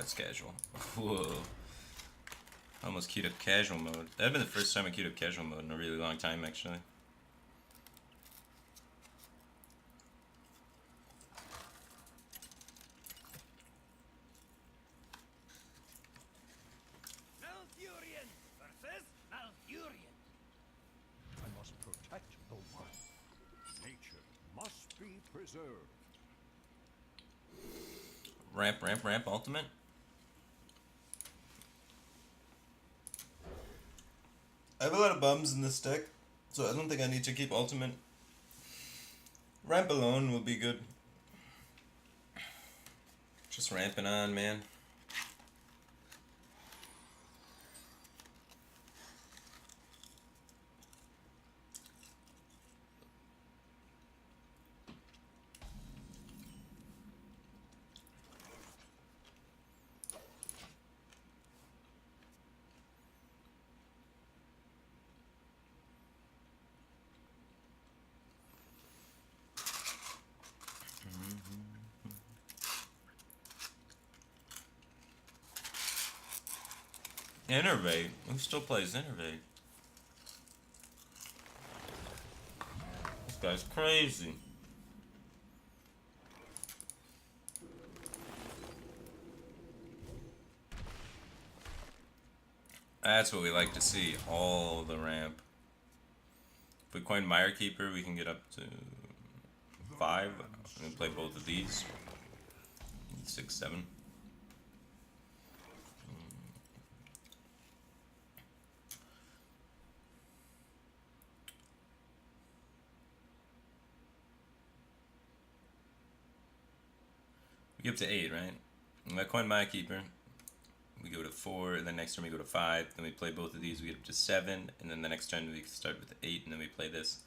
that's casual. Whoa. Almost queued up casual mode. That'd been the first time I queued up casual mode in a really long time, actually. Malfurion versus Malfurion. I must protect the wild. Nature must be preserved. Ramp, ramp, ramp, ultimate. I have a lot of bums in this deck, so I don't think I need to keep ultimate. Ramp alone will be good. Just ramping on, man. Innervate? Who still plays Innervate? This guy's crazy. That's what we like to see, all the ramp. If we coin Mire Keeper, we can get up to 5. We can play both of these. 6, 7. We get up to 8, right? And I coin Mire Keeper. We go to 4, and then next turn we go to 5, then we play both of these, we get up to 7, and then the next turn we start with 8, and then we play this.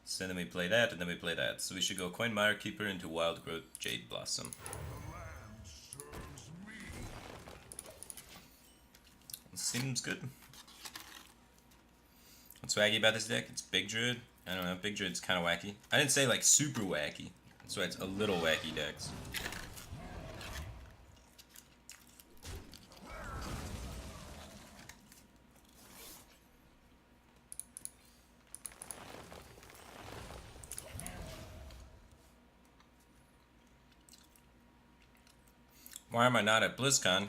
So then we play that, and then we play that. So we should go coin Mire Keeper into Wild Growth Jade Blossom. Seems good. What's wacky about this deck? It's Big Druid. I don't know, Big Druid's kind of wacky. I didn't say like super wacky, so it's a little wacky decks. Why am I not at BlizzCon?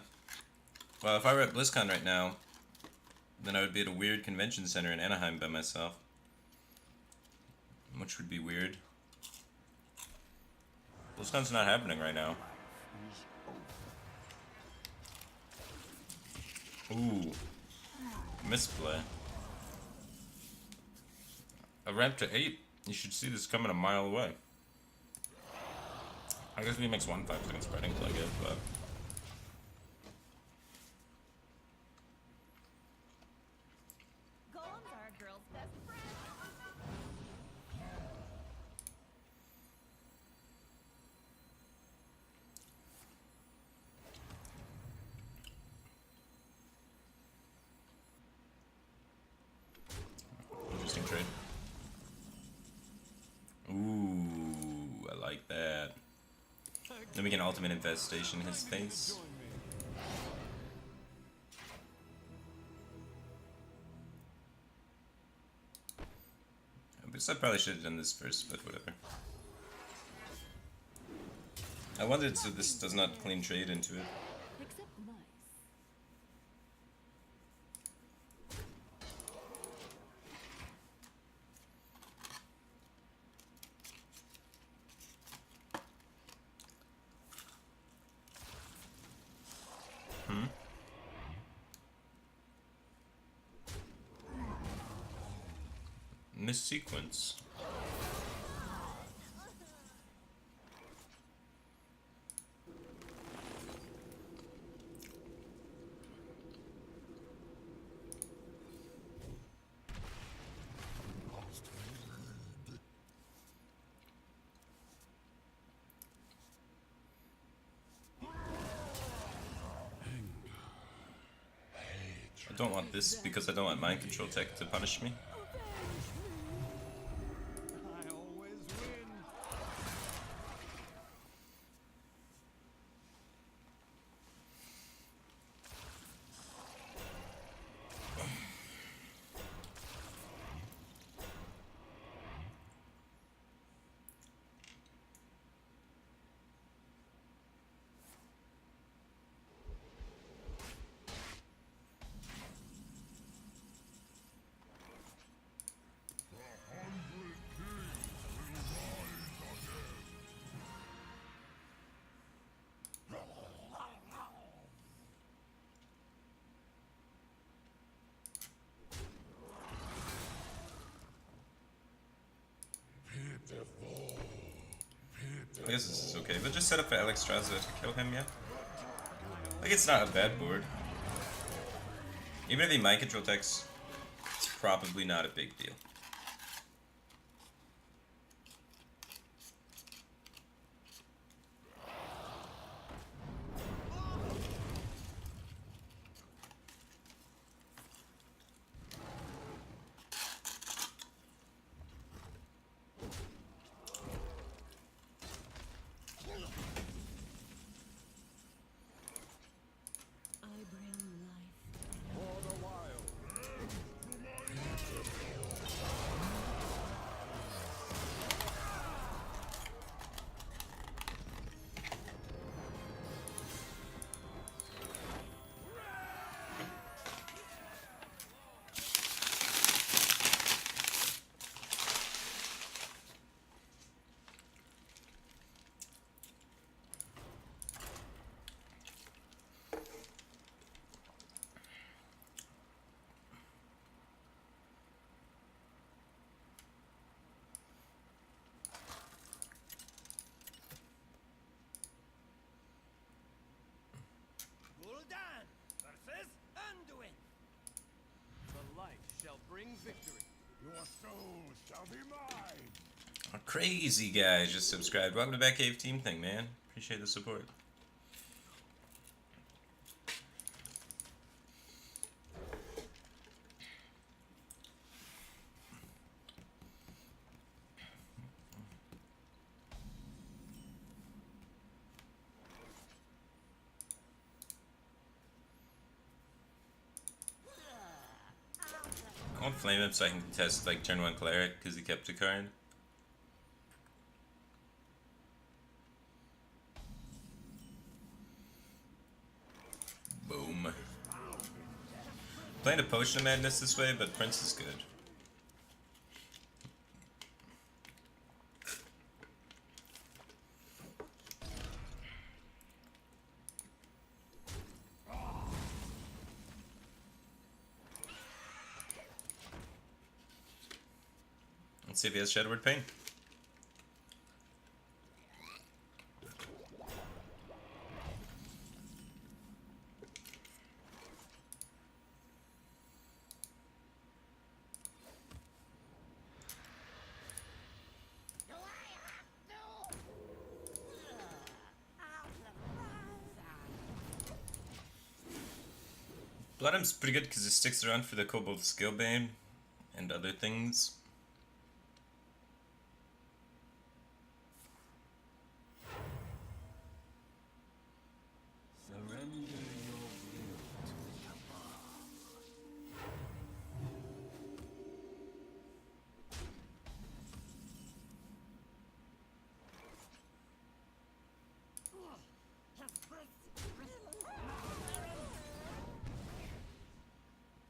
Well, if I were at BlizzCon right now, then I would be at a weird convention center in Anaheim by myself. Which would be weird. BlizzCon's not happening right now. Ooh. Misplay. A ramp to 8. You should see this coming a mile away. I guess if he makes 1 5-second spreading play good, but... Golems are a girl's best friend. Interesting trade. Ooh, I like that. Then we can ultimate infestation his face. I probably should have done this first, but whatever. I wondered so this does not clean trade into it. Except mice. Missequence. I don't want this because I don't want mind control tech to punish me. I always win. I guess this is okay, but just set up for Alex Straza to kill him, yeah? Like, it's not a bad board. Even if he mind control techs, it's probably not a big deal. I bring life. For the wild. Gul'dan versus Anduin. The light shall bring victory. Your soul shall be mine. A crazy guy just subscribed. Welcome to Batcave Team Thing, man. Appreciate the support. I want Flame him so I can contest like turn 1 Cleric because he kept a card. Boom. Playing a Potion of Madness this way, but Prince is good. Let's see if he has Shadowward Pain. Bloodham's pretty good because it sticks around for the Kobold Skill Bane and other things. Surrender your will to Yama.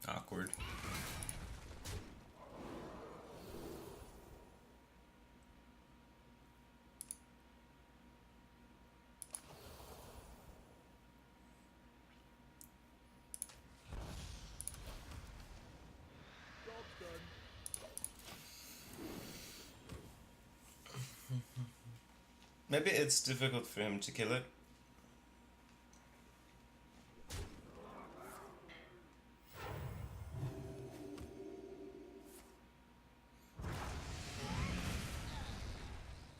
Awkward. Maybe it's difficult for him to kill it.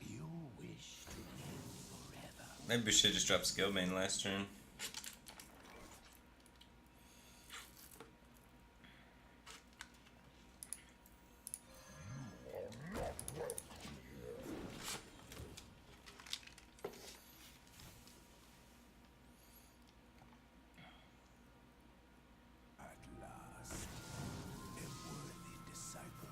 You wish to live forever. Maybe we should just drop Skill Bane last turn. At last, a worthy disciple.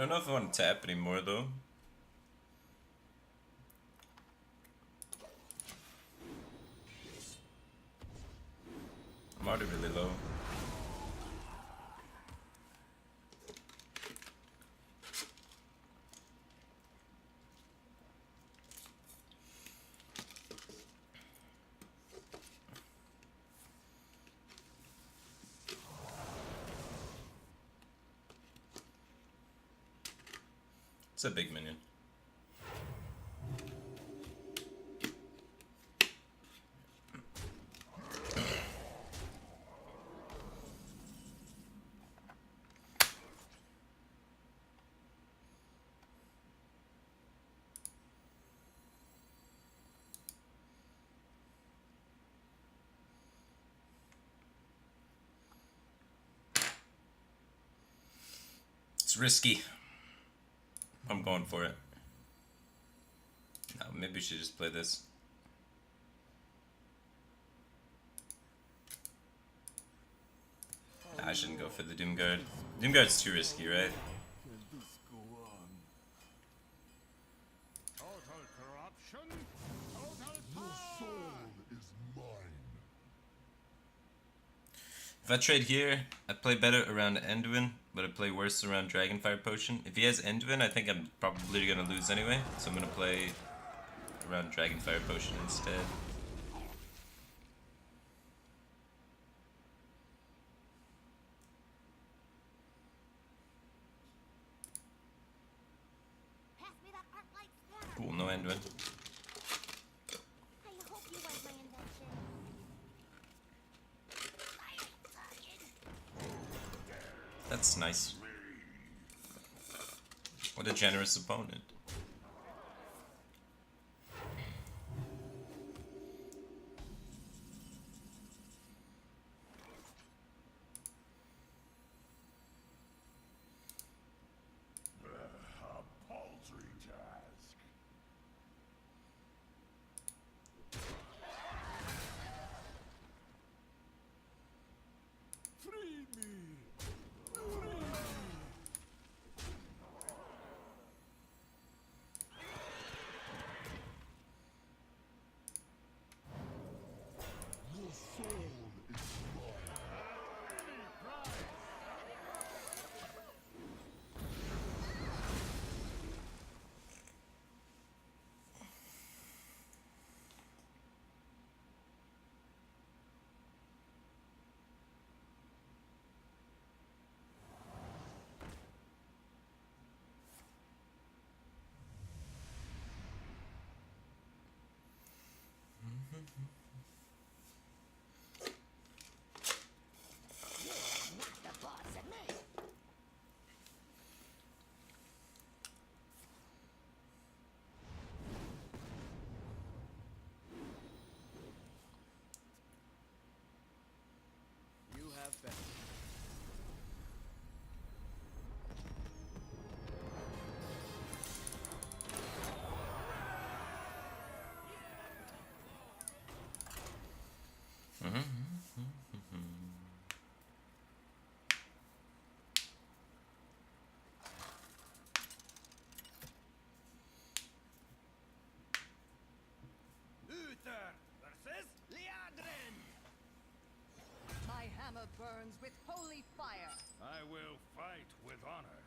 don't know if I want to tap anymore though. I'm already really low. It's a big minion. It's risky. I'm going for it. No, maybe we should just play this. Nah, I shouldn't go for the Doomguard. Doomguard's too risky, right? Can this go on? Total corruption, total Your power. soul is mine. If I trade here, I play better around Enduin, but I play worse around Dragonfire Potion. If he has Enduin, I think I'm probably gonna lose anyway, so I'm gonna play around Dragonfire Potion instead. Pass me that art light scanner. Cool, no Enduin. I hope you like my invention. Firing target. That's nice. What a generous opponent. A paltry task. Free me! Free me! Your soul is mine. The boss of me. You have been. Uther versus Liadrin. My hammer burns with holy fire. I will fight with honor.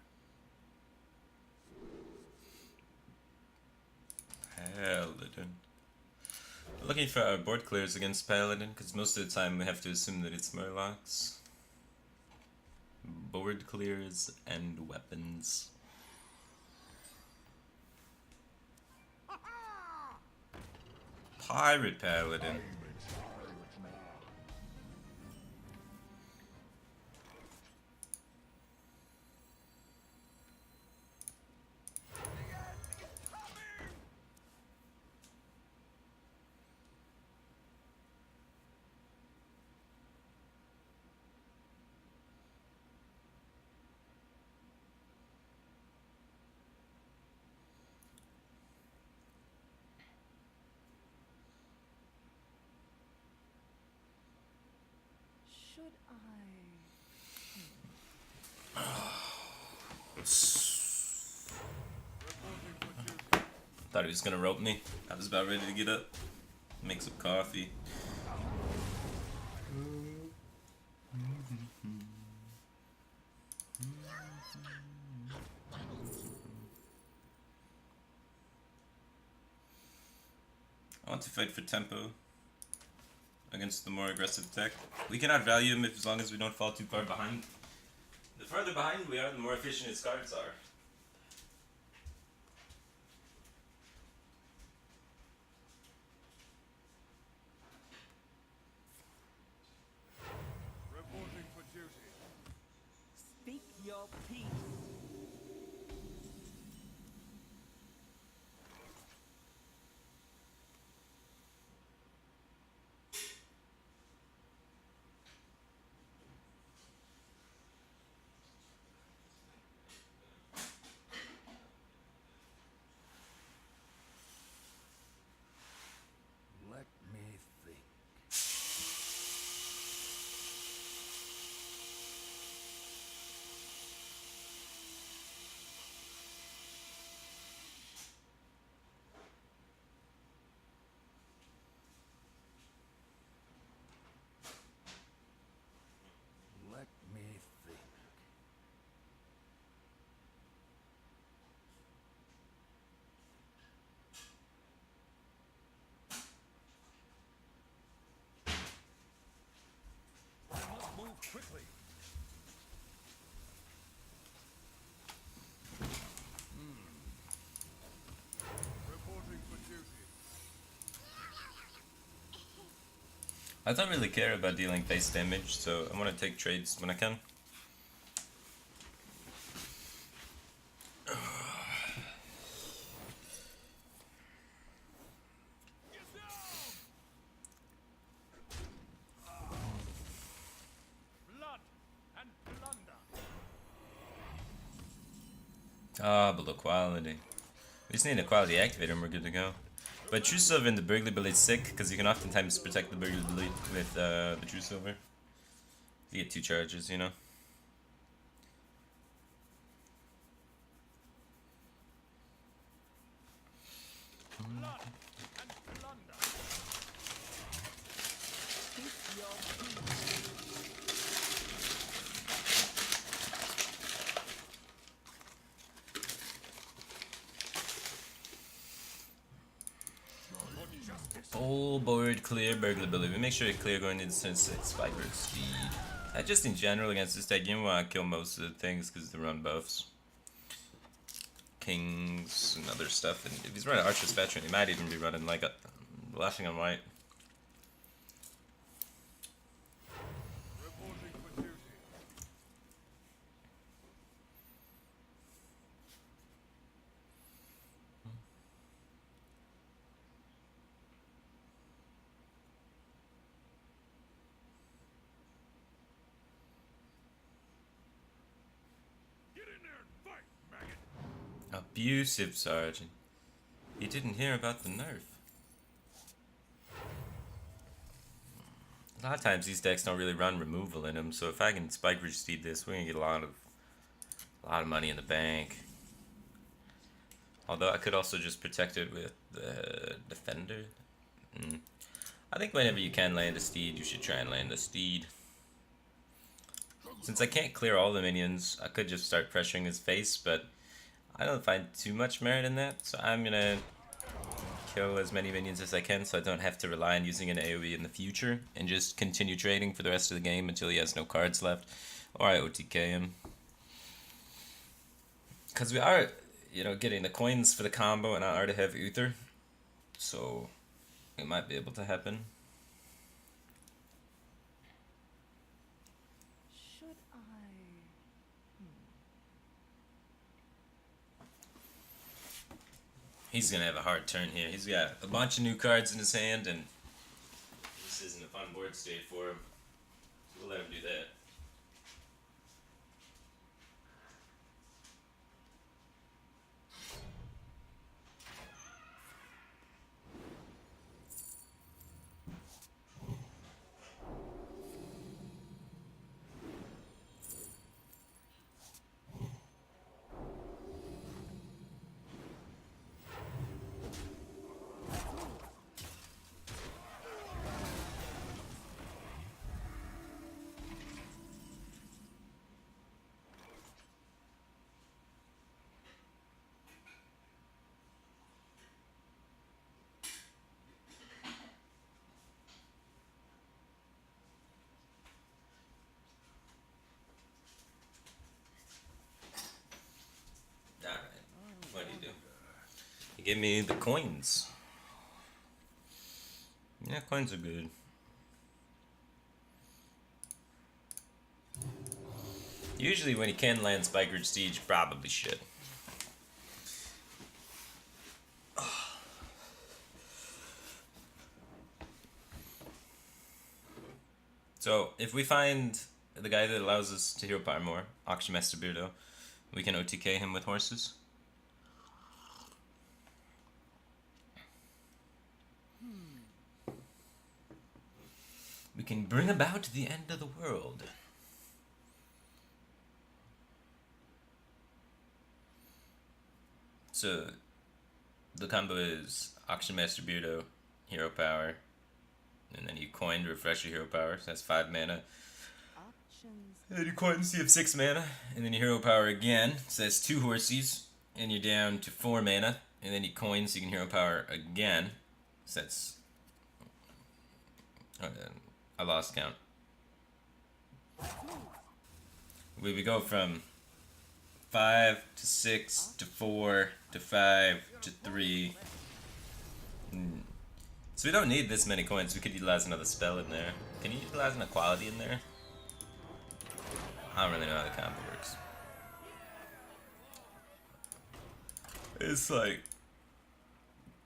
Paladin. Looking for our board clears against Paladin, because most of the time we have to assume that it's Murlocs. Board clears and weapons. Pirate Paladin. Should I? Thought he was gonna rope me. I was about ready to get up, make some coffee. I want to fight for tempo against the more aggressive tech. We can outvalue him as long as we don't fall too far behind. The farther behind we are, the more efficient his cards are. Reporting for duty. Speak your peace. Let me think. Let me think. I must move quickly. Reporting for duty. I don't really care about dealing base damage, so I want to take trades when I can. Get down! Blood and plunder. Ah, below quality. We just need a quality activator and we're good to go. But True Silver in the Burglar Blade is sick, because you can oftentimes protect the Burglar Blade with the True Silver. You get 2 charges, you know? Blood and plunder. Speak your peace. Full board clear Burglar Blade. We make sure to clear going into 6 Firebat speed. Just in general against this deck, you want to kill most of the things because they run buffs. Kings and other stuff. And if he's running Archer's Veteran, he might even be running like a Lashing on White. Reporting for duty. Get in there and fight, maggot. Abusive Sergeant. You didn't hear about the nerf. A lot of times these decks don't really run removal in them, so if I can Spike Steed this, we're gonna get a lot of money in the bank. Although I could also just protect it with the Defender. I think whenever you can land a Steed, you should try and land a Steed. Since I can't clear all the minions, I could just start pressuring his face, but I don't find too much merit in that, so I'm gonna kill as many minions as I can so I don't have to rely on using an AoE in the future, and just continue trading for the rest of the game until he has no cards left, or I OTK him. Because we are, getting the coins for the combo, and I already have Uther, so it might be able to happen. Should I? He's gonna have a hard turn here. He's got a bunch of new cards in his hand, and this isn't a fun board state for him. So we'll let him do that. Give me the coins. Yeah, coins are good. Usually when you can land Spikered Siege, probably should. So, if we find the guy that allows us to hero power more, Auction Master Beardo, we can OTK him with horses. We can bring about the end of the world. So, the combo is Auction Master Beardo, hero power, and then you coin to refresh your hero power, so that's 5 mana. Options. And then you coin, so you have 6 mana, and then you hero power again, so that's 2 horsies, and you're down to 4 mana, and then you coin so you can hero power again, so that's... I lost count. We go from 5 to 6 to 4 to 5 to 3. So we don't need this many coins. We could utilize another spell in there. Can you utilize an equality in there? I don't really know how the combo works. It's like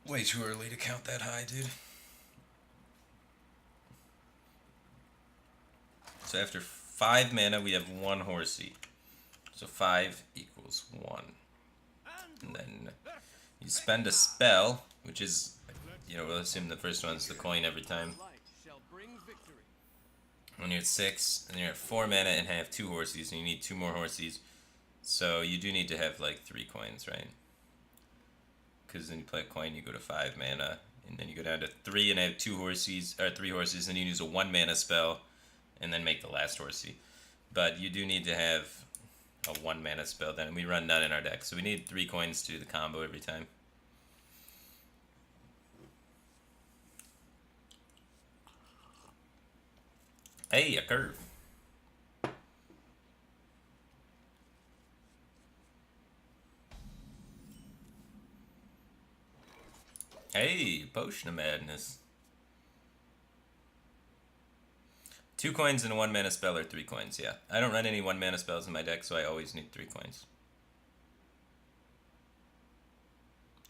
way too early to count that high, dude. So after 5 mana, we have 1 horsey. So 5 equals 1. And then you spend a spell, which is, you know, we'll assume the first one's the coin every time. When you're at 6, and you're at 4 mana and have 2 horsies, and you need 2 more horsies. So you do need to have like 3 coins, right? Because then you play a coin, you go to 5 mana, and then you go down to 3 and have 2 horsies, or 3 horsies, and you use a 1 mana spell, and then make the last horsey. But you do need to have a 1 mana spell then, and we run none in our deck, so we need 3 coins to do the combo every time. Hey, a curve. Hey, Potion of Madness. 2 coins and a 1 mana spell or 3 coins, yeah. I don't run any 1 mana spells in my deck, so I always need 3 coins.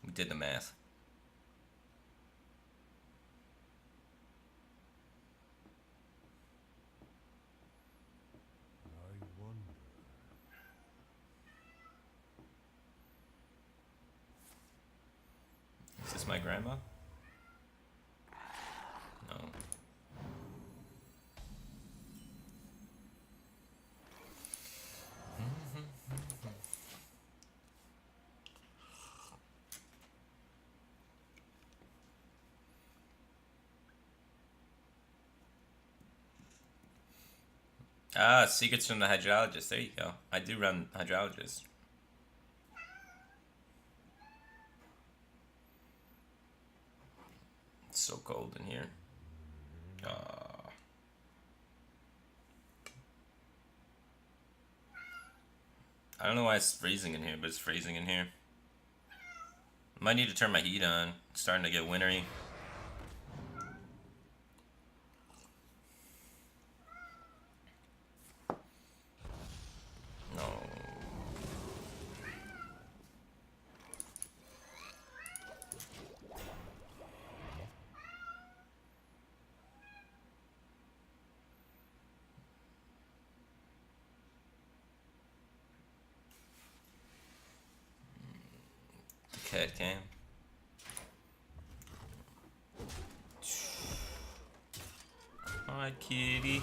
We did the math. I wonder. Is this my grandma? No. Ah, secrets from the hydrologist. There you go. I do run hydrologist. It's so cold in here. I don't know why it's freezing in here, but it's freezing in here. Might need to turn my heat on. It's starting to get wintry. No. The cat came. Hi, kitty.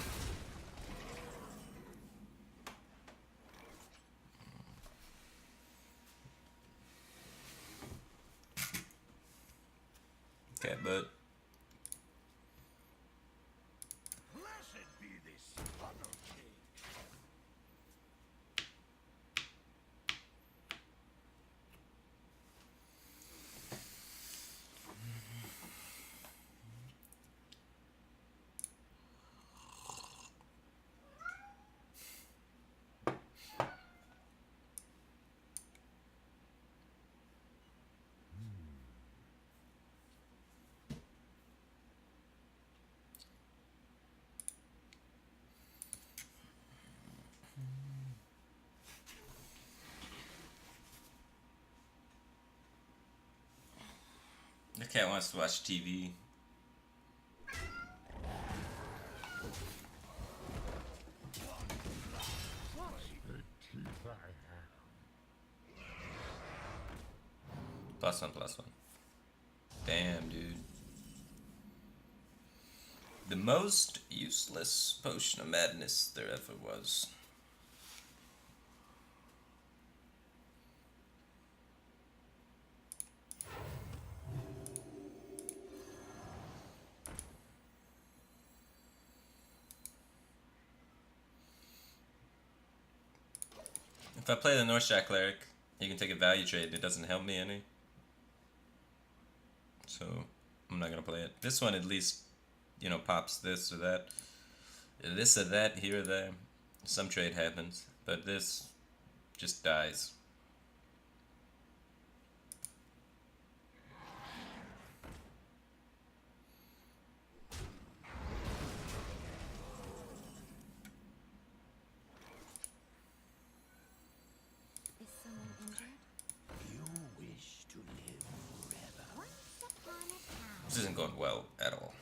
Cat butt. Blessed be this funnel cake. The cat wants to watch TV. +1, +1. Damn, dude. The most useless potion of madness there ever was. If I play the Northshire Cleric, you can take a value trade. It doesn't help me any. So, I'm not gonna play it. This one at least, you know, pops this or that. This or that, here or there. Some trade happens. But this just dies. Is someone injured? You wish to live forever. Once upon a time. This isn't going well at all.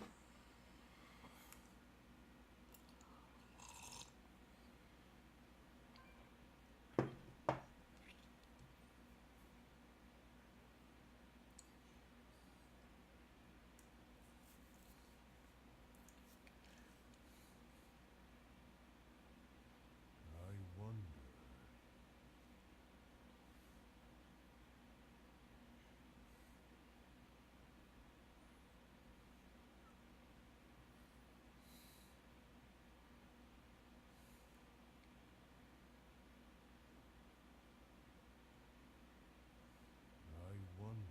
I wonder. I wonder.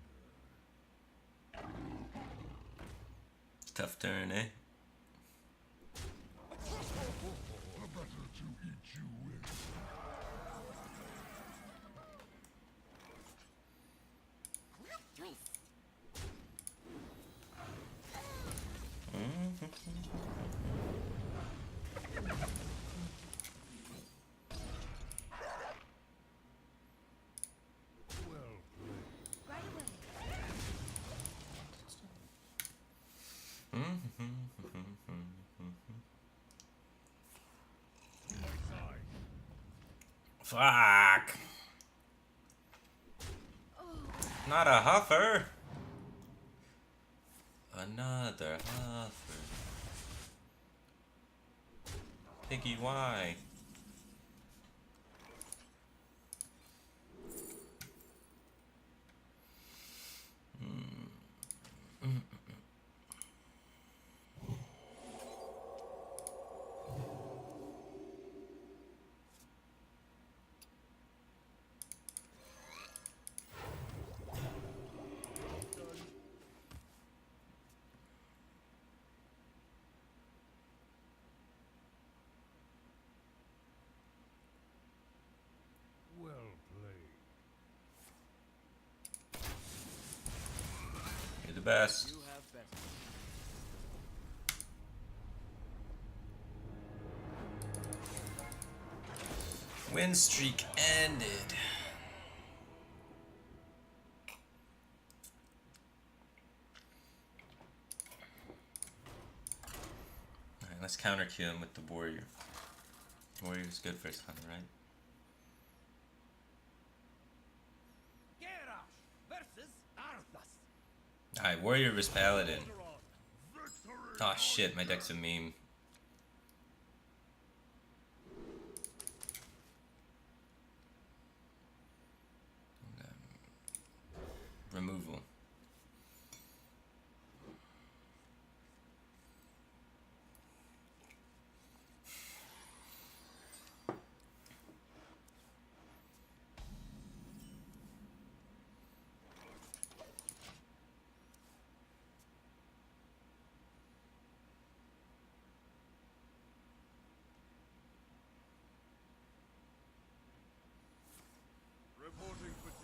Tough turn, eh? Better to eat you in. Plot twist. Well played. Right away. Fuck! Not a huffer! Another huffer. Piggy, why? Well played. You're the best. You have better. Win streak ended. Alright, let's counter kill him with the warrior. Warrior's good for his hunter, right? Garrosh versus Arthas. Alright, warrior vs paladin. Oh shit, my deck's a meme. Removal.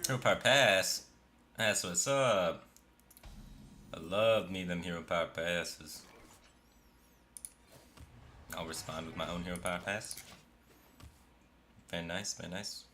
Hero Power Pass. That's what's up. I love me them Hero Power Passes. I'll respond with my own Hero Power Pass. Very nice, very nice.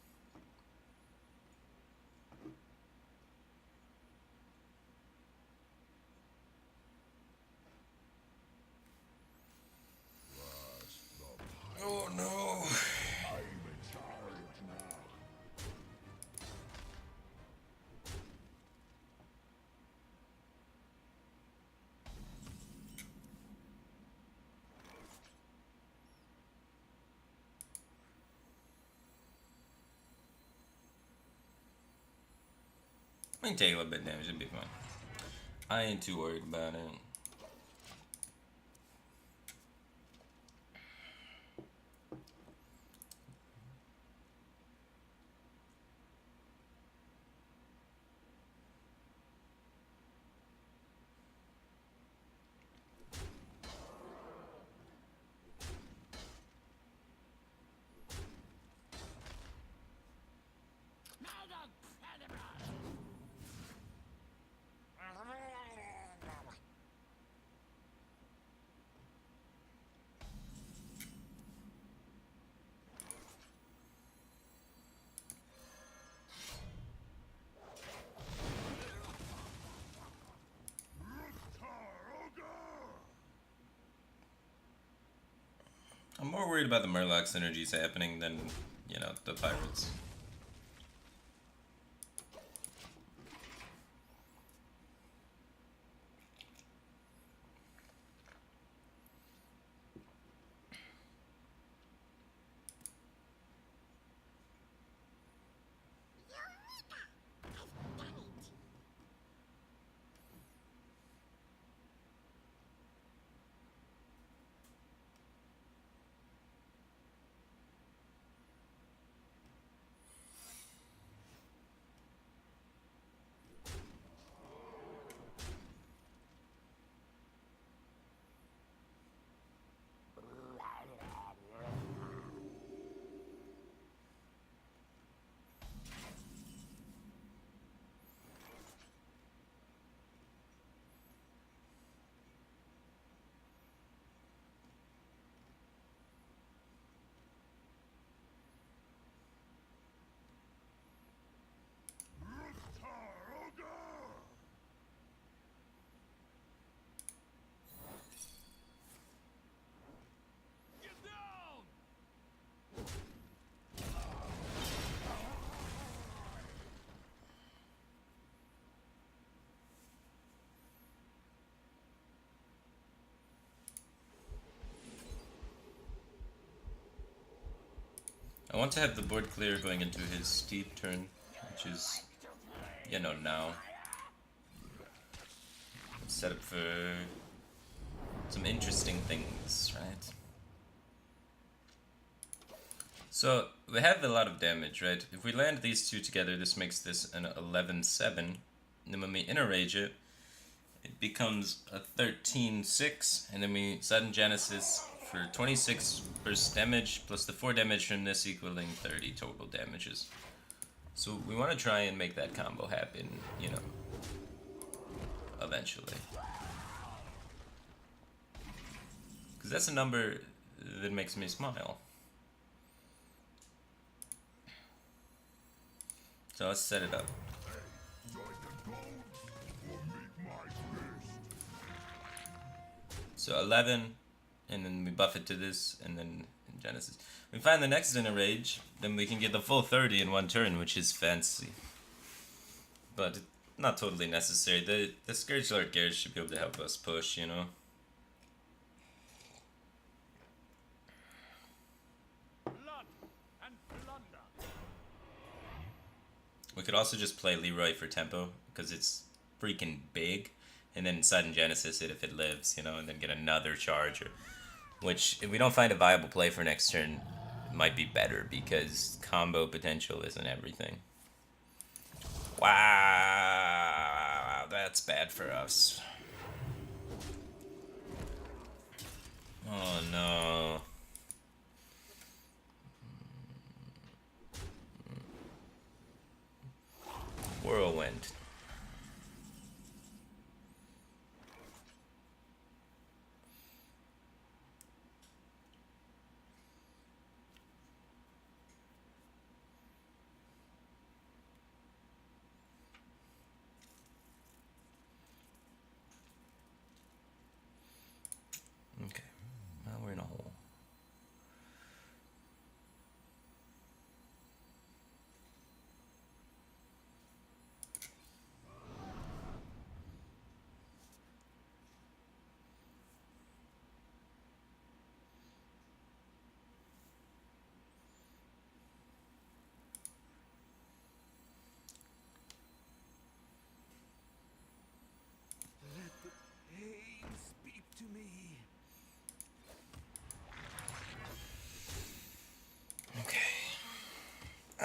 I can take a little bit of damage, it'll be fine. I ain't too worried about it. I'm more worried about the Murloc synergies happening than, you know, the pirates. I want to have the board clear going into his steep turn, which is, you know, now. Set up for some interesting things, right? So, we have a lot of damage, right? If we land these two together, this makes this an 11-7. And then when we inner rage it, it becomes a 13-6. And then we sudden Genesis for 26 burst damage, plus the 4 damage from this equaling 30 total damages. So we want to try and make that combo happen, you know, eventually. Because that's a number that makes me smile. So let's set it up. So 11, and then we buff it to this, and then in Genesis. We find the next inner rage, then we can get the full 30 in one turn, which is fancy. But not totally necessary. The Scourge Lord Garrett should be able to help us push, you know? Blood and plunder. We could also just play Leroy for tempo, because it's freaking big. And then sudden Genesis it if it lives, you know, and then get another charger. Which, if we don't find a viable play for next turn, it might be better, because combo potential isn't everything. Wow, that's bad for us. Oh no. Whirlwind. Okay, now we're in a hole.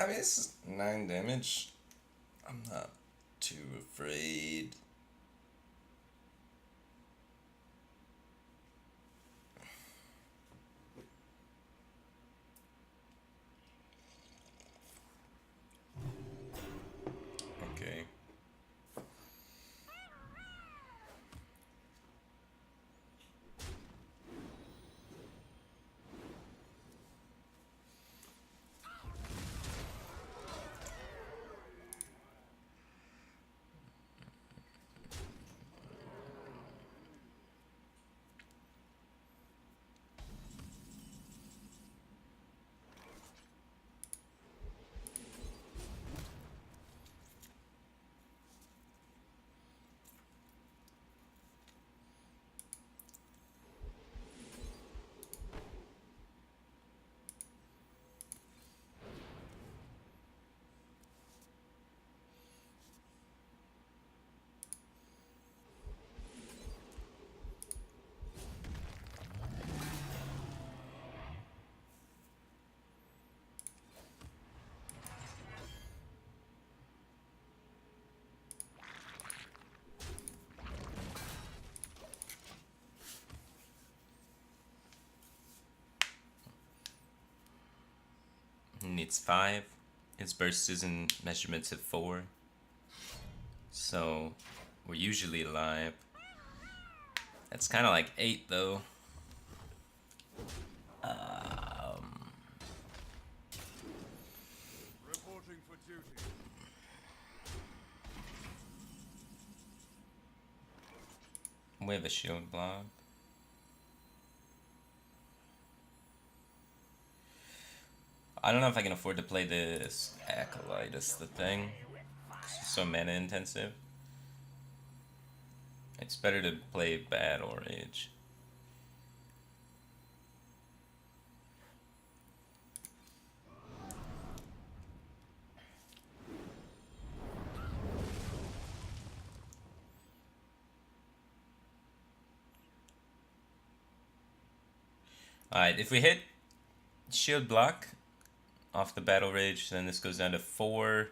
I mean, it's 9 damage. I'm not too afraid. Okay. He needs 5. His burst is in measurements of 4. So we're usually alive. That's kind of like 8 though. Reporting for duty. We have a shield block. I don't know if I can afford to play this Acolyte, is the thing. It's so mana intensive. It's better to play Battle Rage. Alright, if we hit shield block off the Battle Rage, then this goes down to 4,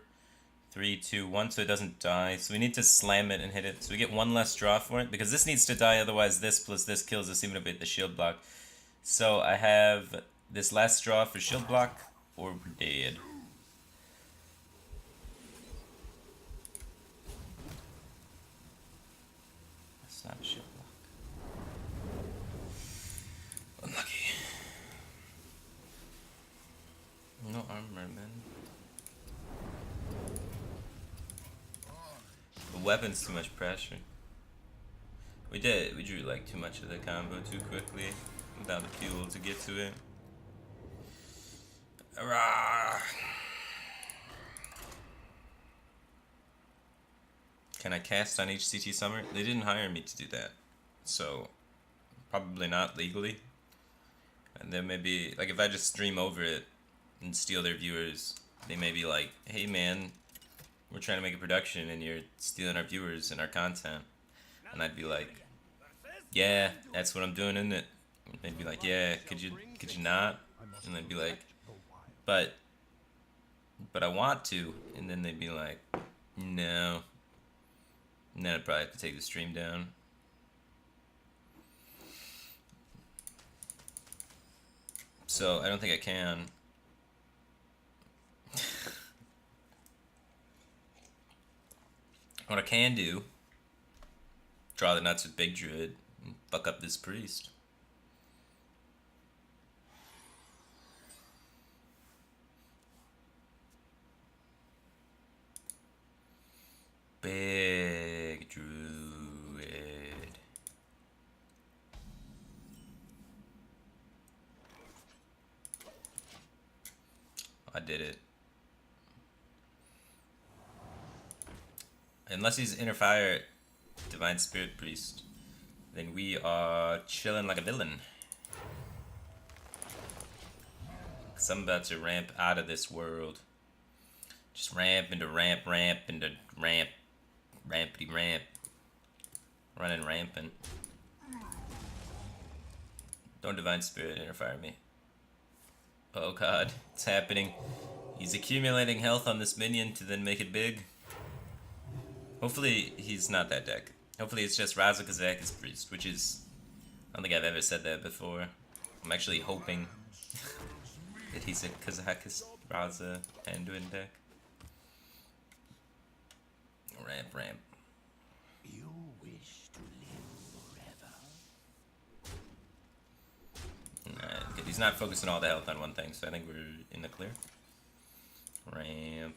3, 2, 1, so it doesn't die. So we need to slam it and hit it. So we get 1 less draw for it, because this needs to die, otherwise this plus this kills us even if we hit the shield block. So I have this last draw for shield block, or we're dead. That's not a shield block. Unlucky. No armor, man. The weapon's too much pressure. We drew like too much of the combo too quickly without the fuel to get to it. Arrgh. Can I cast on HCT Summer? They didn't hire me to do that, so probably not legally. And then maybe, like, if I just stream over it and steal their viewers, they may be like, hey man, we're trying to make a production and you're stealing our viewers and our content. And I'd be like, yeah, that's what I'm doing, isn't it? And they'd be like, yeah, could you not? And I'd be like, but I want to. And then they'd be like, no. And then I'd probably have to take the stream down. So I don't think I can. What I can do, draw the nuts with Big Druid and fuck up this priest. Big Druid. I did it. Unless he's Inner Fire Divine Spirit Priest, then we are chilling like a villain. Cause I'm about to ramp out of this world. Just ramp into ramp, ramp into ramp, rampity ramp. Running rampant. Don't Divine Spirit Inner Fire me. Oh god, it's happening. He's accumulating health on this minion to then make it big. Hopefully he's not that deck. Hopefully it's just Raza Kazakus Priest, which is... I don't think I've ever said that before. I'm actually hoping that he's a Kazakus Raza Anduin deck. Ramp. You wish to live forever. Alright, good. He's not focusing all the health on one thing, so I think we're in the clear. Ramp.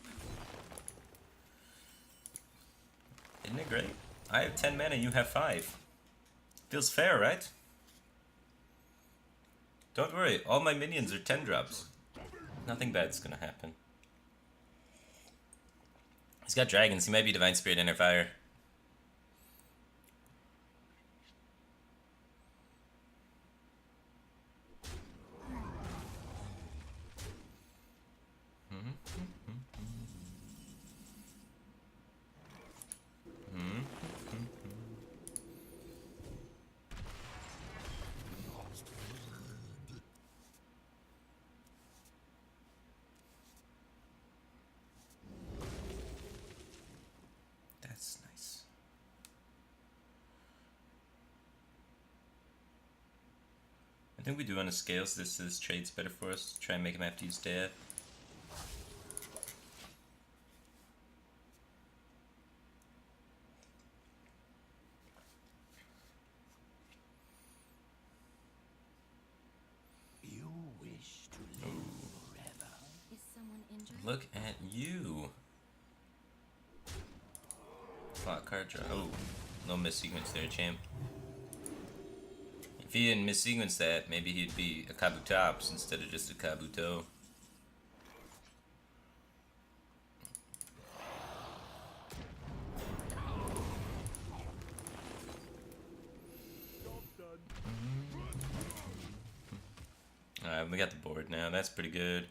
Isn't it great? I have 10 mana, you have 5. Feels fair, right? Don't worry, all my minions are 10 drops. Nothing bad's gonna happen. He's got dragons, he might be Divine Spirit Inner Fire. That's nice. I think we do want to scale, so this trade's better for us. Try and make him have to use death. You wish to live forever. Is someone injured? Look at you. Slot card draw. Oh, no missequence there, champ. If he didn't missequence that, maybe he'd be a Kabutops instead of just a Kabuto. Alright, we got the board now. That's pretty good.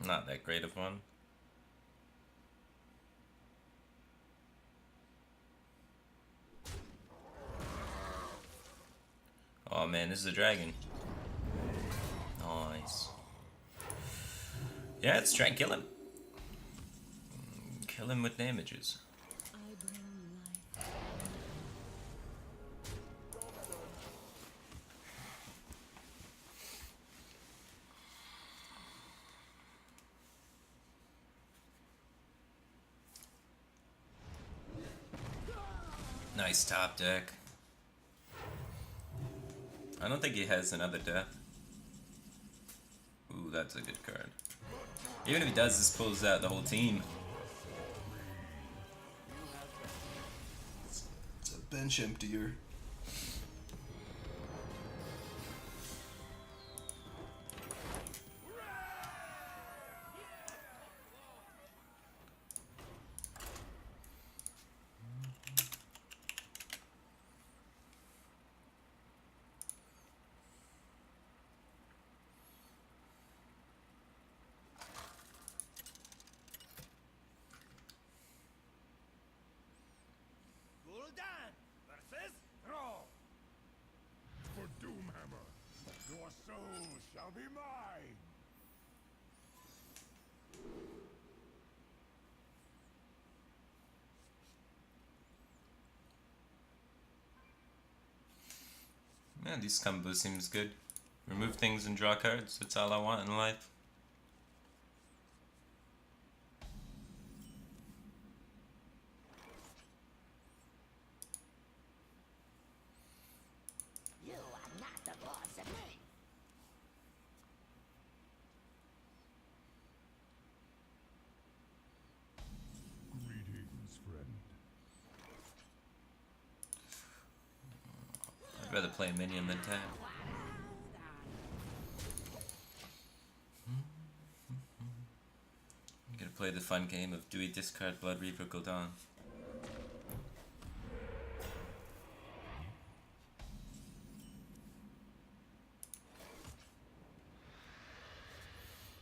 Not that great of one. Oh man, this is a dragon. Nice. Yeah, let's try and kill him. Kill him with damages. I bring life. Nice top deck. I don't think he has another death. Ooh, that's a good card. Even if he does, this pulls out the whole team. It's a bench emptier. Gul'dan versus Throw. For Doomhammer, your soul shall be mine. Yeah, these combo seems good. Remove things and draw cards, that's all I want in life. You are not the boss of me. Greetings, friend. I'd rather play a minion than tap. play the fun game of do we discard Blood Reaper Gul'dan?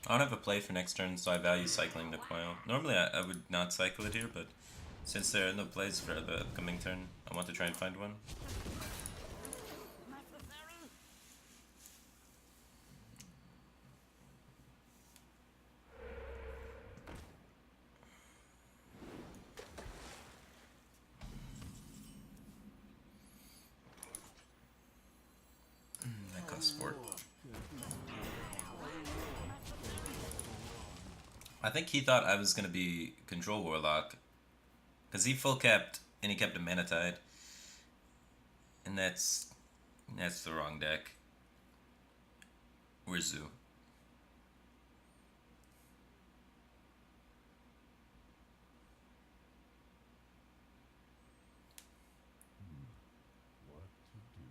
I don't have a play for next turn, so I value cycling the coil. Normally I would not cycle it here, but since there are no plays for the upcoming turn, I want to try and find one. That costs 4. I think he thought I was gonna be Control Warlock, because he full kept and he kept a Mana Tide, and that's the wrong deck. Where's Zoo? What to do?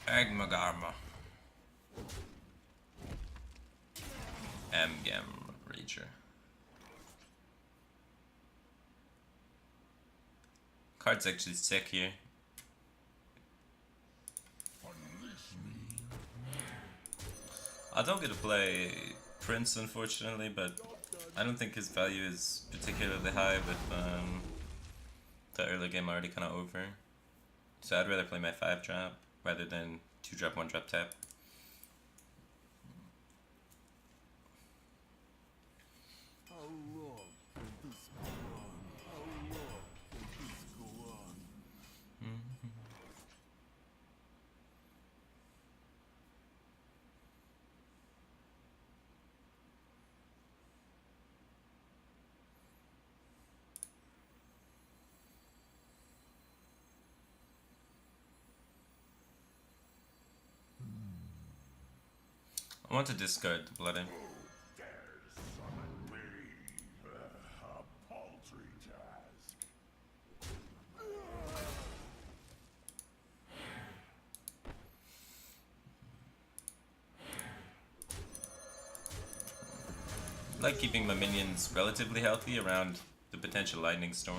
Agmagarma. Amgam Rager. Card's actually sick here. I don't get to play Prince, unfortunately, but I don't think his value is particularly high with the early game already kind of over. So I'd rather play my 5-drop rather than 2-drop, 1-drop tap. How long can this go on? How long can this go on? I want to discard the Blood In. A paltry task. I like keeping my minions relatively healthy around the potential lightning storm.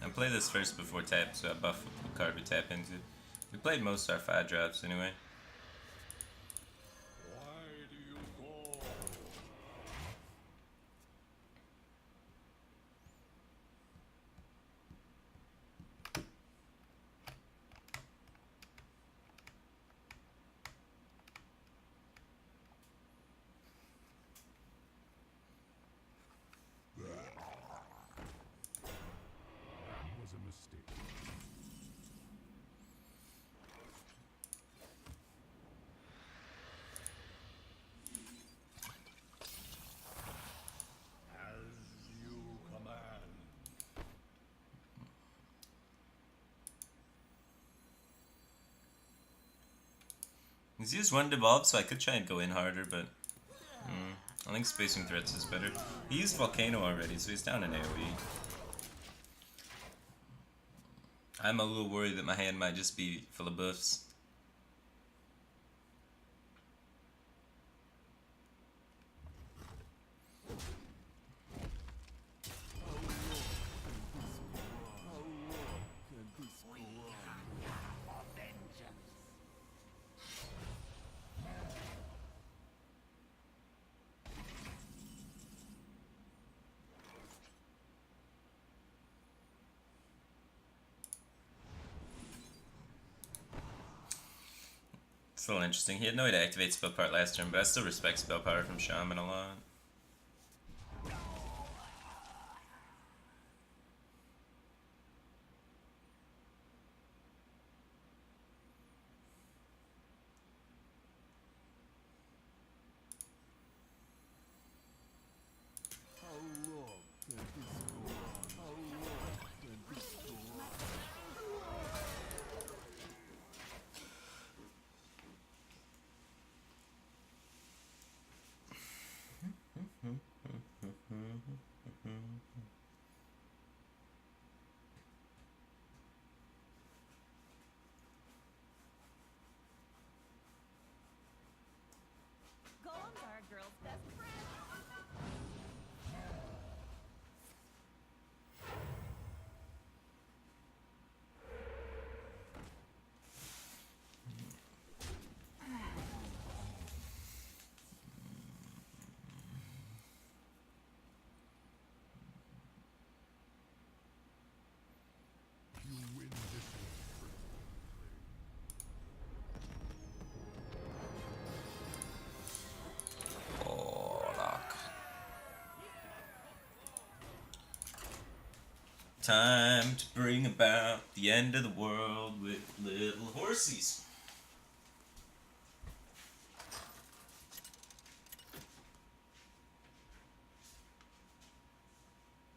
I play this first before tap, so I buff the card we tap into. We played most of our 5-drops anyway. Why do you go? That was a mistake. As you command. He's used 1 devolve, so I could try and go in harder, but I think spacing threats is better. He used Volcano already, so he's down in AoE. I'm a little worried that my hand might just be full of buffs. Still interesting. He had no way to activate spell power last turn, but I still respect spell power from Shaman a lot. How Time to bring about the end of the world with little horsies.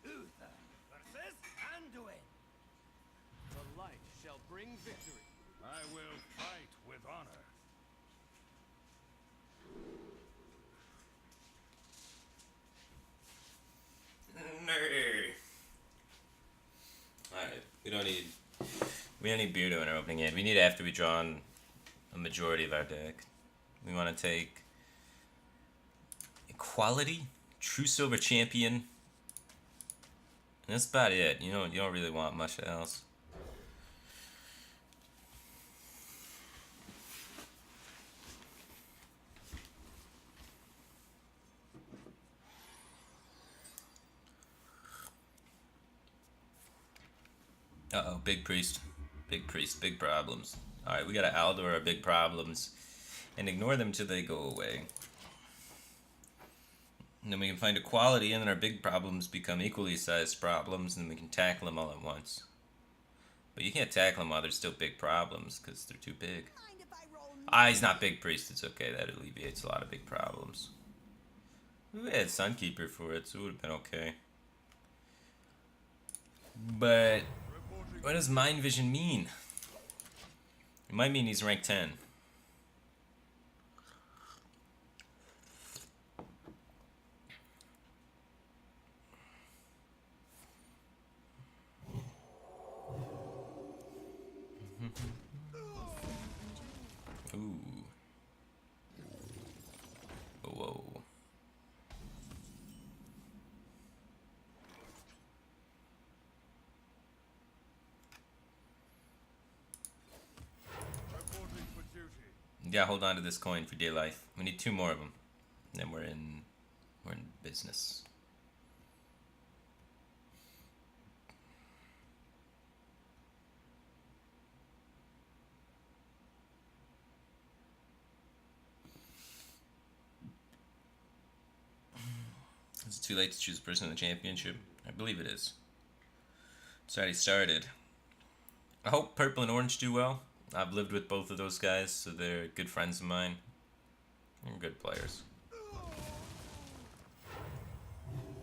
Uther versus Anduin. The light shall bring victory. I will fight with honor. Alright, we don't need Beardo in our opening hand. We need after we draw on a majority of our deck. We want to take Equality, True Silver Champion, and that's about it. You don't really want much else. Uh-oh, Big Priest. Big Priest, big problems. Alright, we gotta Aldor our big problems and ignore them till they go away. And then we can find equality, and then our big problems become equally sized problems, and then we can tackle them all at once. But you can't tackle them while they're still big problems, because they're too big. Mind if I roll He's not Big Priest, it's okay, that alleviates a lot of big problems. We had Sunkeeper for it, so it would have been okay. But what does Mind Vision mean? It might mean he's rank 10. Ooh. Whoa. Reporting for duty. Yeah, hold on to this coin for dear life. We need 2 more of them. Then we're in business. Is it too late to choose a person in the championship? I believe it is. It's already started. I hope purple and orange do well. I've lived with both of those guys, so they're good friends of mine. They're good players.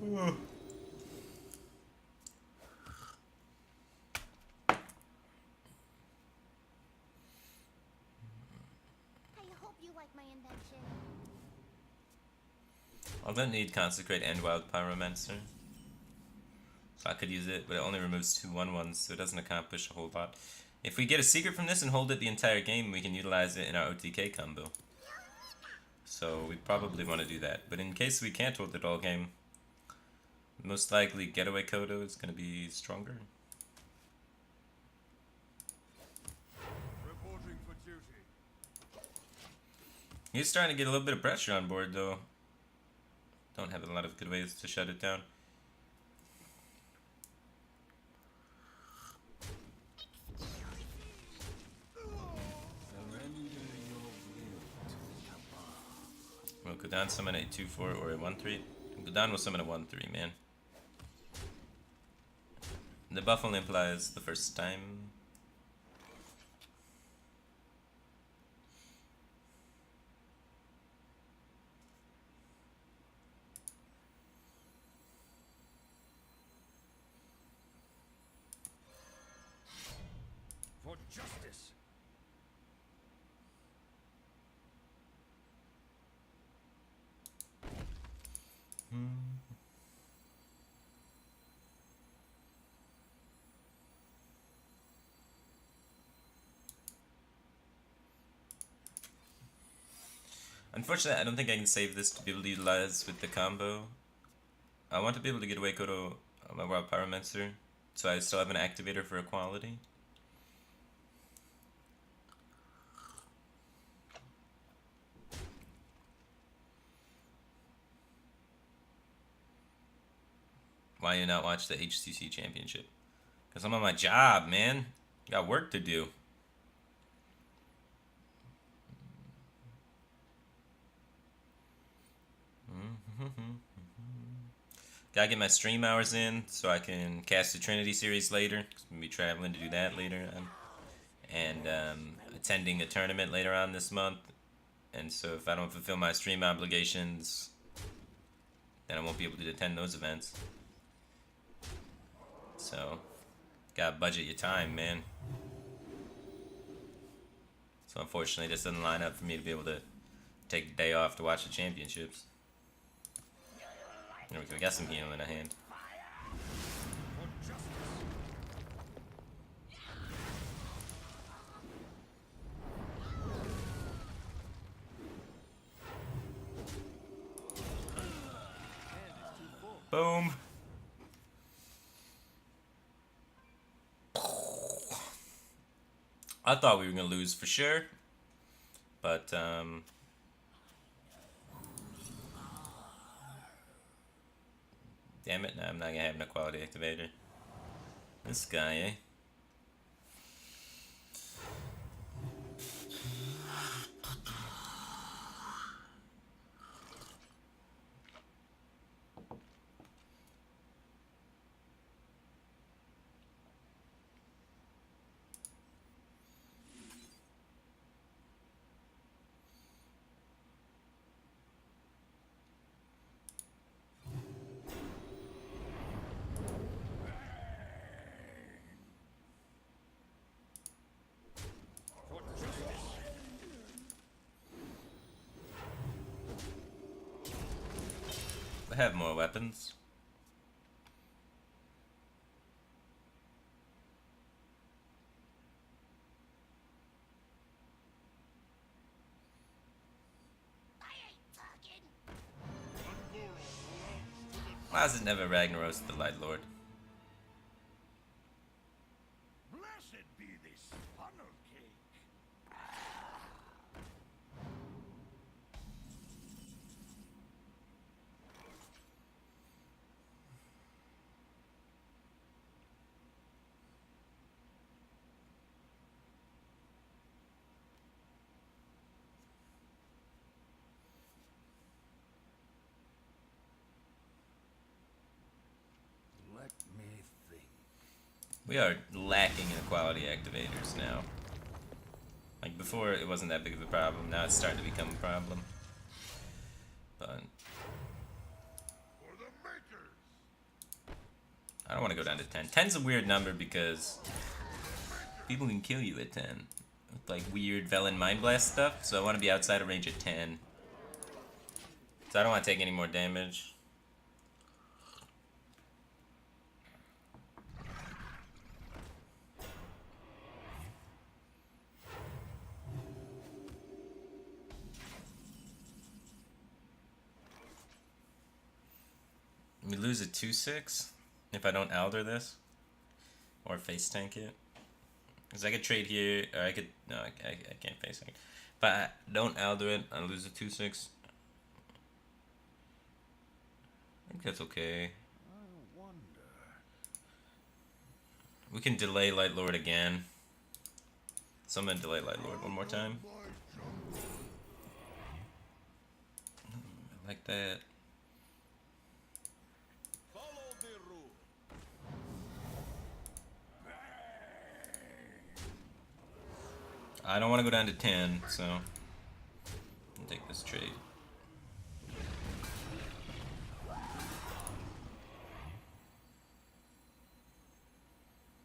I hope you like my invention. I'll then need Consecrate and Wild Pyromancer. So I could use it, but it only removes 2 1/1s, so it doesn't accomplish a whole lot. If we get a secret from this and hold it the entire game, we can utilize it in our OTK combo. So we probably want to do that. But in case we can't hold it all game, most likely Getaway Kodo is going to be stronger. Reporting for duty. He's starting to get a little bit of pressure on board, though. Don't have a lot of good ways to shut it down. Surrender your will to Will Gudan summon a 2/4 or a 1/3? Gudan will summon a 1/3, man. The buff only implies the first time. For justice. Unfortunately, I don't think I can save this to be able to utilize with the combo. I want to be able to get away Kodo on my Wild Pyromancer, so I still have an activator for equality. Why you not watch the HCC Championship? Because I'm on my job, man. Got work to do. Gotta get my stream hours in so I can cast the Trinity series later. 'Cause I'm gonna be traveling to do that later on. And attending a tournament later on this month. And so if I don't fulfill my stream obligations, then I won't be able to attend those events. So, gotta budget your time, man. So unfortunately, this doesn't line up for me to be able to take the day off to watch the championships. There we go, we got some healing in a hand. Boom. I thought we were gonna lose for sure, but damn it, no, I'm not gonna have no quality activator. This guy, eh? I have more weapons. Why is it never Ragnaros the Light Lord? Blessed be this funnel cake. Let me think. We are lacking in quality activators now. Like before, it wasn't that big of a problem. Now it's starting to become a problem. But For the makers. I don't want to go down to 10. 10's a weird number because people can kill you at 10 with like weird Velen Mind Blast stuff. So I want to be outside of range at 10. So I don't want to take any more damage. We lose a 2-6 if I don't Elder this or face tank it. Because I could trade here, or I could. No, I can't face tank. If I don't Elder it, I lose a 2-6. I think that's okay. I wonder. We can delay Light Lord again. So I'm gonna delay Light Lord one more time. I like that. I don't want to go down to 10, so I'll take this trade.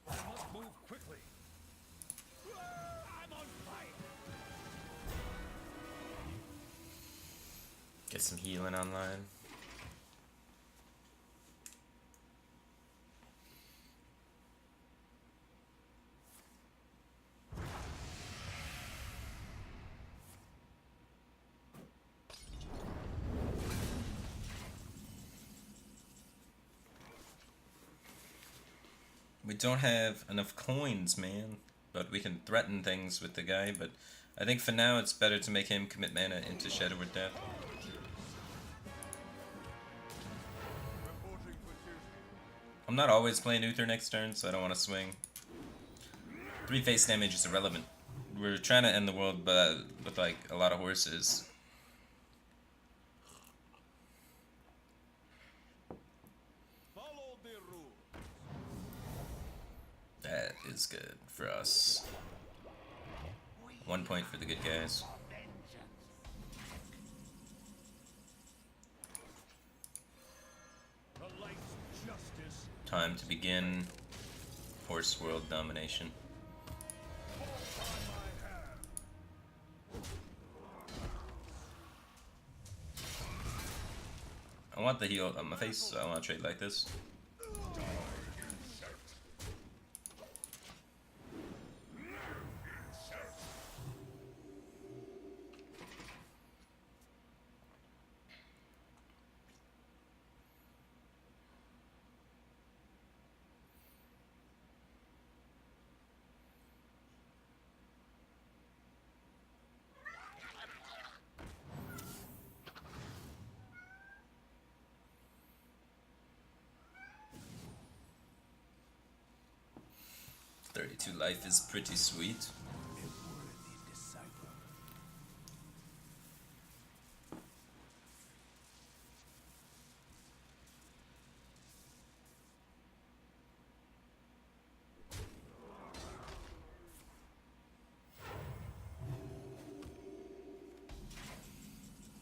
I must move quickly. I'm on fire. Get some healing online. We don't have enough coins, man. But we can threaten things with the guy, but I think for now it's better to make him commit mana into Shadow or Death. I'm not always playing Uther next turn, so I don't want to swing. 3 face damage is irrelevant. We're trying to end the world, but with like a lot of horses. That is good for us. 1 point for the good guys. The light's justice. Time to begin horse world domination. I want the heal on my face, so I want to trade like this. "32 life is pretty sweet." A worthy disciple.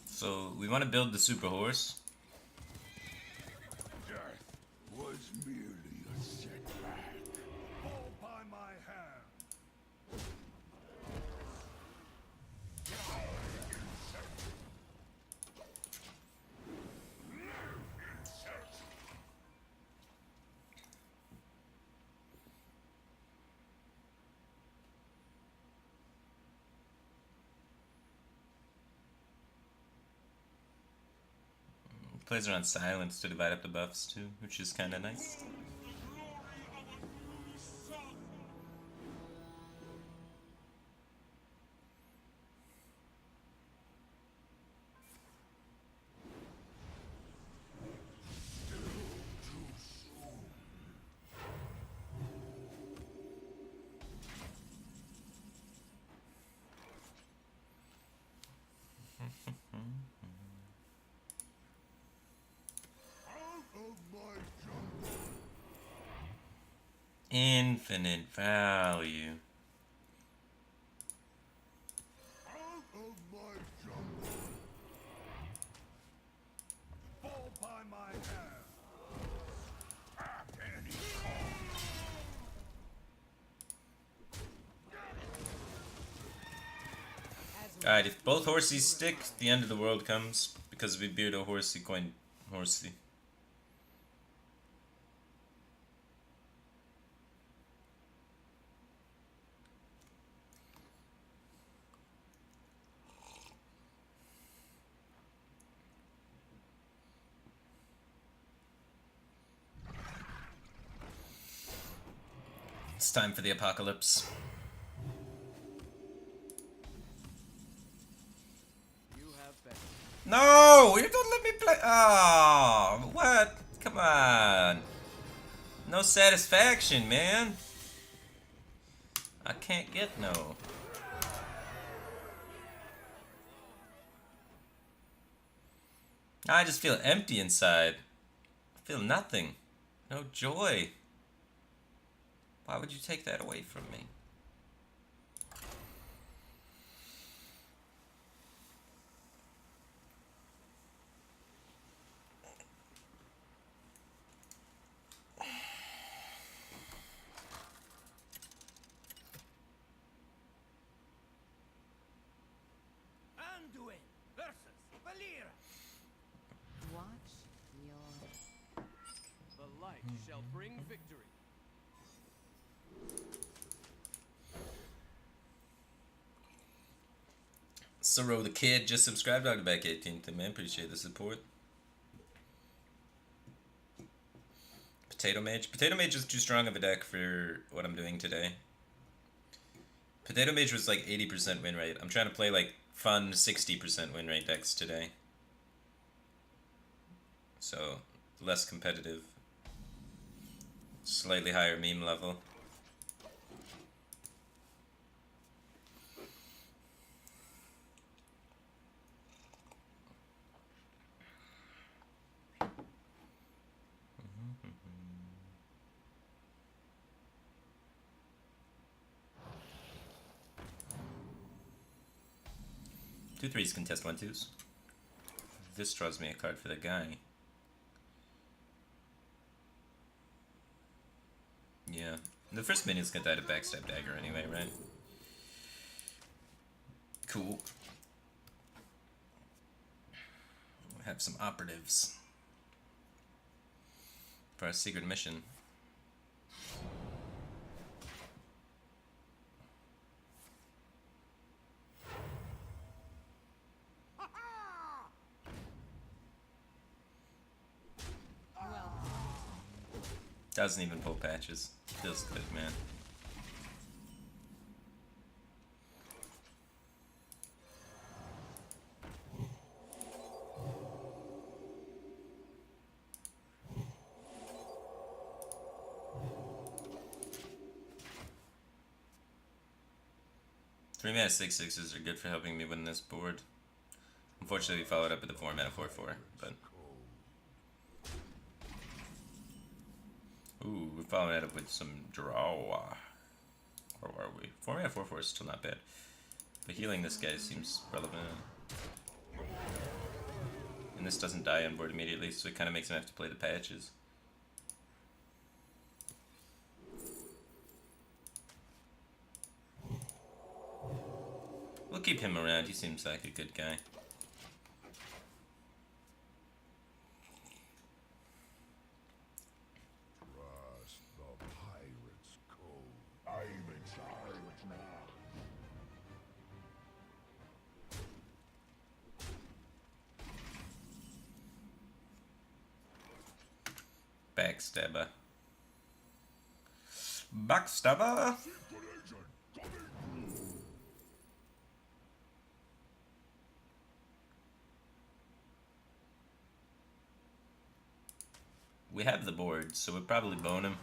So we want to build the super horse. Death Was merely a setback. fall by my hand. Plays around silence to divide up the buffs too, which is kind of nice. Out of my jungle. Infinite value. Out of my jungle. Fall by my hand. Alright, if both horsies stick, the end of the world comes because we beard a horsey coin horsey. It's time for the apocalypse. You have faith. No! You don't let me play. Oh, what? Come on. No satisfaction, man. I can't get no. I just feel empty inside. I feel nothing. No joy. Why would you take that away from me? Anduin versus Valir. Watch your... The light shall bring victory. Soro the Kid just subscribed. I'll be back 18th, man. Appreciate the support. Potato Mage. Potato Mage is too strong of a deck for what I'm doing today. Potato Mage was like 80% win rate. I'm trying to play like fun 60% win rate decks today. So, less competitive. Slightly higher meme level. Two threes contest 1/2s. This draws me a card for the guy. Yeah. The first minion's gonna die to backstab dagger anyway, right? Cool. We'll have some operatives for our secret mission. Well, Doesn't even pull patches. Feels good, man. Three mana 6/6s are good for helping me win this board. Unfortunately, we followed up with a 4 mana 4/4, but. Ooh, we're following it up with some draw. Or are we? 4 mana 4/4 is still not bad. But healing this guy seems relevant. And this doesn't die on board immediately, so it kind of makes him have to play the patches. We'll keep him around, he seems like a good guy. Trust the pirate's code. I'm in charge now. Backstabber. Backstabber! We have the board, so we'll probably bone him.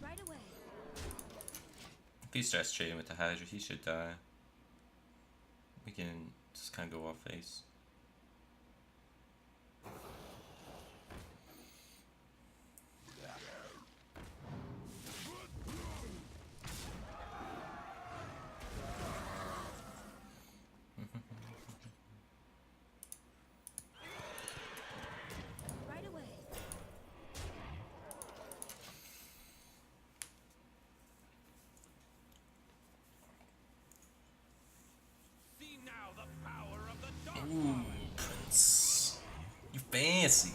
Right away. If he starts trading with the Hydra, he should die. We can just kind of go off face. Right away. See now the power of the dark. Ooh, Prince. You fancy.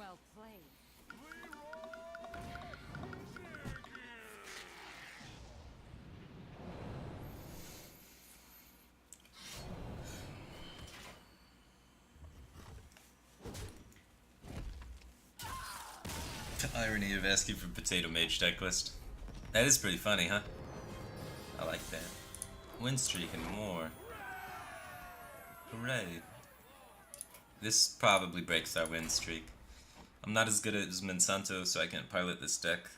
well played. The irony of asking for Potato Mage deck list. That is pretty funny, huh? I like that. Win streak and more. Hooray. This probably breaks our win streak. I'm not as good as Monsanto, so I can't pilot this deck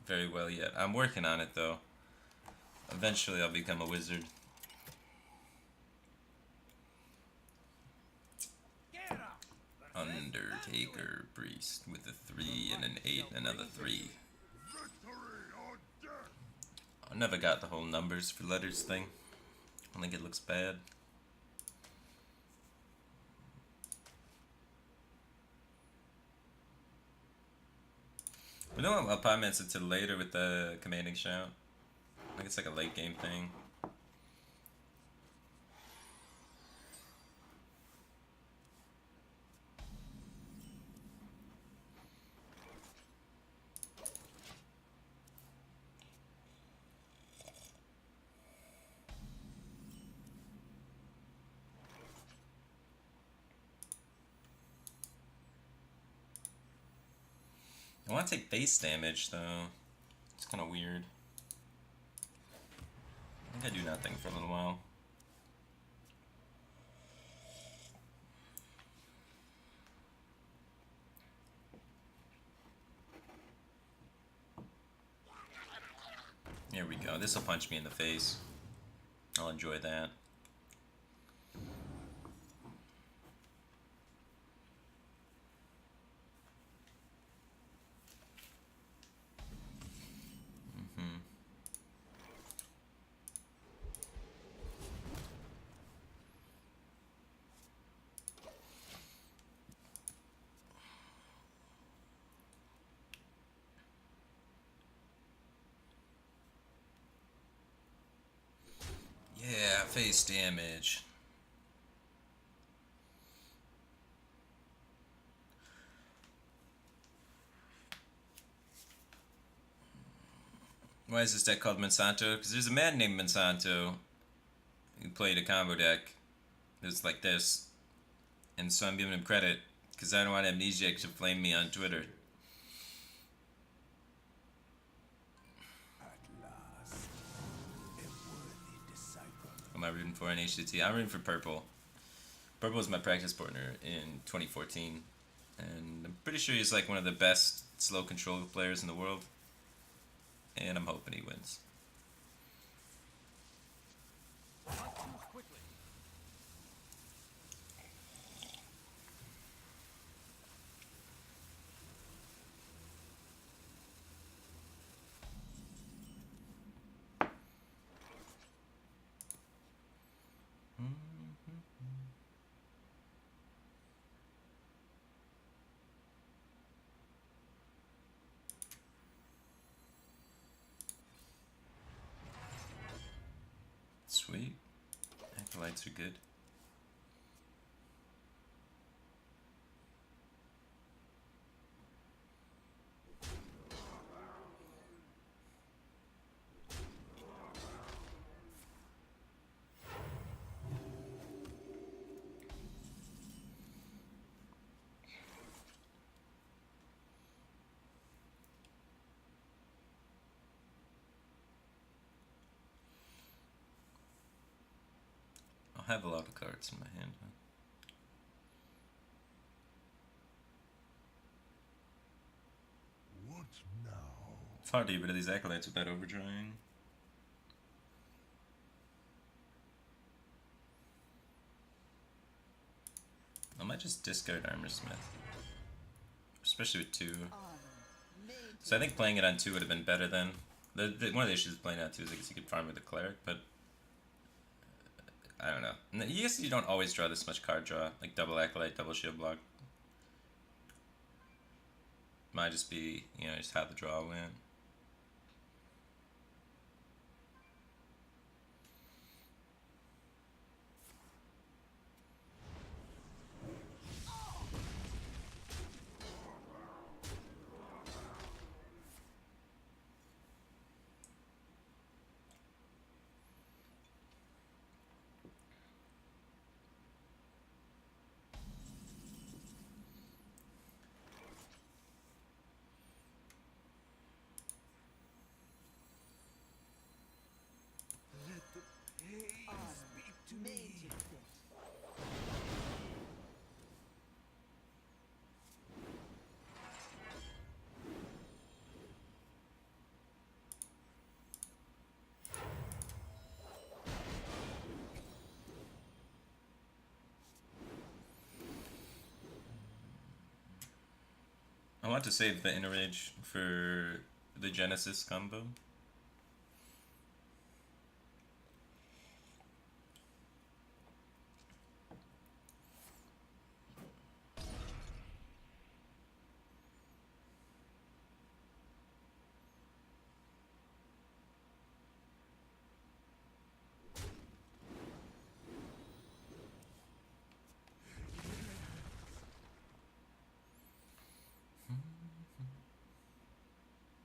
very well yet. I'm working on it, though. Eventually I'll become a wizard. Undertaker Priest with a 3 and an 8 and another 3. I never got the whole numbers for letters thing. I think it looks bad. We don't want Alpamax until later with the commanding shout. I think it's like a late game thing. want to take base damage though. It's kind of weird. I think I do nothing for a little while. Here we go. This will punch me in the face. I'll enjoy that. Yeah, face damage. Why is this deck called Monsanto? Because there's a man named Monsanto who played a combo deck that's like this. And so I'm giving him credit because I don't want Amnesiac to flame me on Twitter. At last, a worthy disciple. What am I rooting for in HDT? I'm rooting for Purple. Purple was my practice partner in 2014. And I'm pretty sure he's like one of the best slow control players in the world. And I'm hoping he wins. Not too quickly. Sweet. Acolytes are good. I have a lot of cards in my hand. Huh? What now? It's hard to get rid of these acolytes without overdrawing. I might just discard Armor Smith. Especially with 2. So I think playing it on 2 would have been better then. One of the issues with playing it on 2 is I guess you could farm with the Cleric, but I don't know. I guess you don't always draw this much card draw, like double Acolyte, double Shield Block. Might just be, just how the draw went. Let the pain speak to me. I want to save the Inner Rage for the Genesis combo.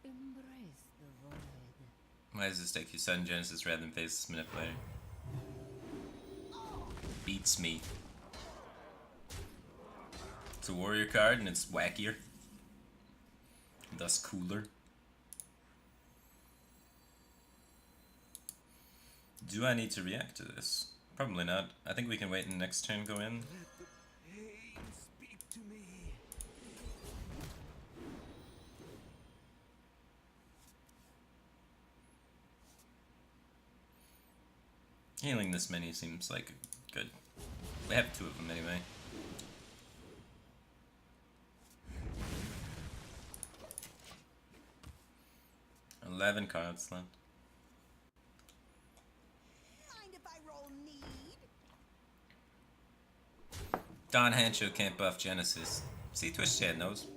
Embrace the void. Why does this deck use Sudden Genesis rather than Faceless Manipulator? Beats me. It's a warrior card and it's wackier. thus cooler. Do I need to react to this? Probably not. I think we can wait and next turn go in. Let the pain speak to me. Healing this many seems like good. We have 2 of them anyway. $11 cards left. Mind if I roll need? Don Hancho can't buff Genesis. See, Twitch chat knows.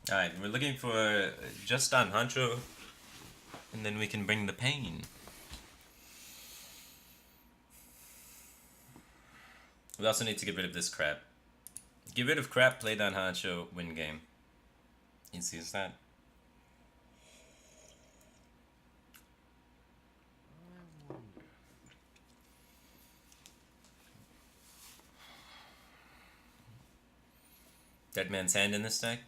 Alright, we're looking for just on Hancho, and then we can bring the pain. We also need to get rid of this crap. Get rid of crap, play Don Hancho, win game. Easy as that. Dead Man's Hand in this deck?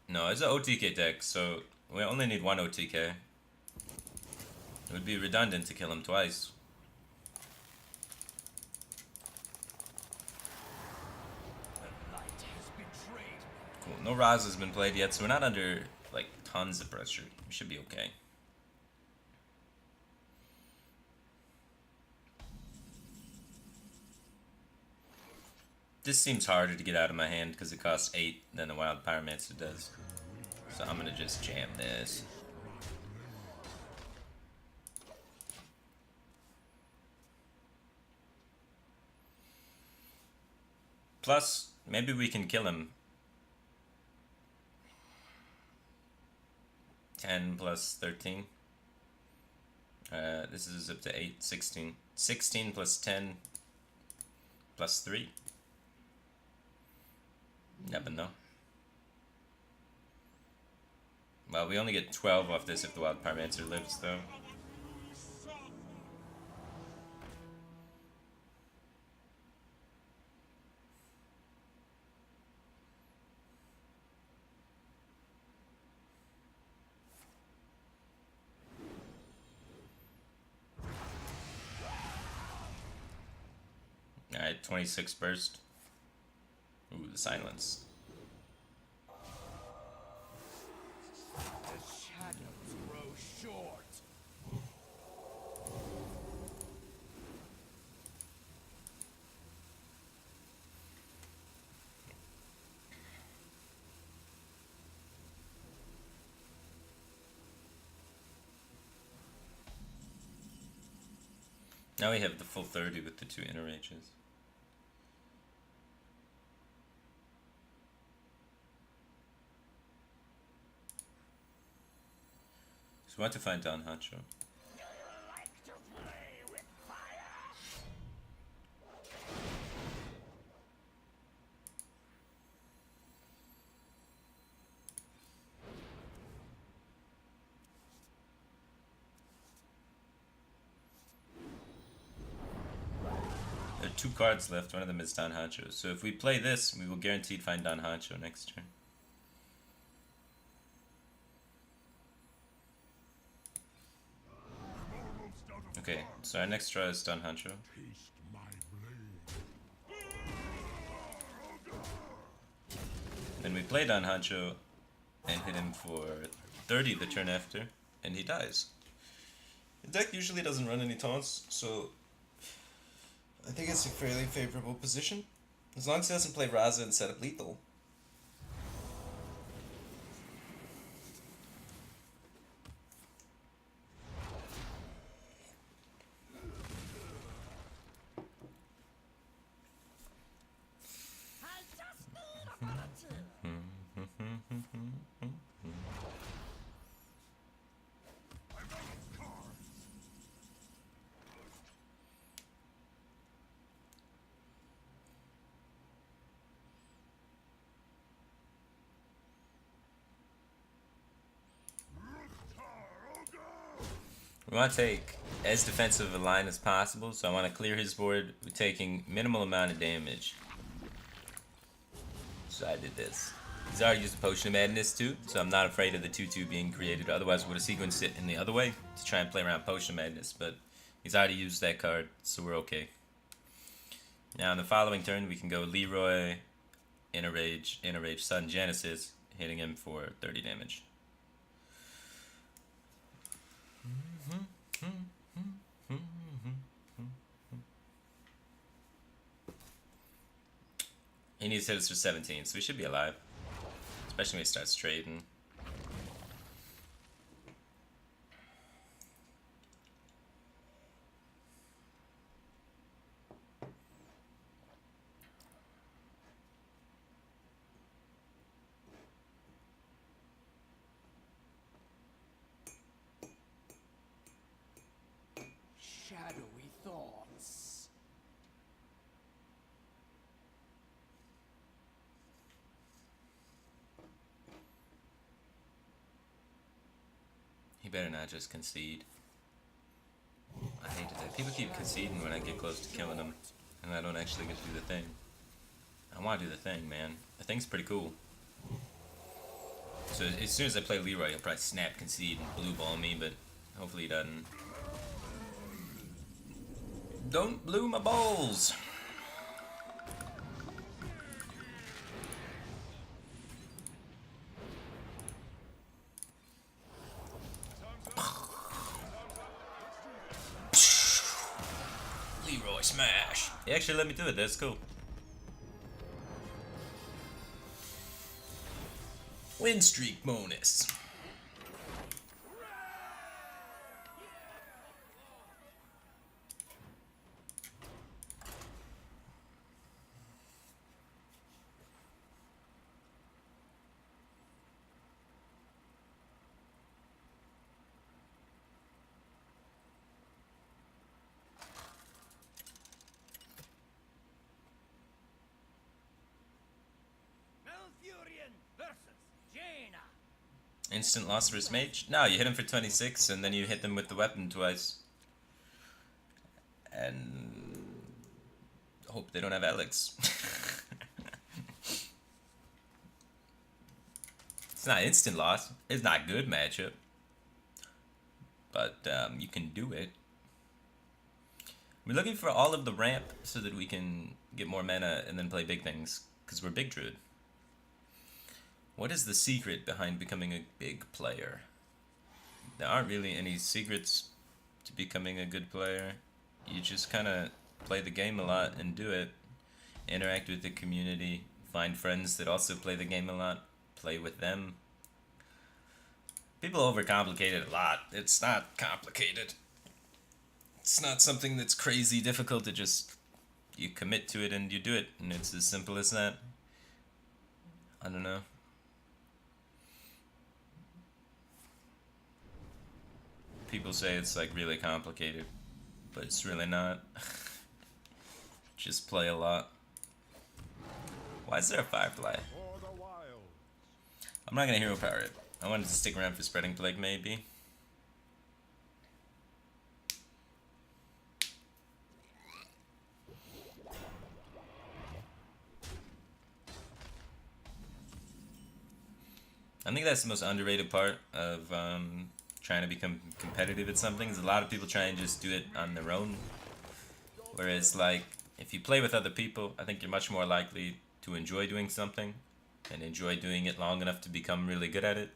No, it's an OTK deck, so we only need 1 OTK. It would be redundant to kill him twice. Cool. No Raz has been played yet, so we're not under like tons of pressure. We should be okay. This seems harder to get out of my hand because it costs 8 than the Wild Pyromancer does. So I'm gonna just jam this. Plus, maybe we can kill him. 10 plus 13. This is up to 8, 16. 16 plus 10 plus 3. Never know. Well, we only get 12 off this if the Wild Pyromancer lives, though. Alright, 26 burst. Ooh, the silence. The shadows grow short. Now we have the full 30 with the 2 inner rages. So we want to find Don Hancho. There are 2 cards left, one of them is Don Hancho. So if we play this, we will guaranteed find Don Hancho next turn. Okay, so our next draw is Don Hancho. Taste my blade. Then we play Don Hancho and hit him for 30 the turn after, and he dies. The deck usually doesn't run any taunts, so I think it's a fairly favorable position. As long as he doesn't play Raza and set up lethal. We want to take as defensive a line as possible, so I want to clear his board with taking minimal amount of damage. So I did this. He's already used a Potion of Madness too, so I'm not afraid of the 2-2 being created. Otherwise, I would have sequenced it in the other way to try and play around Potion of Madness, but he's already used that card, so we're okay. Now, in the following turn, we can go Leroy, Inner Rage, Sudden Genesis, hitting him for 30 damage. He needs to hit us for 17, so we should be alive. Especially when he starts trading. Shadowy thoughts. He better not just concede. I hate that. People keep conceding when I get close to killing them, and I don't actually get to do the thing. I want to do the thing, man. The thing's pretty cool. So as soon as I play Leroy, he'll probably snap, concede, and blue ball me, but hopefully he doesn't. Don't blue my balls! Leroy smash! He actually let me do it, that's cool. Win streak bonus. Malfurion versus Jaina. Instant loss versus mage? No, you hit him for 26 and then you hit them with the weapon twice. And hope they don't have Alex. It's not instant loss. It's not a good matchup. But you can do it. We're looking for all of the ramp so that we can get more mana and then play big things. Because we're big druid. What is the secret behind becoming a big player? There aren't really any secrets to becoming a good player. You just kind of play the game a lot and do it. Interact with the community. Find friends that also play the game a lot. Play with them. People overcomplicate it a lot. It's not complicated. It's not something that's crazy difficult to just... You commit to it and you do it. And it's as simple as that. I don't know. People say it's like really complicated, but it's really not. Just play a lot. Why is there a Firefly? For the wild. I'm not gonna hero power it. I wanted to stick around for Spreading Plague maybe. I think that's the most underrated part of trying to become competitive at something. Is a lot of people try and just do it on their own. Whereas, like, if you play with other people, I think you're much more likely to enjoy doing something and enjoy doing it long enough to become really good at it.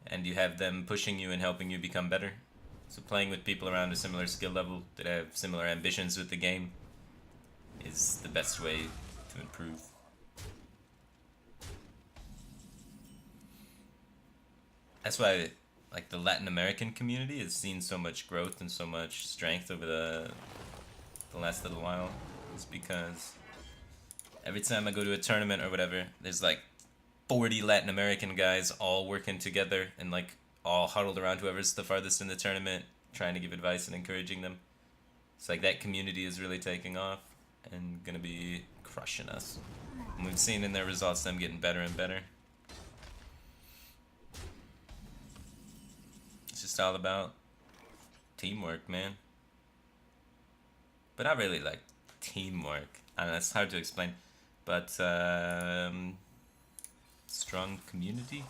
And you have them pushing you and helping you become better. So playing with people around a similar skill level that have similar ambitions with the game is the best way to improve. That's why, like, the Latin American community has seen so much growth and so much strength over the last little while. It's because every time I go to a tournament or whatever, there's like 40 Latin American guys all working together and like all huddled around whoever's the farthest in the tournament, trying to give advice and encouraging them. It's like that community is really taking off and gonna be crushing us. And we've seen in their results them getting better and better. It's just all about teamwork, man. But not really like teamwork. I don't know, it's hard to explain. But strong community.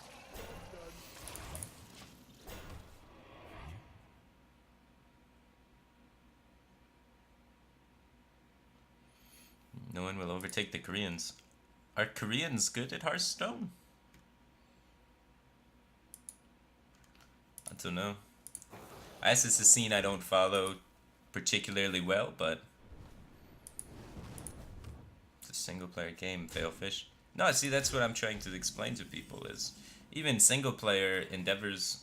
No one will overtake the Koreans. Are Koreans good at Hearthstone? I don't know. I guess it's a scene I don't follow particularly well, but it's a single player game, Failfish. No, see, that's what I'm trying to explain to people is even single player endeavors,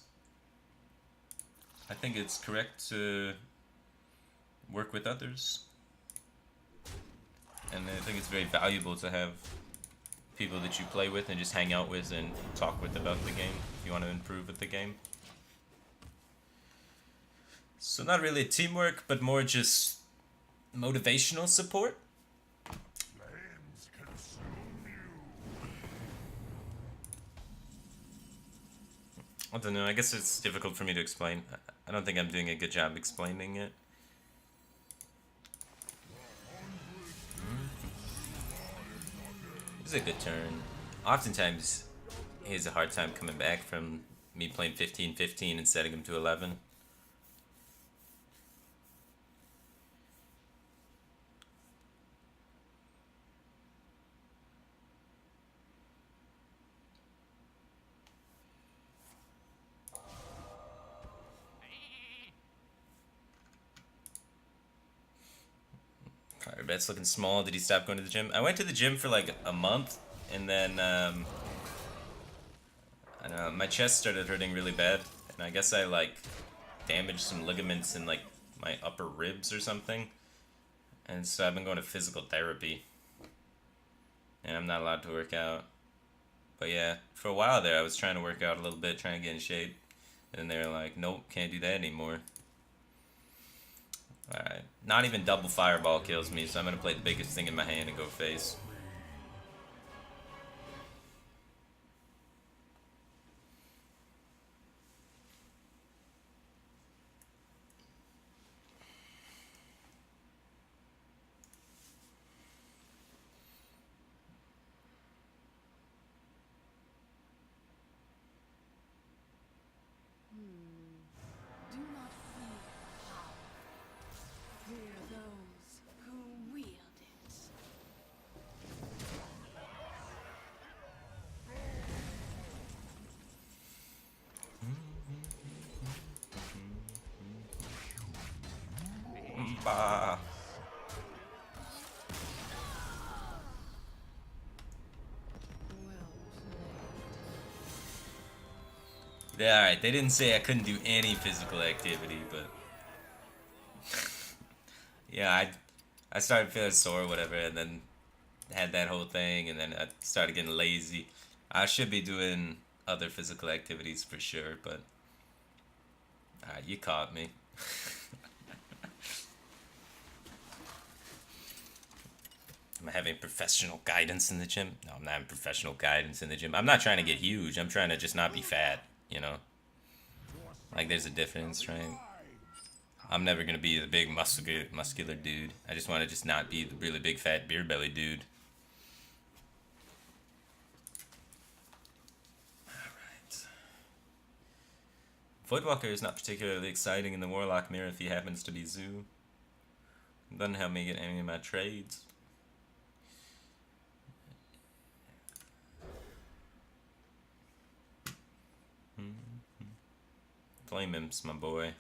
I think it's correct to work with others. And I think it's very valuable to have people that you play with and just hang out with and talk with about the game if you want to improve with the game. So not really teamwork, but more just motivational support. Flames consume you. I don't know, I guess it's difficult for me to explain. I don't think I'm doing a good job explaining it. It was a good turn. Oftentimes, he has a hard time coming back from me playing 15-15 and setting him to 11. Firebat's looking small. Did he stop going to the gym? I went to the gym for like a month, and then I don't know, my chest started hurting really bad, and I guess I like damaged some ligaments in like my upper ribs or something, and so I've been going to physical therapy, and I'm not allowed to work out. But yeah, for a while there, I was trying to work out a little bit, trying to get in shape, and they were like, "Nope, can't do that anymore." Alright, not even double fireball kills me, so I'm gonna play the biggest thing in my hand and go face. Do not fear power. Fear those who wield it. Bah. Yeah, alright, they didn't say I couldn't do any physical activity, but yeah, I started feeling sore or whatever, and then had that whole thing, and then I started getting lazy. I should be doing other physical activities for sure, but you caught me. Am I having professional guidance in the gym? No, I'm not having professional guidance in the gym. I'm not trying to get huge. I'm trying to just not be fat, you know? Like, there's a difference, right? I'm never going to be the big muscular dude. I just want to just not be the really big fat beer belly dude. Alright. Voidwalker is not particularly exciting in the Warlock mirror if he happens to be Zoo. Doesn't help me get any of my trades. Flame Imps, my boy.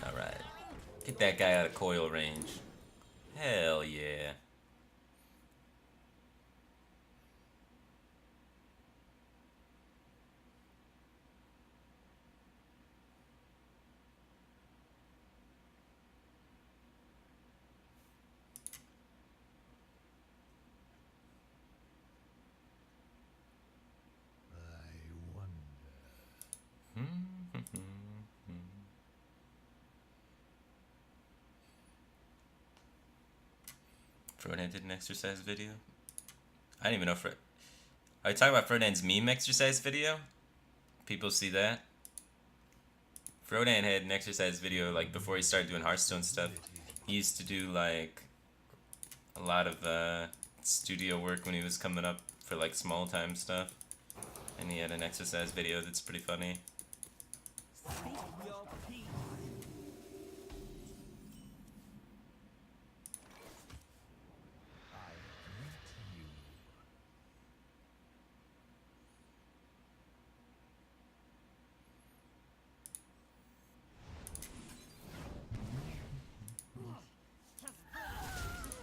Alright. Get that guy out of coil range. Hell yeah. Frodan did an exercise video. I didn't even know Are you talking about Frodan's meme exercise video? People see that? Frodan had an exercise video like before he started doing Hearthstone stuff. He used to do like a lot of studio work when he was coming up for like small time stuff. And he had an exercise video that's pretty funny. Your peace.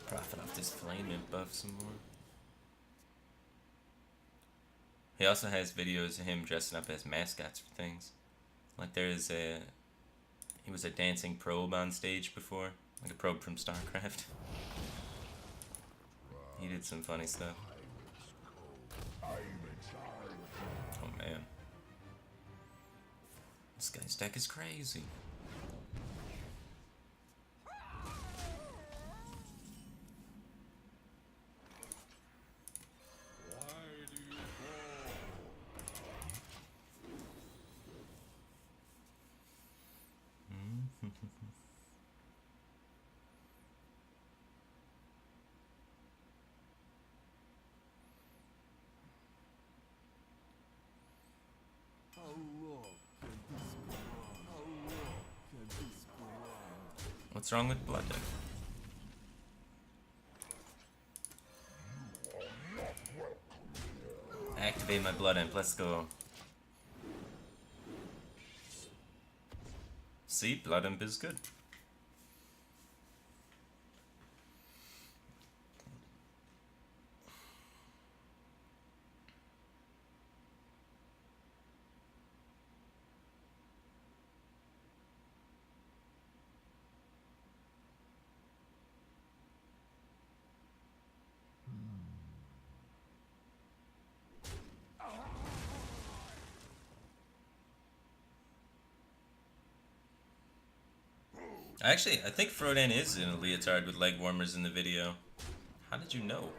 Profit off this flame and buff some more. He also has videos of him dressing up as mascots for things. Like he was a dancing probe on stage before. Like a probe from StarCraft. He did some funny stuff. Oh man. This guy's deck is crazy. How long can this go on? How long can this go on? What's wrong with Blood? Activate my Blood Imp, let's go. See, Blood Imp is good. Actually, I think Frodan is in a leotard with leg warmers in the video. How did you know?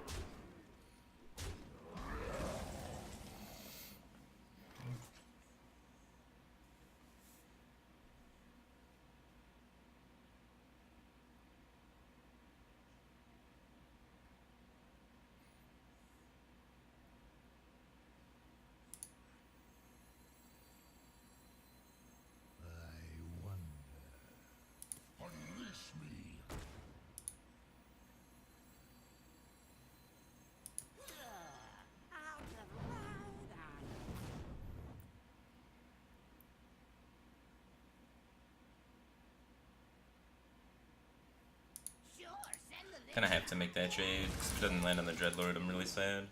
Kinda have to make that trade, because if it doesn't land on the Dreadlord, I'm really sad.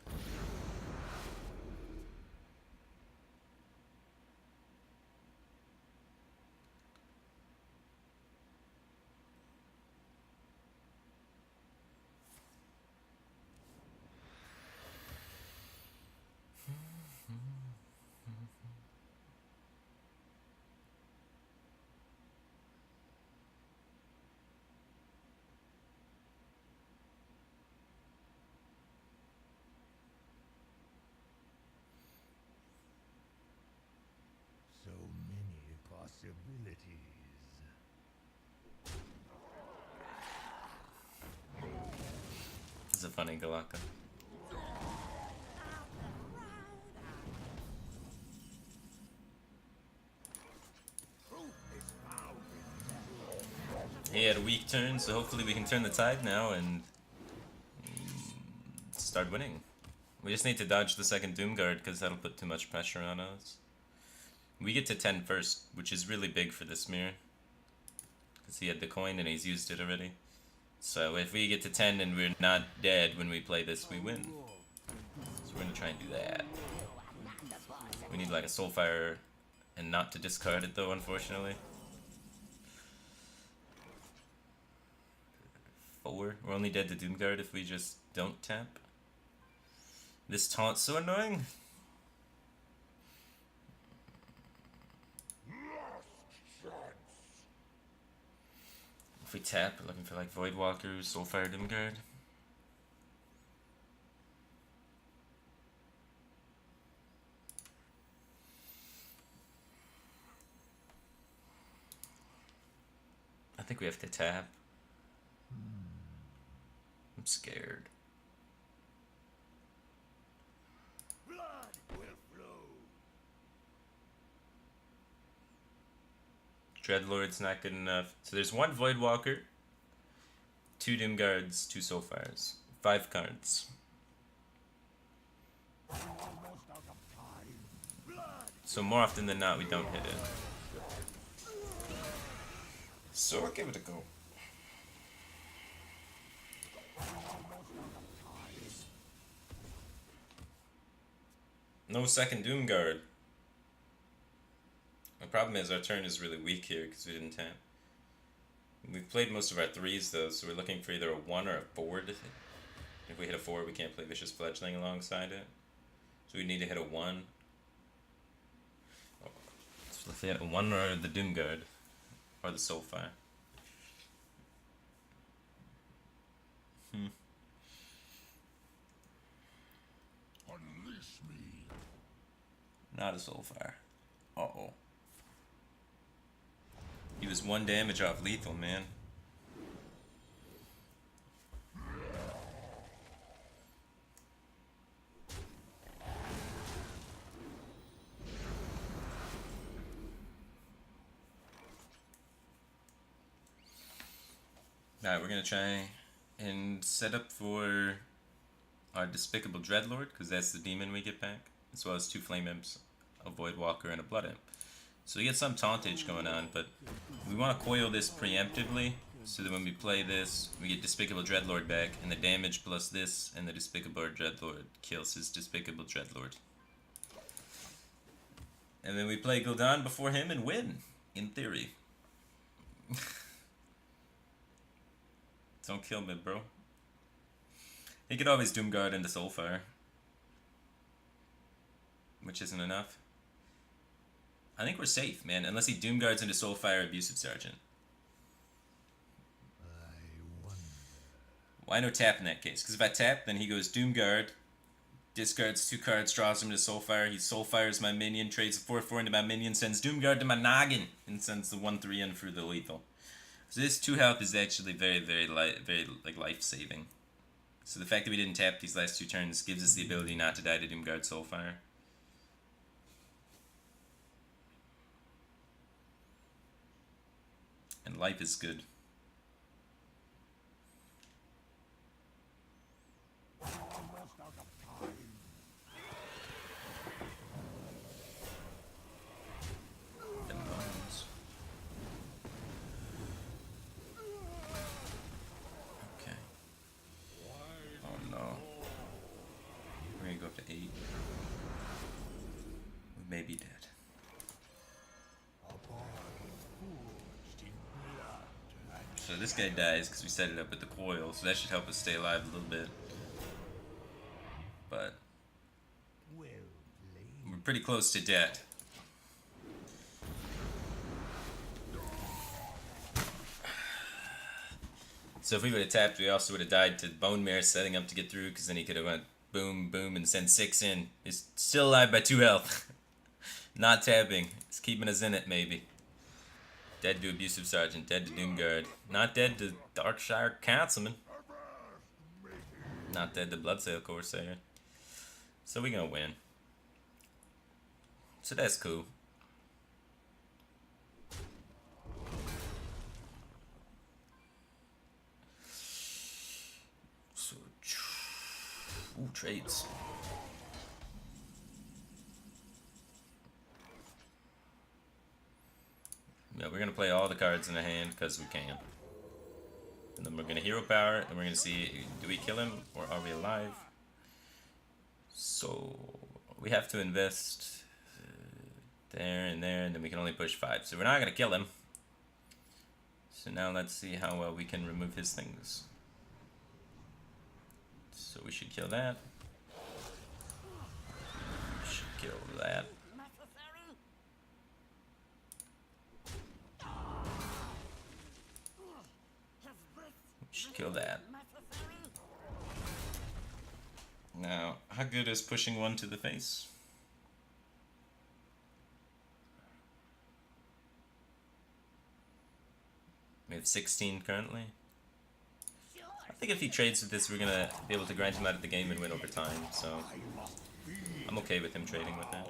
So many possibilities. It's a funny Galaka. He had a weak turn, so hopefully we can turn the tide now and start winning. We just need to dodge the second Doomguard because that'll put too much pressure on us. We get to 10 first, which is really big for this mirror. Because he had the coin and he's used it already. So if we get to 10 and we're not dead when we play this, we win. So we're going to try and do that. We need like a Soulfire and not to discard it though, unfortunately. 4. We're only dead to Doomguard if we just don't tap. This taunt's so annoying. If we tap, we're looking for like Voidwalker, Soulfire, Doomguard. think we have to tap. I'm scared. Blood will flow. Dreadlord's not good enough. So there's one Voidwalker, 2 Doom Guards, 2 Soulfires. 5 cards. Almost out of time. Blood. So more often than not, we don't hit it. So we'll give it a go. No second Doom Guard. The problem is our turn is really weak here because we didn't tap. We've played most of our 3s though, so we're looking for either a 1 or a 4 to hit. If we hit a 4, we can't play Vicious Fledgling alongside it. So we need to hit a 1. So if we hit a 1 or the Doom Guard, or the Soulfire. Unleash me. Not a Soulfire. Uh-oh. He was 1 damage off lethal, man. Alright, we're gonna try and set up for our Despicable Dreadlord, because that's the demon we get back, as well as 2 Flame Imps, a Voidwalker, and a Blood Imp. So we get some tauntage going on, but we want to coil this preemptively, so that when we play this, we get Despicable Dreadlord back, and the damage plus this, and the Despicable Dreadlord kills his Despicable Dreadlord. And then we play Gul'dan before him and win, in theory. Don't kill me, bro. He could always Doomguard into Soulfire, which isn't enough. I think we're safe, man, unless he Doomguards into Soulfire Abusive Sergeant. Why no tap in that case? Because if I tap, then he goes Doomguard, discards 2 cards, draws him to Soulfire, he Soulfires my minion, trades a 4/4 into my minion, sends Doomguard to my noggin, and sends the 1/3 in for the lethal. So this 2 health is actually very like life-saving. So the fact that we didn't tap these last 2 turns gives us the ability not to die to Doomguard Soulfire. And life is good. Almost out of time. Them bones. Okay. Oh no. We're gonna go up to 8. We may be dead. So this guy dies because we set it up with the coil, so that should help us stay alive a little bit. But we're pretty close to dead. So if we would have tapped, we also would have died to Bone Mare setting up to get through, because then he could have went boom, boom, and sent 6 in. He's still alive by 2 health. Not tapping. It's keeping us in it, maybe. Dead to Abusive Sergeant, dead to Doomguard. Not dead to Darkshire Councilman. Not dead to Bloodsail Corsair. So we gonna win. So that's cool. So, ooh, trades. Yeah, we're gonna play all the cards in the hand because we can. And then we're gonna hero power, and we're gonna see, do we kill him or are we alive? So we have to invest there and there, and then we can only push 5. So we're not gonna kill him. So now let's see how well we can remove his things. So we should kill that. We should kill that. Should kill that. Now, how good is pushing 1 to the face? We have 16 currently. I think if he trades with this, we're gonna be able to grind him out of the game and win over time, so I'm okay with him trading with it.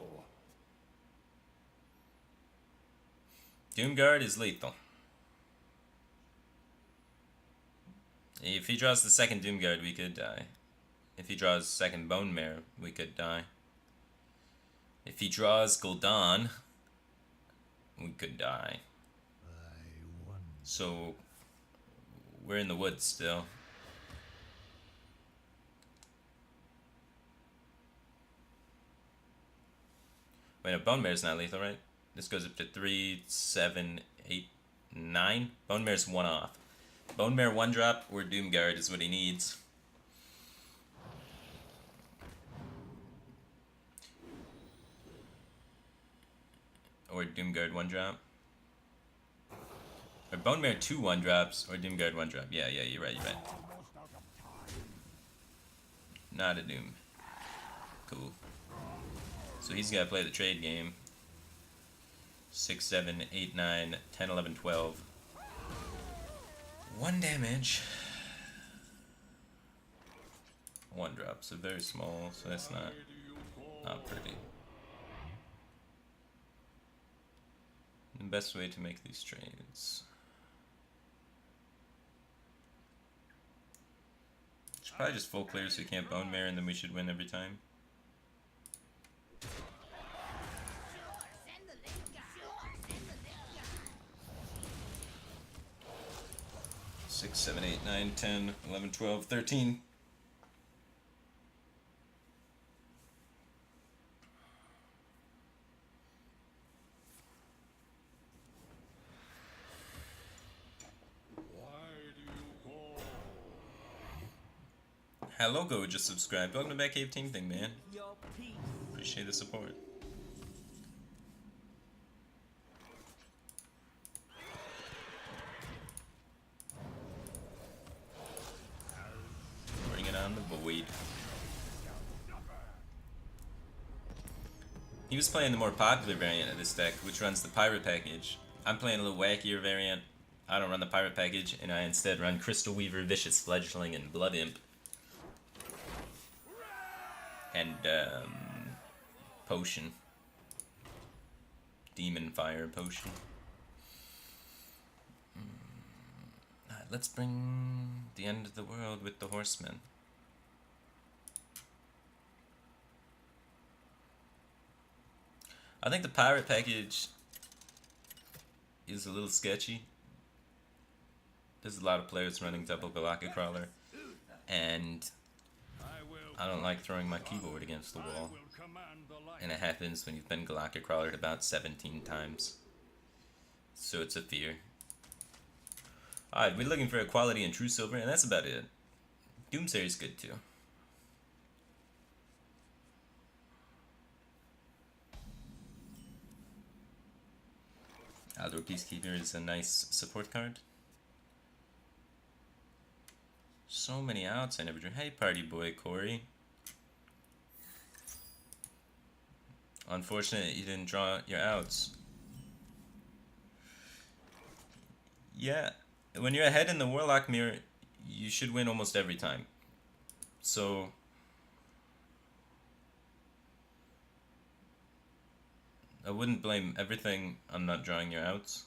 Doomguard is lethal. If he draws the second Doomguard, we could die. If he draws second Bone Mare, we could die. If he draws Gul'dan, we could die. So we're in the woods still. Wait, no, Bone Mare's not lethal, right? This goes up to 3, 7, 8, 9. Bone Mare's 1 off. Bone Mare 1 drop or Doomguard is what he needs. Or Doomguard 1 drop. Or Bone Mare 2 1 drops or Doomguard 1 drop. Yeah, you're right. Not a Doom. Cool. So he's got to play the trade game. 6, 7, 8, 9, 10, 11, 12. 1 damage. 1 drop, so very small, so that's not pretty. The best way to make these trades. Should probably just full clear so you can't Bone Mare and then we should win every time. Six, 7, 8, 9, 10, 11, 12, 13. Hello, Go just subscribed. Welcome to Back Cave Team Thing, man. Appreciate the support. Bring it on the void. He was playing the more popular variant of this deck, which runs the Pirate package. I'm playing a little wackier variant. I don't run the Pirate package, and I instead run Crystal Weaver, Vicious Fledgling, and Blood Imp. And, Potion. Demon Fire Potion. Alright, let's bring the end of the world with the Horsemen. I think the Pirate package is a little sketchy. There's a lot of players running double Galactic Crawler, and I don't like throwing my keyboard against the wall. And it happens when you've been Galactic Crawlered about 17 times. So it's a fear. Alright, we're looking for Equality and True Silver, and that's about it. Doomsayer's good too. Outdoor Peacekeeper is a nice support card. So many outs I never drew. Hey, party boy, Corey. Unfortunate you didn't draw your outs. Yeah, when you're ahead in the Warlock mirror, you should win almost every time. So I wouldn't blame everything on not drawing your outs.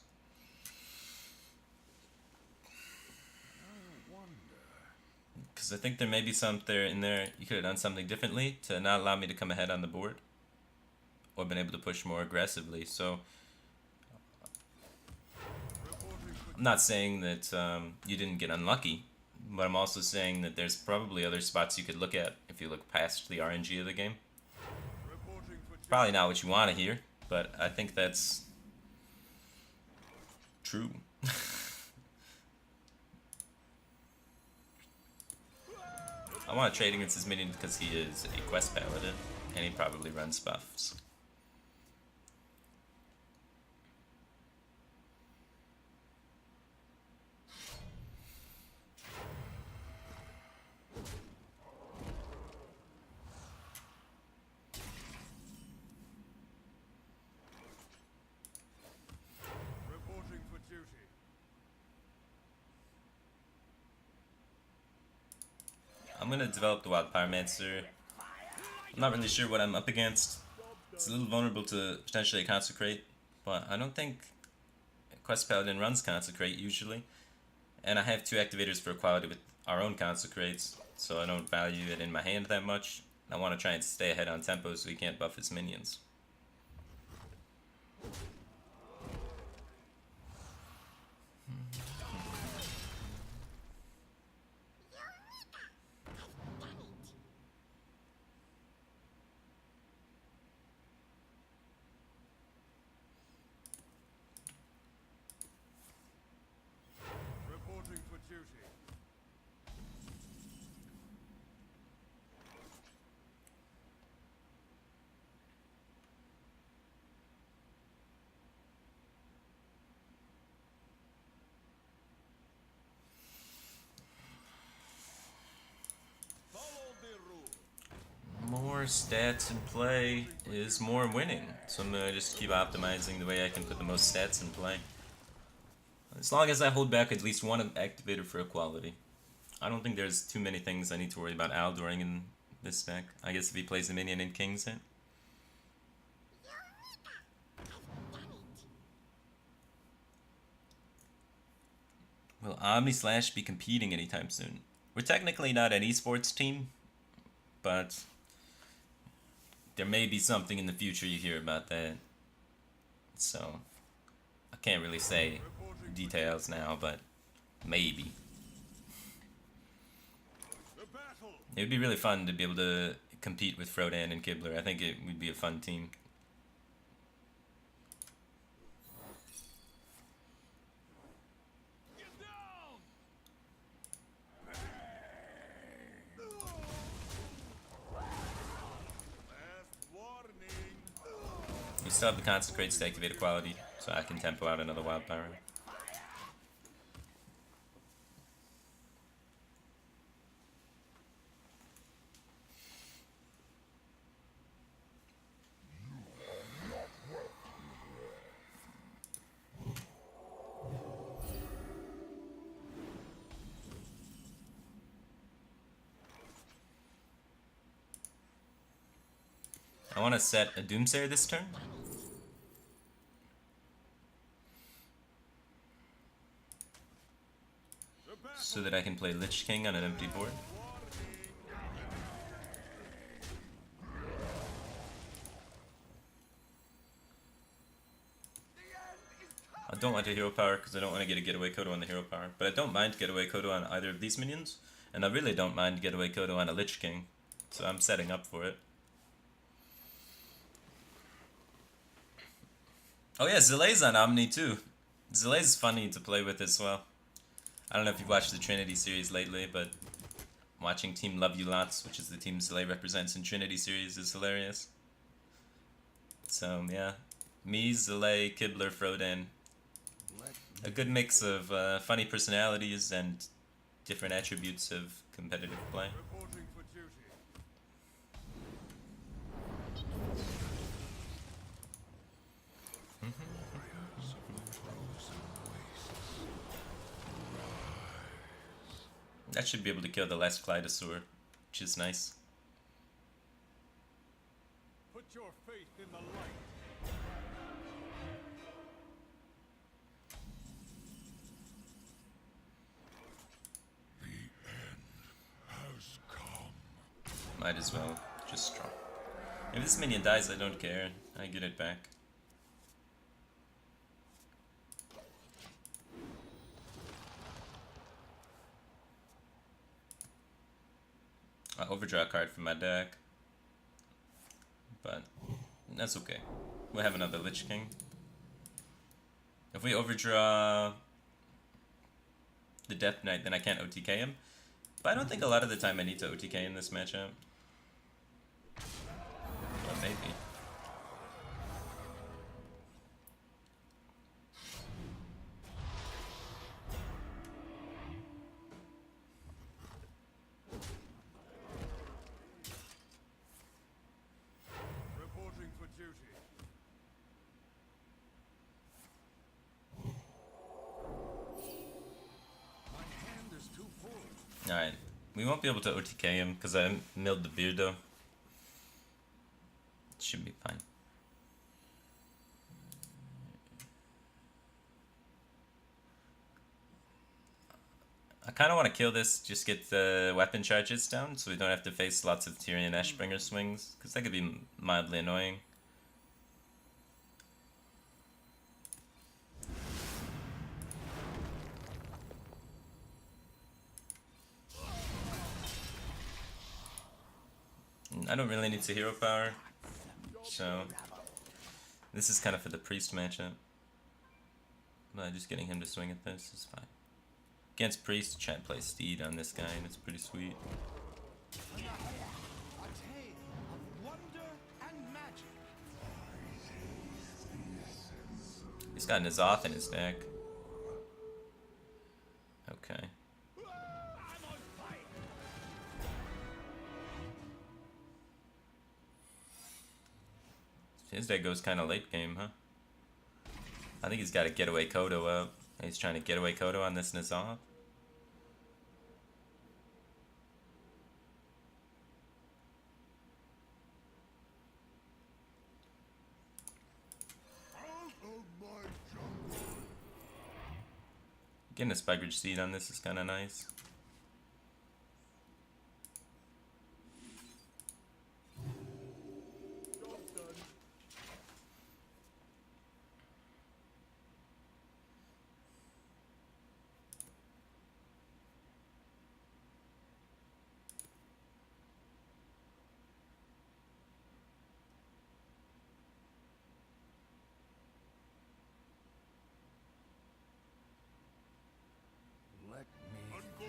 Because I think there may be something in there you could have done something differently to not allow me to come ahead on the board. Or been able to push more aggressively. So I'm not saying that you didn't get unlucky, but I'm also saying that there's probably other spots you could look at if you look past the RNG of the game. Probably not what you want to hear, but I think that's true. I want to trade against his minion because he is a quest paladin, and he probably runs buffs. gonna develop the Wild Pyromancer. I'm not really sure what I'm up against. It's a little vulnerable to potentially a Consecrate, but I don't think Quest Paladin runs Consecrate usually. And I have 2 activators for equality with our own Consecrates, so I don't value it in my hand that much. I want to try and stay ahead on tempo so he can't buff his minions. Reporting for duty. Follow the rule. More stats in play is more winning, so I'm gonna just keep optimizing the way I can put the most stats in play. As long as I hold back at least one activator for equality. I don't think there's too many things I need to worry about Aldoring in this deck. I guess if he plays a minion in King's Hit. Will Omni Slash be competing anytime soon? We're technically not an esports team, but there may be something in the future you hear about that. So, I can't really say details now, but maybe. The battle. It would be really fun to be able to compete with Frodan and Kibler. I think it would be a fun team. Get down. Last warning. We still have the Consecrates to activate equality, so I can tempo out another Wild Pyro. I want to set a Doomsayer this turn. So that I can play Lich King on an empty board. I don't want a Hero Power because I don't want to get a Getaway Kodo on the Hero Power. But I don't mind Getaway Kodo on either of these minions. And I really don't mind Getaway Kodo on a Lich King. So I'm setting up for it. Oh yeah, Zilay's on Omni too. Zilay's funny to play with as well. I don't know if you've watched the Trinity series lately, but watching Team Love You Lots, which is the team Zilay represents in Trinity series, is hilarious. So yeah, me, Zilay, Kibler, Frodan. A good mix of funny personalities and different attributes of competitive play. Reporting for duty. That should be able to kill the last Kleidosaur, which is nice. Put your faith in the light. Has come. Might as well just draw. If this minion dies, I don't care. I get it back. I overdraw a card from my deck, but that's okay. We'll have another Lich King. If we overdraw the Death Knight, then I can't OTK him. But I don't think a lot of the time I need to OTK in this matchup. Well, maybe. Reporting for duty. My hand is too full. Alright, We won't be able to OTK him because I milled the Beardo. Should be fine. I kind of want to kill this, just get the weapon charges down so we don't have to face lots of Tyrion Ashbringer swings, because that could be mildly annoying. I don't really need to hero power, so this is kind of for the priest matchup. But just getting him to swing at this is fine. Against priest, try and play steed on this guy, and it's pretty sweet. A tale of wonder and magic. He's got N'Zoth in his deck. Okay. His deck goes kind of late game, huh? I think he's got a getaway Kodo up. He's trying to get away Kodo on this N'Zoth. Getting a Spikeridge Seed on this is kind of nice. Let me.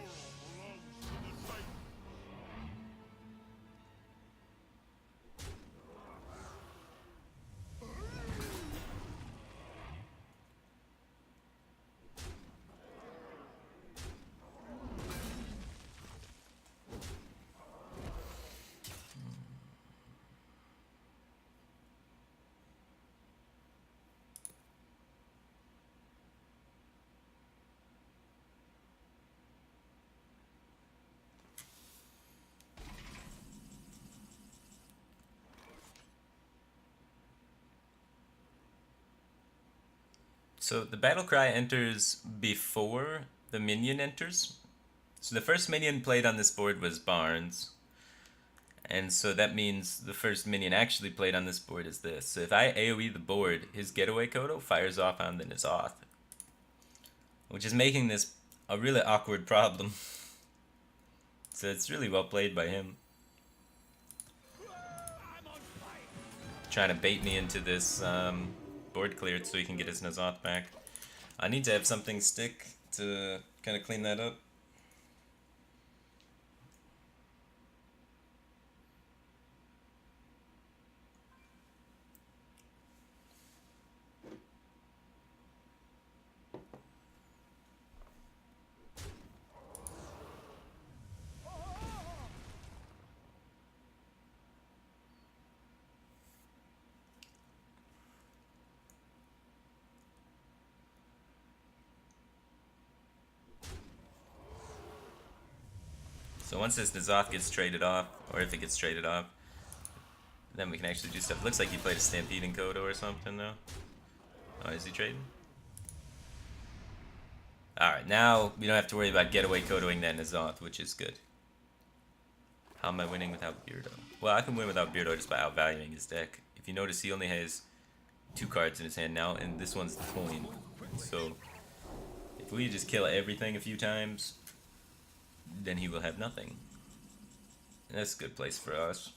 So the battle cry enters before the minion enters. So the first minion played on this board was Barnes. And so that means the first minion actually played on this board is this. So if I AoE the board, his getaway Kodo fires off on the N'Zoth. Which is making this a really awkward problem. So it's really well played by him. Trying to bait me into this board cleared so he can get his N'Zoth back. I need to have something stick to kind of clean that up. So once this N'Zoth gets traded off, or if it gets traded off, then we can actually do stuff. Looks like he played a Stampeding Kodo or something though. Oh, is he trading? Alright, now we don't have to worry about getaway Kodoing that N'Zoth, which is good. How am I winning without Beardo? Well, I can win without Beardo just by outvaluing his deck. If you notice, he only has 2 cards in his hand now, and this one's the coin. So, if we just kill everything a few times, then he will have nothing. And that's a good place for us.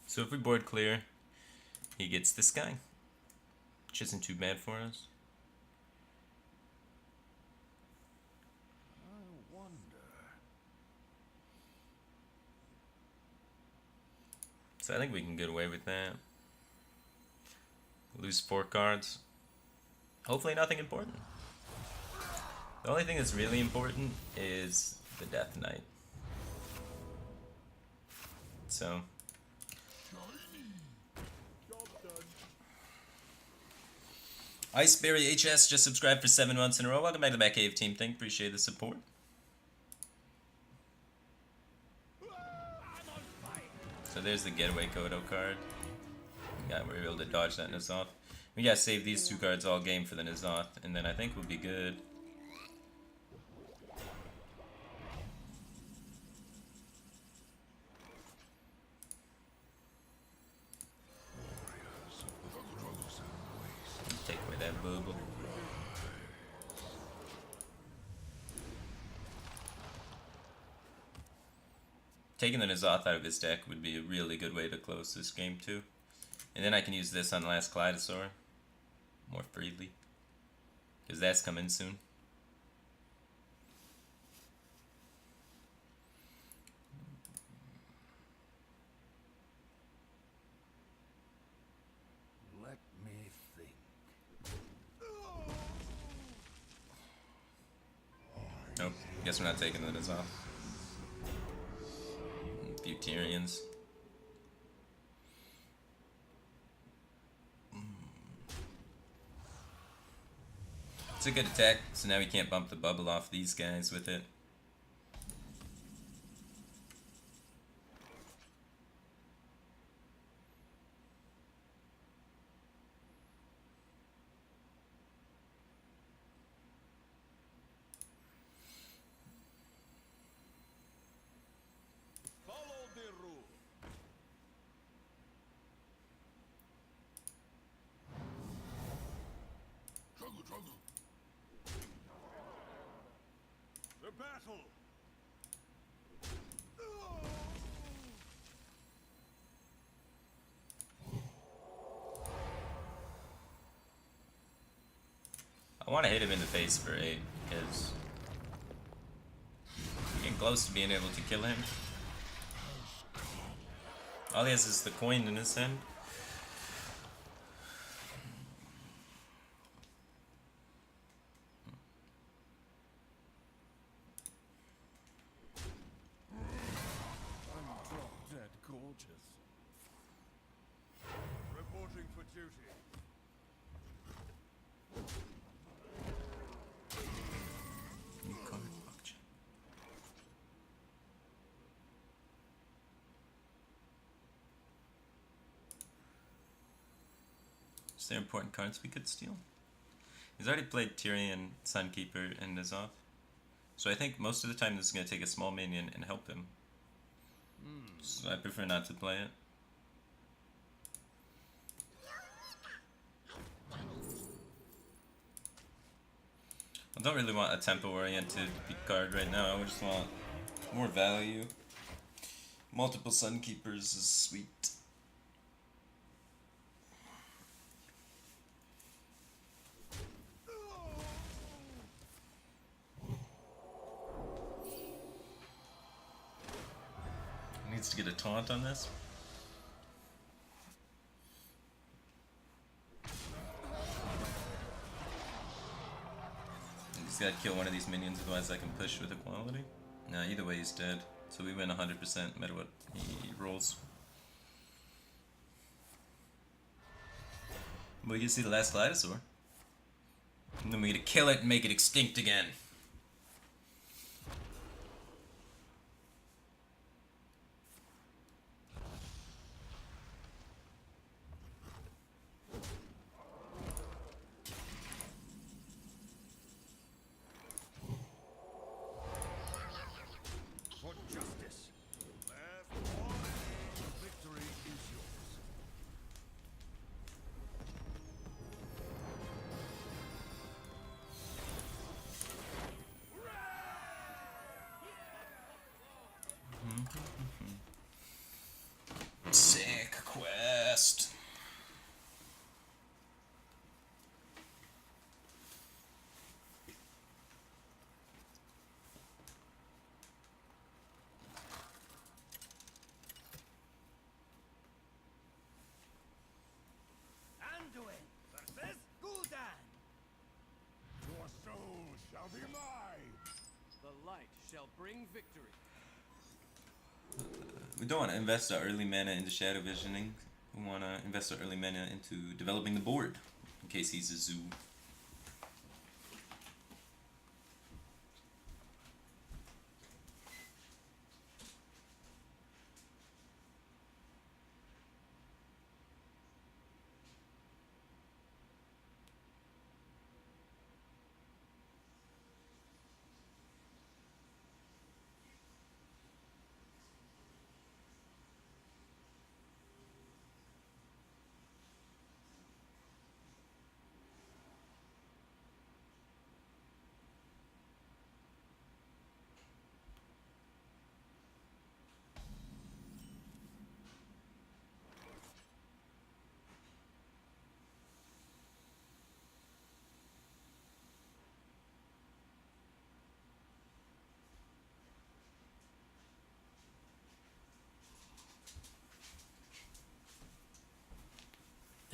So if we board clear, he gets this guy, which isn't too bad for us. I wonder. So I think we can get away with that. Lose 4 cards. Hopefully nothing important. The only thing that's really important is the Death Knight. So Iceberry HS just subscribed for 7 months in a row. Welcome back to the Batcave team. Thank, appreciate the support. So there's the Getaway Kodo card. Yeah, we're able to dodge that N'Zoth. We gotta save these 2 cards all game for the N'Zoth, and then I think we'll be good. Take away that bubble. Taking the N'Zoth out of his deck would be a really good way to close this game too. And then I can use this on the last Kaleidosaur more freely, because that's coming soon. Let me think. Nope, guess we're not taking the N'Zoth. A few Tyrians. It's a good attack, so now we can't bump the bubble off these guys with it. Follow the rule. The battle. I want to hit him in the face for 8, because we're getting close to being able to kill him. All he has is the coin in his hand. I'm drop dead gorgeous. Reporting for duty. New card auction. Is there important cards we could steal? He's already played Tyrion, Sunkeeper, and N'Zoth. So I think most of the time this is going to take a small minion and help him. So I prefer not to play it. I don't really want a tempo-oriented card right now. I just want more value. Multiple Sunkeepers is sweet. Needs to get a taunt on this. He's gotta kill one of these minions, otherwise I can push with equality. Nah, either way he's dead. So we win 100% no matter what he rolls. We can see the last Kaleidosaur. And then we get to kill it and make it extinct again. For justice. Left one. Victory is yours. Sick quest. Anduin versus Gul'dan. Your soul shall be mine. The light shall bring victory. We don't want to invest our early mana into shadow visioning. We want to invest our early mana into developing the board, in case he's a zoo.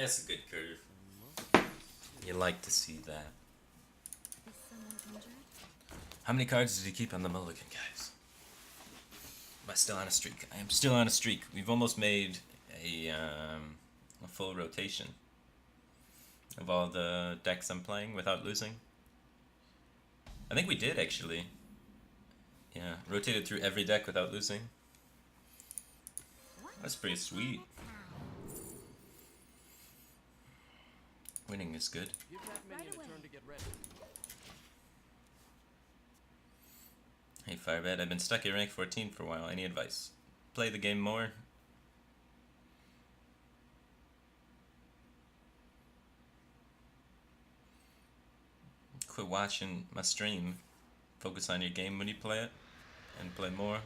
That's a good curve. You like to see that. Is someone injured? How many cards did he keep on the mulligan, guys? Am I still on a streak? I am still on a streak. We've almost made a full rotation of all the decks I'm playing without losing. I think we did, actually. Yeah, rotated through every deck without losing. That's pretty sweet. Winning is good. Give that minion a turn to get ready. Hey Firebat, I've been stuck at rank 14 for a while. Any advice? Play the game more? Quit watching my stream. Focus on your game when you play it. And play more.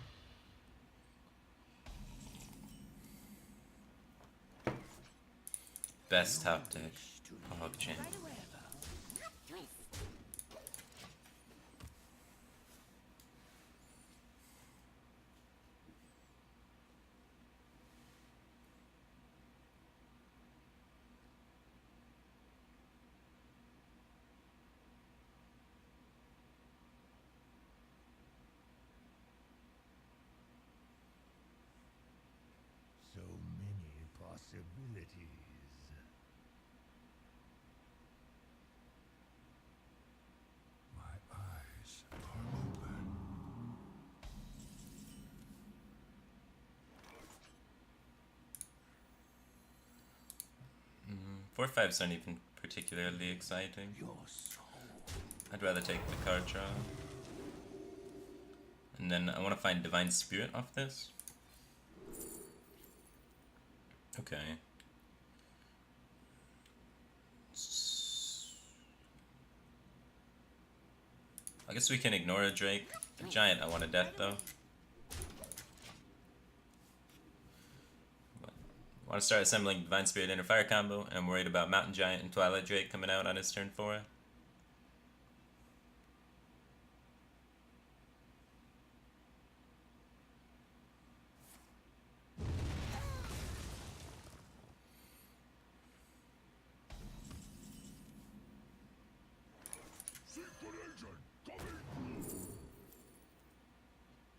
Best top deck. PogChamp. So many possibilities. My eyes are open. 4/5s aren't even particularly exciting. Your soul. I'd rather take the card draw. And then I want to find Divine Spirit off this. Okay. I guess we can ignore a Drake. A Giant I want a death though. I want to start assembling Divine Spirit Inner Fire combo, and I'm worried about Mountain Giant and Twilight Drake coming out on his turn 4.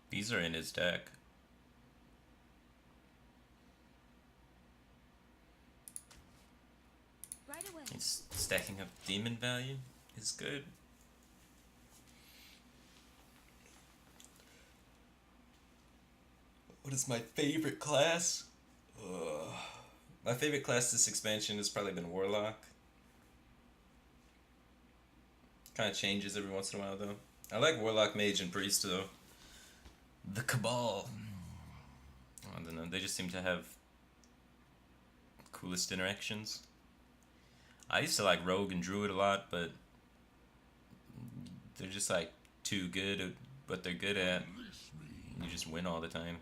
These are in his deck. Right away. He's stacking up demon value is good. What is my favorite class? My favorite class this expansion has probably been Warlock. Kind of changes every once in a while though. I like Warlock, Mage, and Priest though. The Cabal. I don't know, they just seem to have coolest interactions. I used to like Rogue and Druid a lot, but they're just like too good at what they're good at. You just win all the time.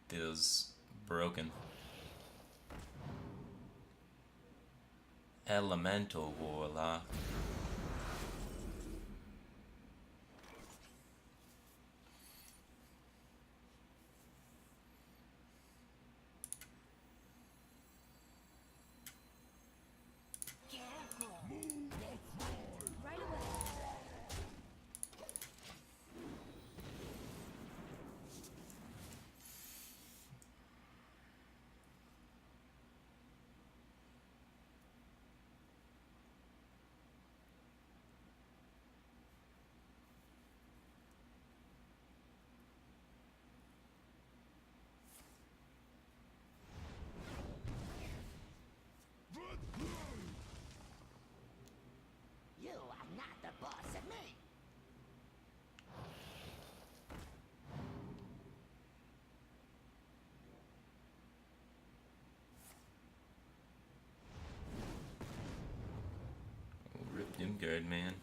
Feels broken. Elemental Warlock. Right away. You are not the boss of me. Rip Doomguard, man.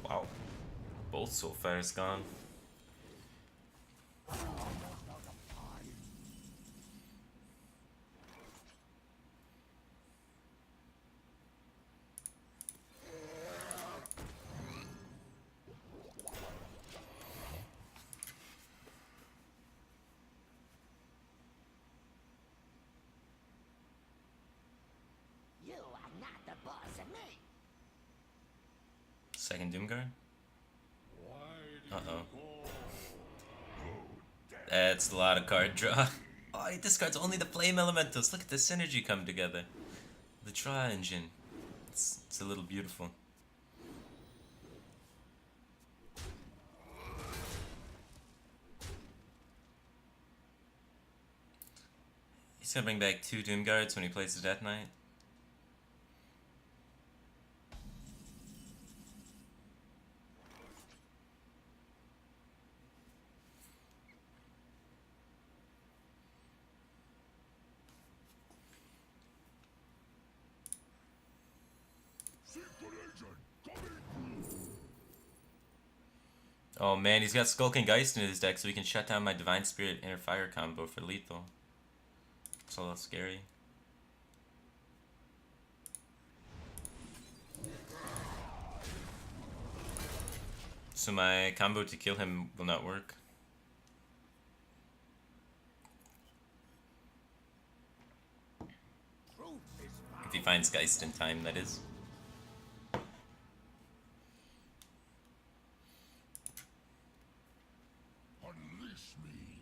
Wow. Both Soulfire's gone. Second Doomguard. Why do Uh-oh. you call? That's a lot of card draw. Oh, he discards only the Flame Elementals. Look at the synergy come together. The draw engine. It's a little beautiful. He's gonna bring back 2 Doomguards when he plays the Death Knight. Oh man, he's got Skulking Geist in his deck, so he can shut down my Divine Spirit Inner Fire combo for lethal. It's a little scary. So my combo to kill him will not work. If he finds Geist in time, that is. Unleash me.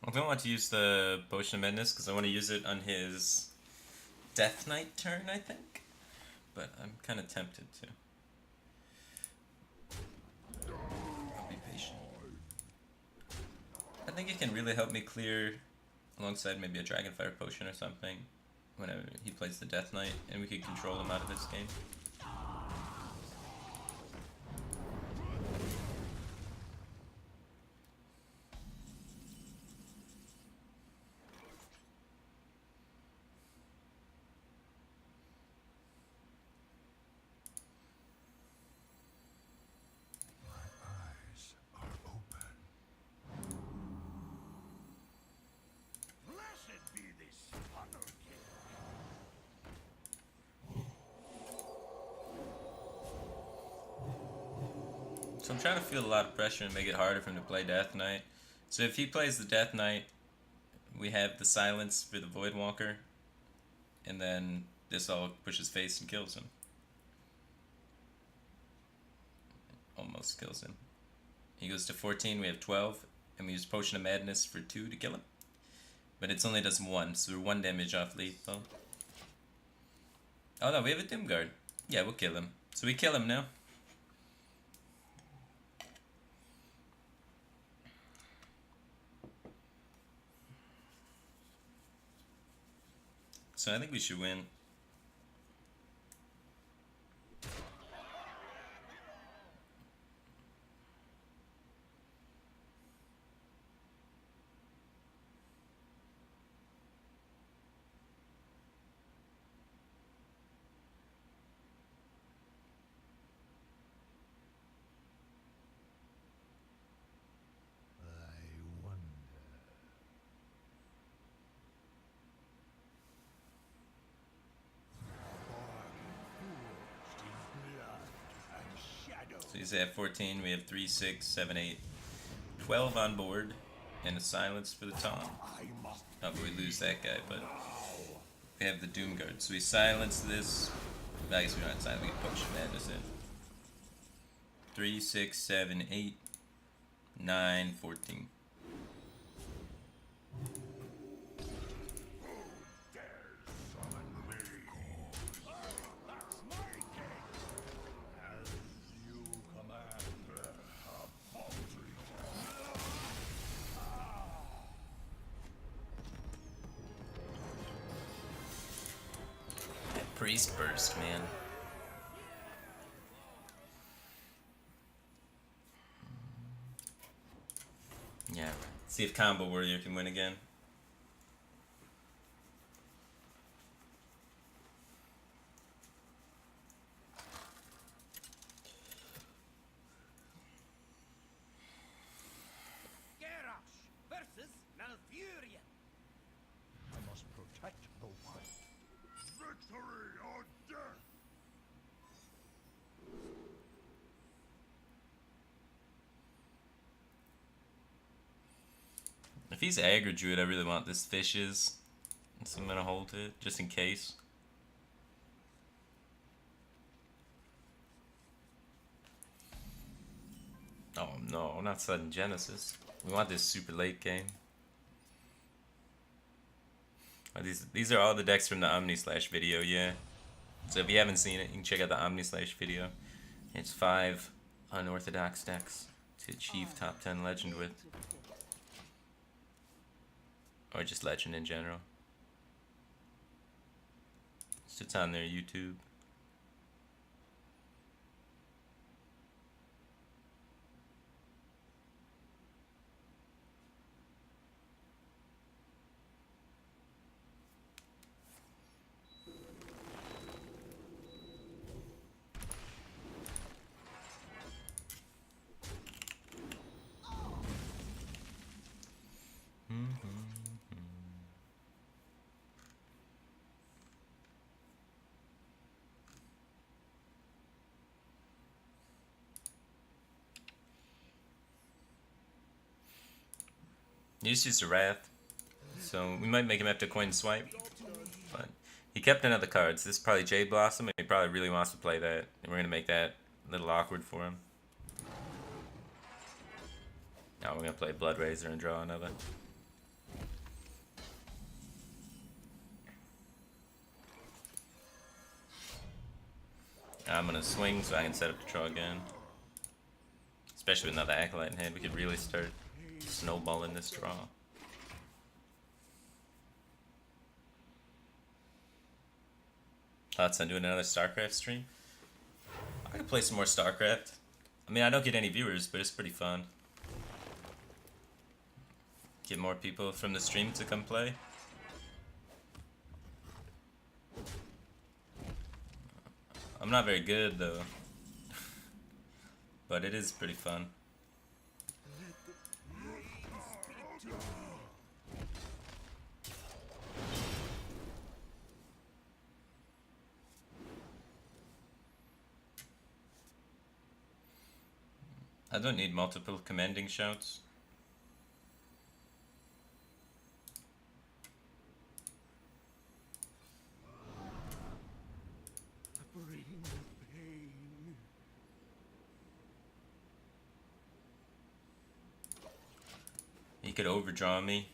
I don't want to use the Potion of Madness because I want to use it on his Death Knight turn, I think. But I'm kind of tempted to. I'll be patient. I think it can really help me clear alongside maybe a Dragonfire Potion or something whenever he plays the Death Knight, and we could control him out of this game. Eyes are open. Blessed be this honor king. So I'm trying to feel a lot of pressure and make it harder for him to play Death Knight. So if he plays the Death Knight, we have the Silence for the Voidwalker, and then this all pushes face and kills him. Almost kills him. He goes to 14, we have 12, and we use Potion of Madness for 2 to kill him. But it only does 1, so we're 1 damage off lethal. Oh no, we have a Doomguard. Yeah, we'll kill him. So we kill him now. So I think we should win. I wonder. So he's at 14, we have 3, 6, 7, 8, 12 on board, and a Silence for the Tom. Oh, but we lose that guy, but we have the Doomguard. So we silence this. I guess we don't have silence, we can Potion Madness in. 3, 6, 7, 8, 9, 14. Priest Burst, man. See if Combo Warrior can win again. Garrosh versus Malfurion. I must protect the wild. Victory or death! If he's aggro druid, I really want this fishes. So I'm gonna hold it, just in case. Oh no, not sudden Genesis. We want this super late game. Oh, these are all the decks from the Omni/Slash video, yeah. So if you haven't seen it, you can check out the Omni/Slash video. It's 5 unorthodox decks to achieve top 10 legend with. Or just legend in general. So it's on their YouTube. He's just a Wrath, so we might make him have to coin swipe, but he kept another cards. This is probably Jade Blossom, and he probably really wants to play that, and we're going to make that a little awkward for him. Now we're going to play Blood Razor and draw another. I'm going to swing so I can set up the draw again. Especially with another Acolyte in hand, we could really start snowballing this draw. Thoughts on doing another StarCraft stream? I could play some more StarCraft. I mean, I don't get any viewers, but it's pretty fun. Get more people from the stream to come play. I'm not very good though, but it is pretty fun. I don't need multiple commanding shouts. Bring the pain. He could overdraw me.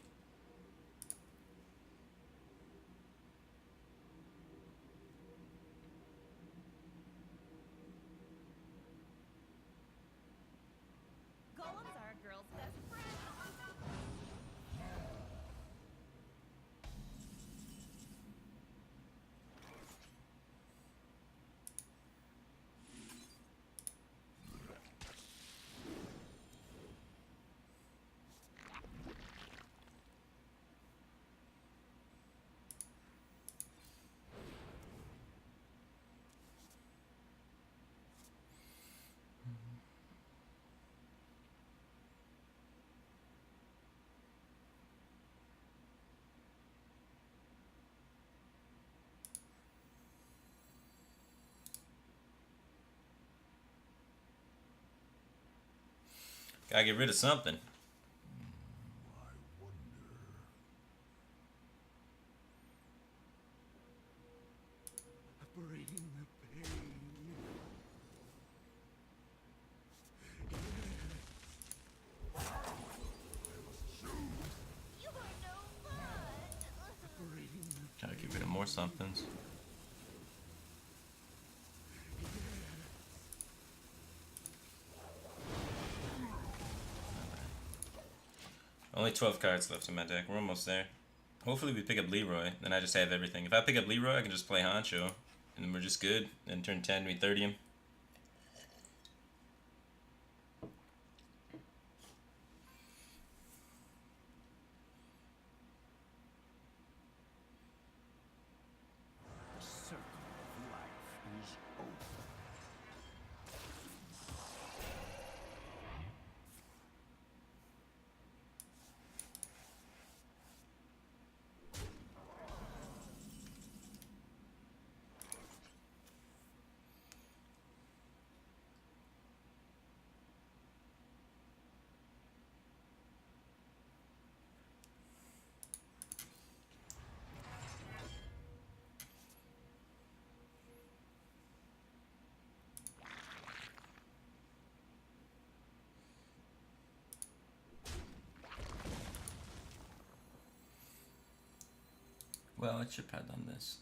Golems are a girl's best friend. Gotta get rid of something. I wonder. Bring the pain. You are no fun. Bring the Gotta get rid of more somethings. Only 12 cards left in my deck. We're almost there. Hopefully we pick up Leroy, then I just have everything. If I pick up Leroy, I can just play Honcho, and then we're just good. Then turn 10, we 30 him. Well, I should have done this.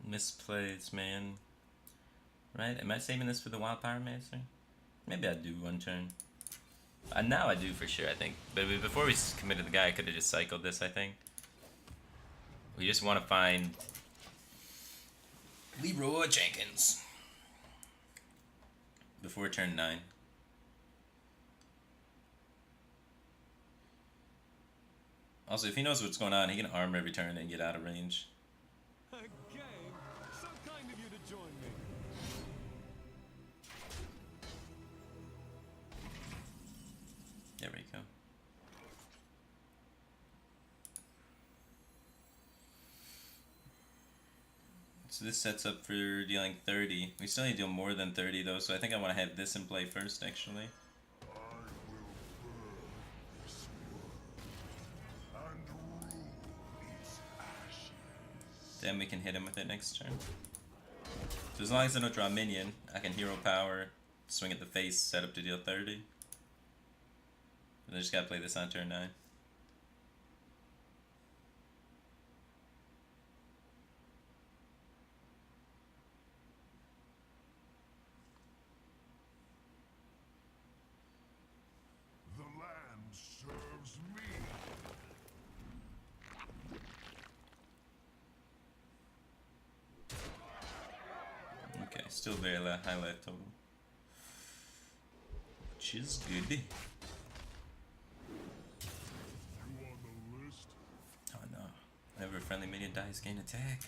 Misplays, man. Right? Am I saving this for the Wild Pyromancer? Maybe I'd do one turn. Now I do for sure, I think. But before we committed the guy, I could have just cycled this, I think. We just want to find Leroy Jenkins before turn 9. Also, if he knows what's going on, he can armor every turn and get out of range. A game? So kind of you to join me. There we go. So this sets up for dealing 30. We still need to deal more than 30 though, so I think I want to have this in play first actually. Then we can hit him with it next turn. So as long as I don't draw a minion, I can hero power, swing at the face, set up to deal 30. I just gotta play this on turn 9. The land serves me. Okay, still very high life total. Which is good. You on the list? Oh no. Whenever a friendly minion dies, gain attack.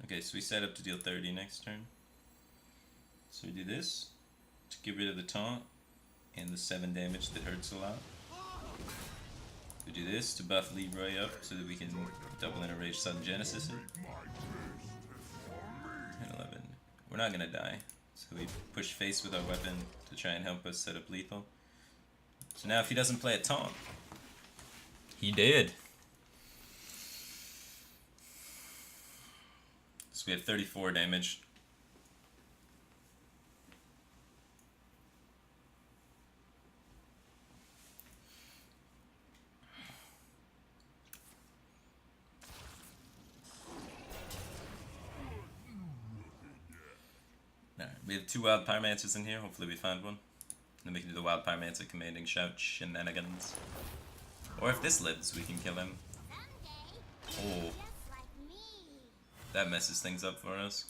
Okay, so we set up to deal 30 next turn. So we do this to get rid of the taunt and the 7 damage that hurts a lot. We do this to buff Leroy up so that we can double in a rage sudden genesis it. And 11. We're not gonna die. So we push face with our weapon to try and help us set up lethal. So now if he doesn't play a taunt, he did. So we have 34 damage. Alright, we have 2 Wild Pyromancers in here. Hopefully we find one. Then we can do the Wild Pyromancer commanding shout shenanigans. Or if this lives, we can kill him. Someday, Oh, just like me. that messes things up for us.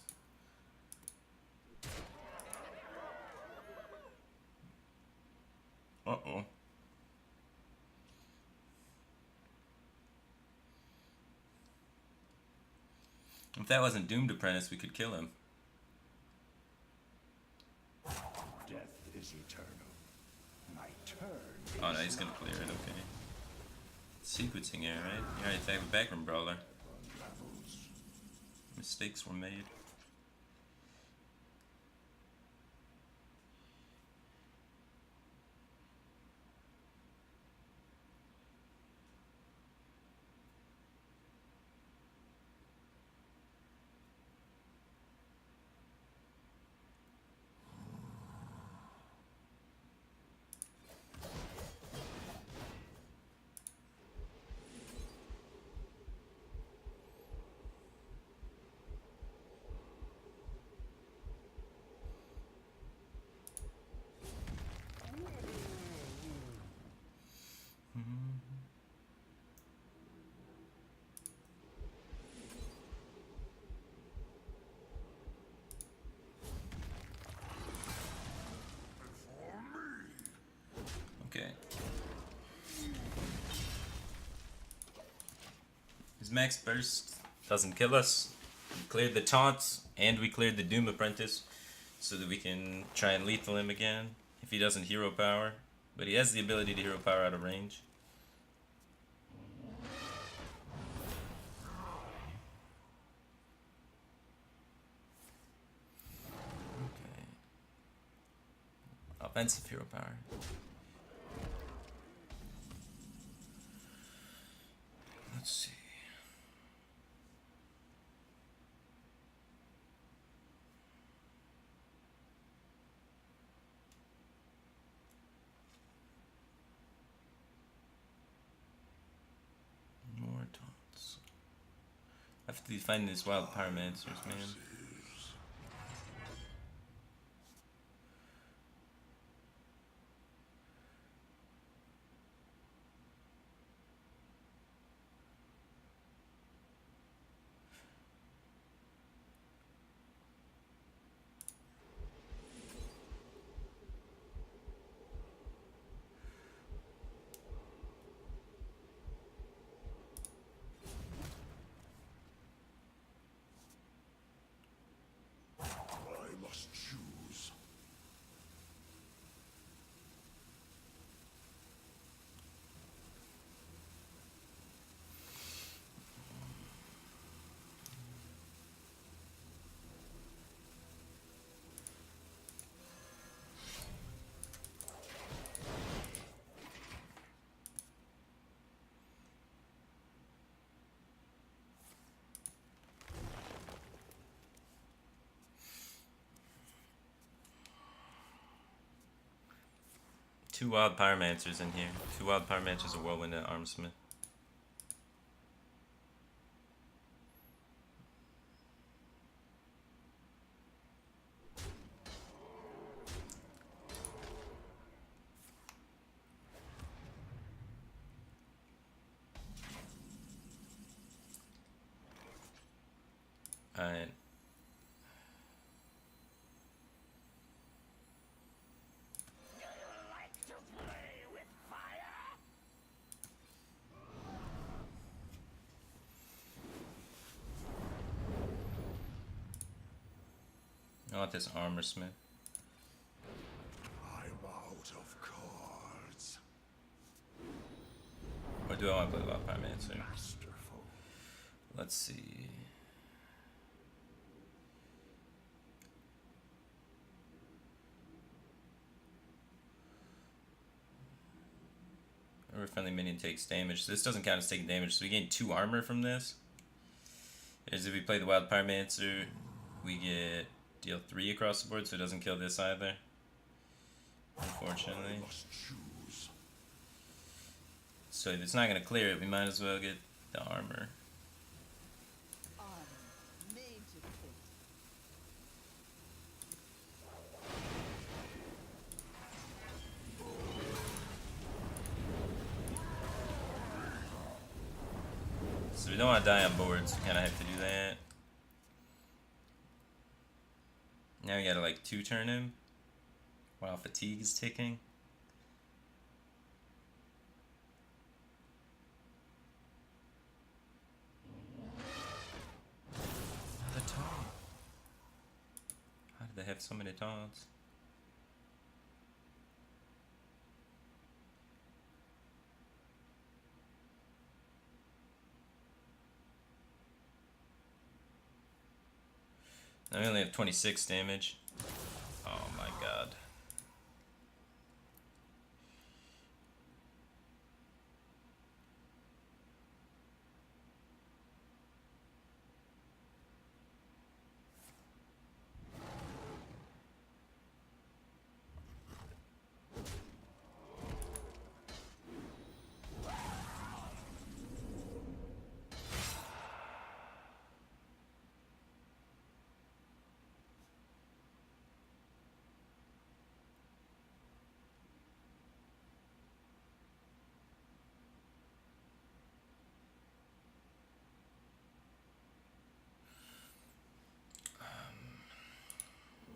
Uh-oh. If that wasn't Doomed Apprentice, we could kill him. Death is eternal. My turn. Oh no, he's gonna clear it, okay. Sequencing here, right? You already attacked with Backroom Brawler. Mistakes were made. Okay. His max burst doesn't kill us. We cleared the taunts and we cleared the Doom Apprentice so that we can try and lethal him again if he doesn't hero power. But he has the ability to hero power out of range. Okay. Offensive hero power. Let's see. have to be finding these wild pyromancers, man. I must choose. Two wild pyromancers in here. Two wild pyromancers, a whirlwind, and an armsmith. Alright. I want this armor smith. I'm out of cards. Or do I want to play wild pyromancer? Masterful. Let's see. Every friendly minion takes damage. So this doesn't count as taking damage. So we gain 2 armor from this. As if we play the wild pyromancer, we get deal 3 across the board, so it doesn't kill this either. Unfortunately. I must choose. So if it's not gonna clear it, we might as well get the armor. Armor made to fit. So we don't want to die on boards. We kind of have to do that. Now we gotta like 2-turn him while fatigue is ticking. The taunt. How did they have so many taunts? I only have 26 damage. Oh my god.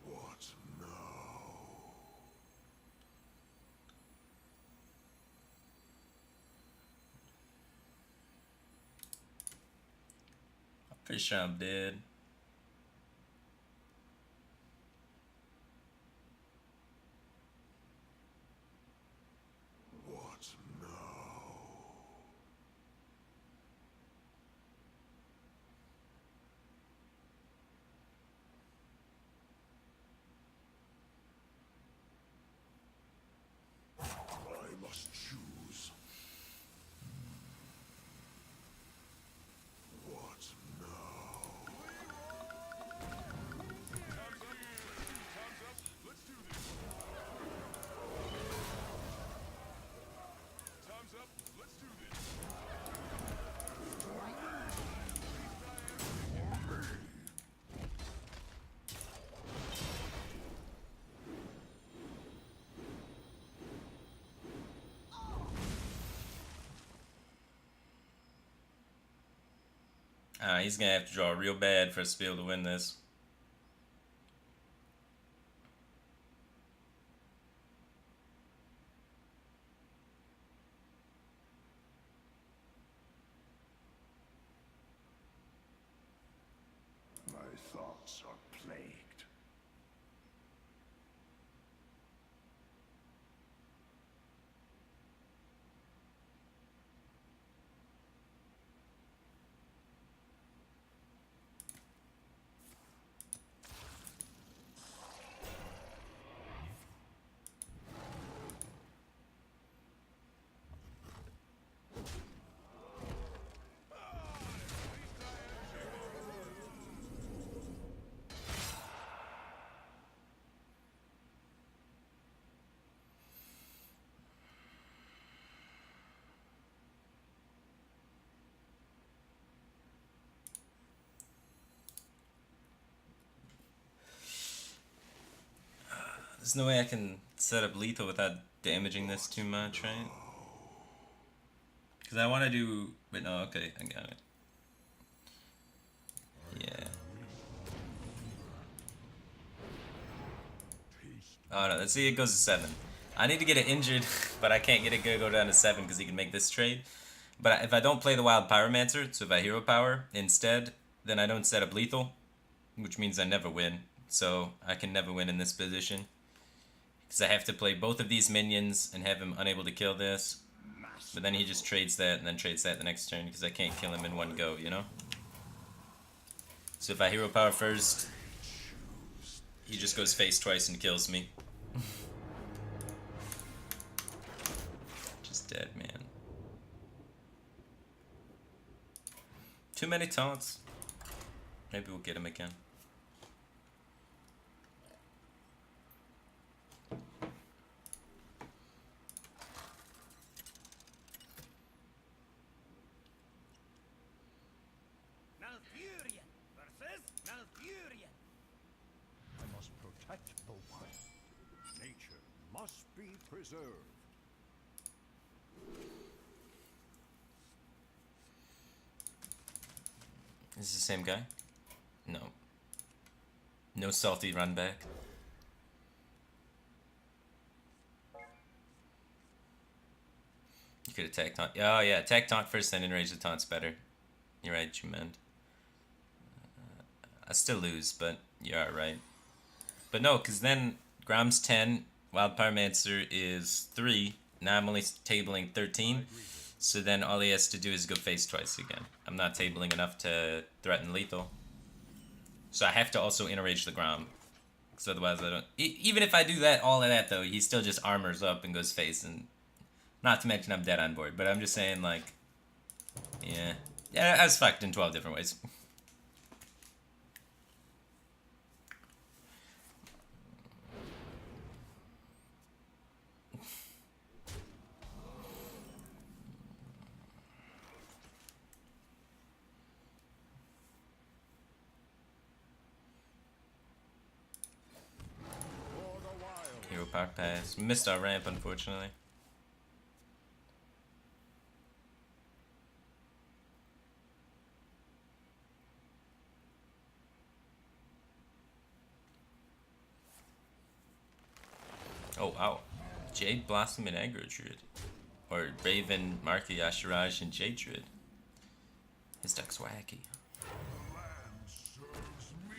What now? I'm pretty sure I'm dead. What now? I must choose. What now? Let's do this. Time's up. Let's do this. He's gonna have to draw real bad for us to be able to win this. My thoughts are plagued. There's no way I can set up lethal without damaging this too much, right? Because I want to do... Wait, no, okay, I got it. Yeah. Oh no, let's see, it goes to 7. I need to get it injured, but I can't get it to go down to 7 because he can make this trade. But if I don't play the Wild Pyromancer, so if I hero power instead, then I don't set up lethal, which means I never win. So I can never win in this position. Because I have to play both of these minions and have him unable to kill this. But then he just trades that and then trades that the next turn because I can't kill him in one go, you know? So if I hero power first, he just goes face twice and kills me. Just dead, man. Too many taunts. Maybe we'll get him again. Malfurion versus Malfurion. I must protect the wild. Nature must be preserved. Is this the same guy? No. No salty run back. You could attack taunt. Oh yeah, attack taunt first, then enrage the taunt's better. You're right, you meant. I still lose, but you are right. But no, because then Grom's 10, Wild Pyromancer is 3. Now I'm only tabling 13. So then all he has to do is go face twice again. I'm not tabling enough to threaten lethal. So I have to also enrage the Grom. Because otherwise I don't... Even if I do that, all of that though, he still just armors up and goes face. And not to mention I'm dead on board. But I'm just saying like... Yeah. Yeah, I was fucked in 12 different ways. Hero power pass. Missed our ramp, unfortunately. Oh, wow. Jade, Blossom, and Aggro Druid. Or Raven, Marky, Ashiraj, and Jade Druid. His deck's wacky. Land serves me.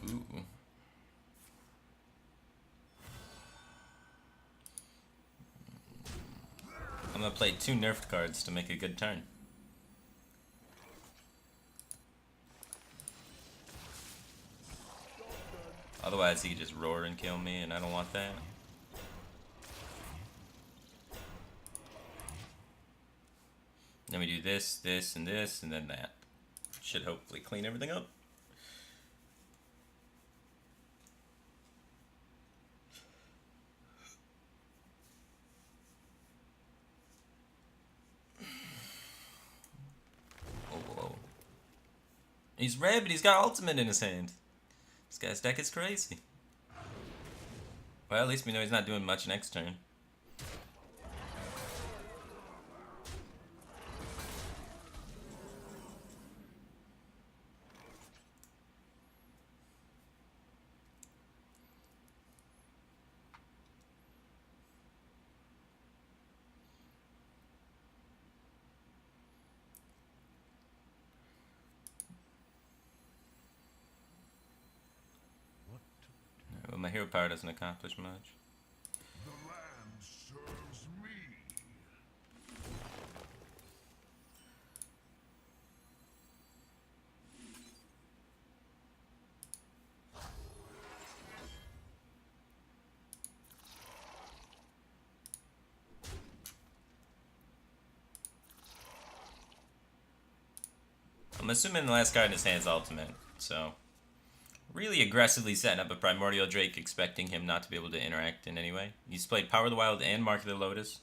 Ooh. I'm gonna play 2 nerfed cards to make a good turn. Otherwise he could just roar and kill me, and I don't want that. Then we do this, this, and this, and then that. Should hopefully clean everything up. Oh, whoa. He's red, but he's got ultimate in his hand. This guy's deck is crazy. Well, at least we know he's not doing much next turn. Well, my hero power doesn't accomplish much. The land serves me. I'm assuming the last card in his hand is ultimate, so really aggressively setting up a Primordial Drake, expecting him not to be able to interact in any way. He's played Power of the Wild and Mark of the Lotus,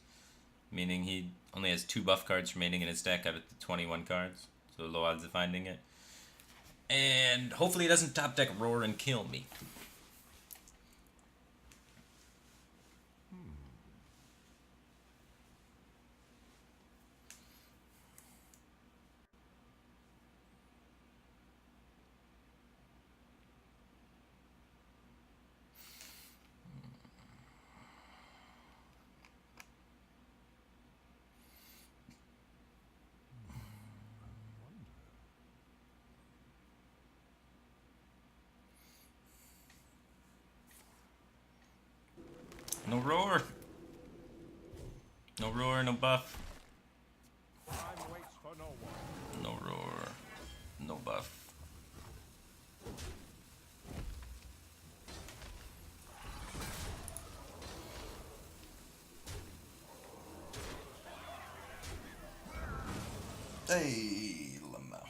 meaning he only has 2 buff cards remaining in his deck out of the 21 cards, so low odds of finding it. And hopefully he doesn't top deck Roar and kill me. No Roar! No Roar, no buff. Time waits for no one. No Roar, no buff. Hey, Lama.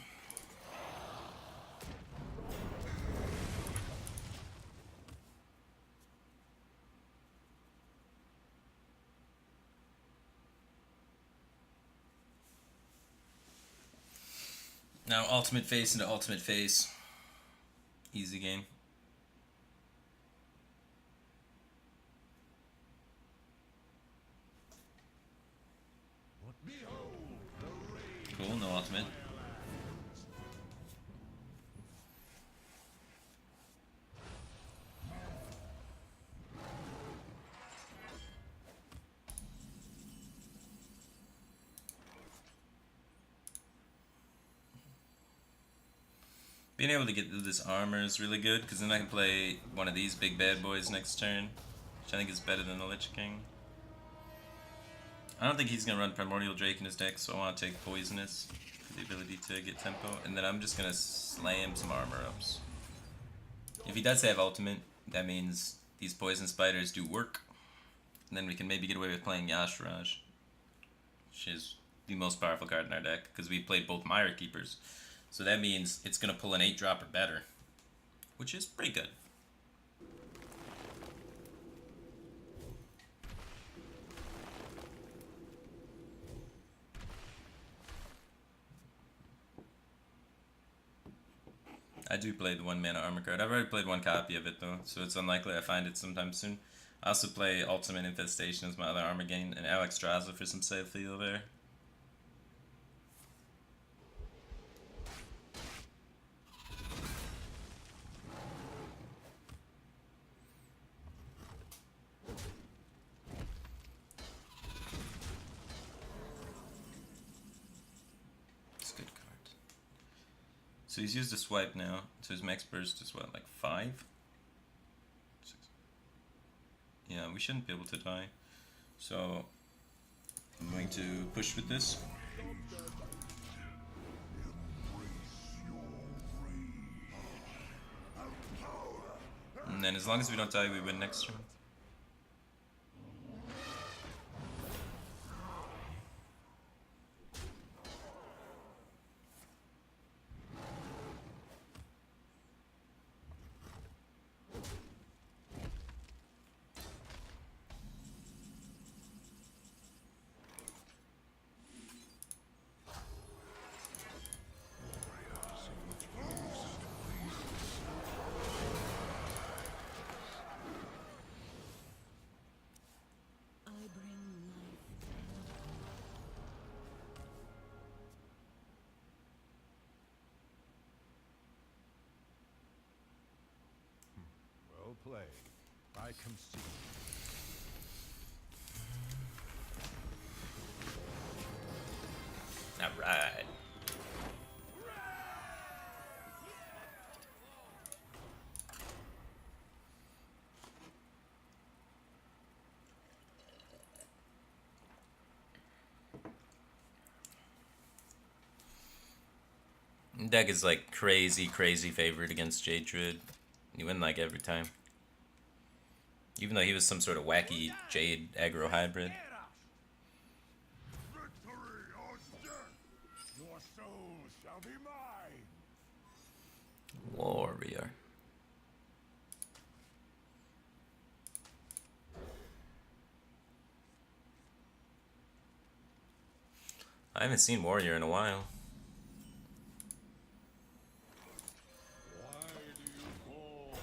Now ultimate face into ultimate face. Easy game. Cool, no ultimate. Being able to get through this armor is really good, because then I can play one of these big bad boys next turn, which I think is better than the Lich King. I don't think he's going to run Primordial Drake in his deck, so I want to take Poisonous for the ability to get tempo, and then I'm just going to slam some armor ups. If he does have ultimate, that means these Poison Spiders do work, and then we can maybe get away with playing Yashraj, which is the most powerful card in our deck, because we played both Mire Keepers. So that means it's going to pull an 8-drop or better, which is pretty good. I do play the 1-mana armor card. I've already played 1 copy of it though, so it's unlikely I find it sometime soon. I also play Ultimate Infestation as my other armor gain, and Alex Straza for some safe feel there. So he's used a swipe now, so his max burst is what, like 5? 6. Yeah, we shouldn't be able to die. So I'm going to push with this. And then as long as we don't die, we win next turn. play. I concede. Alright. Deck is like crazy favorite against Jade Druid. You win like every time. Even though he was some sort of wacky Jade aggro hybrid. Victory or death! Your soul shall be mine! Warrior. I haven't seen Warrior in a while. Why do you call? As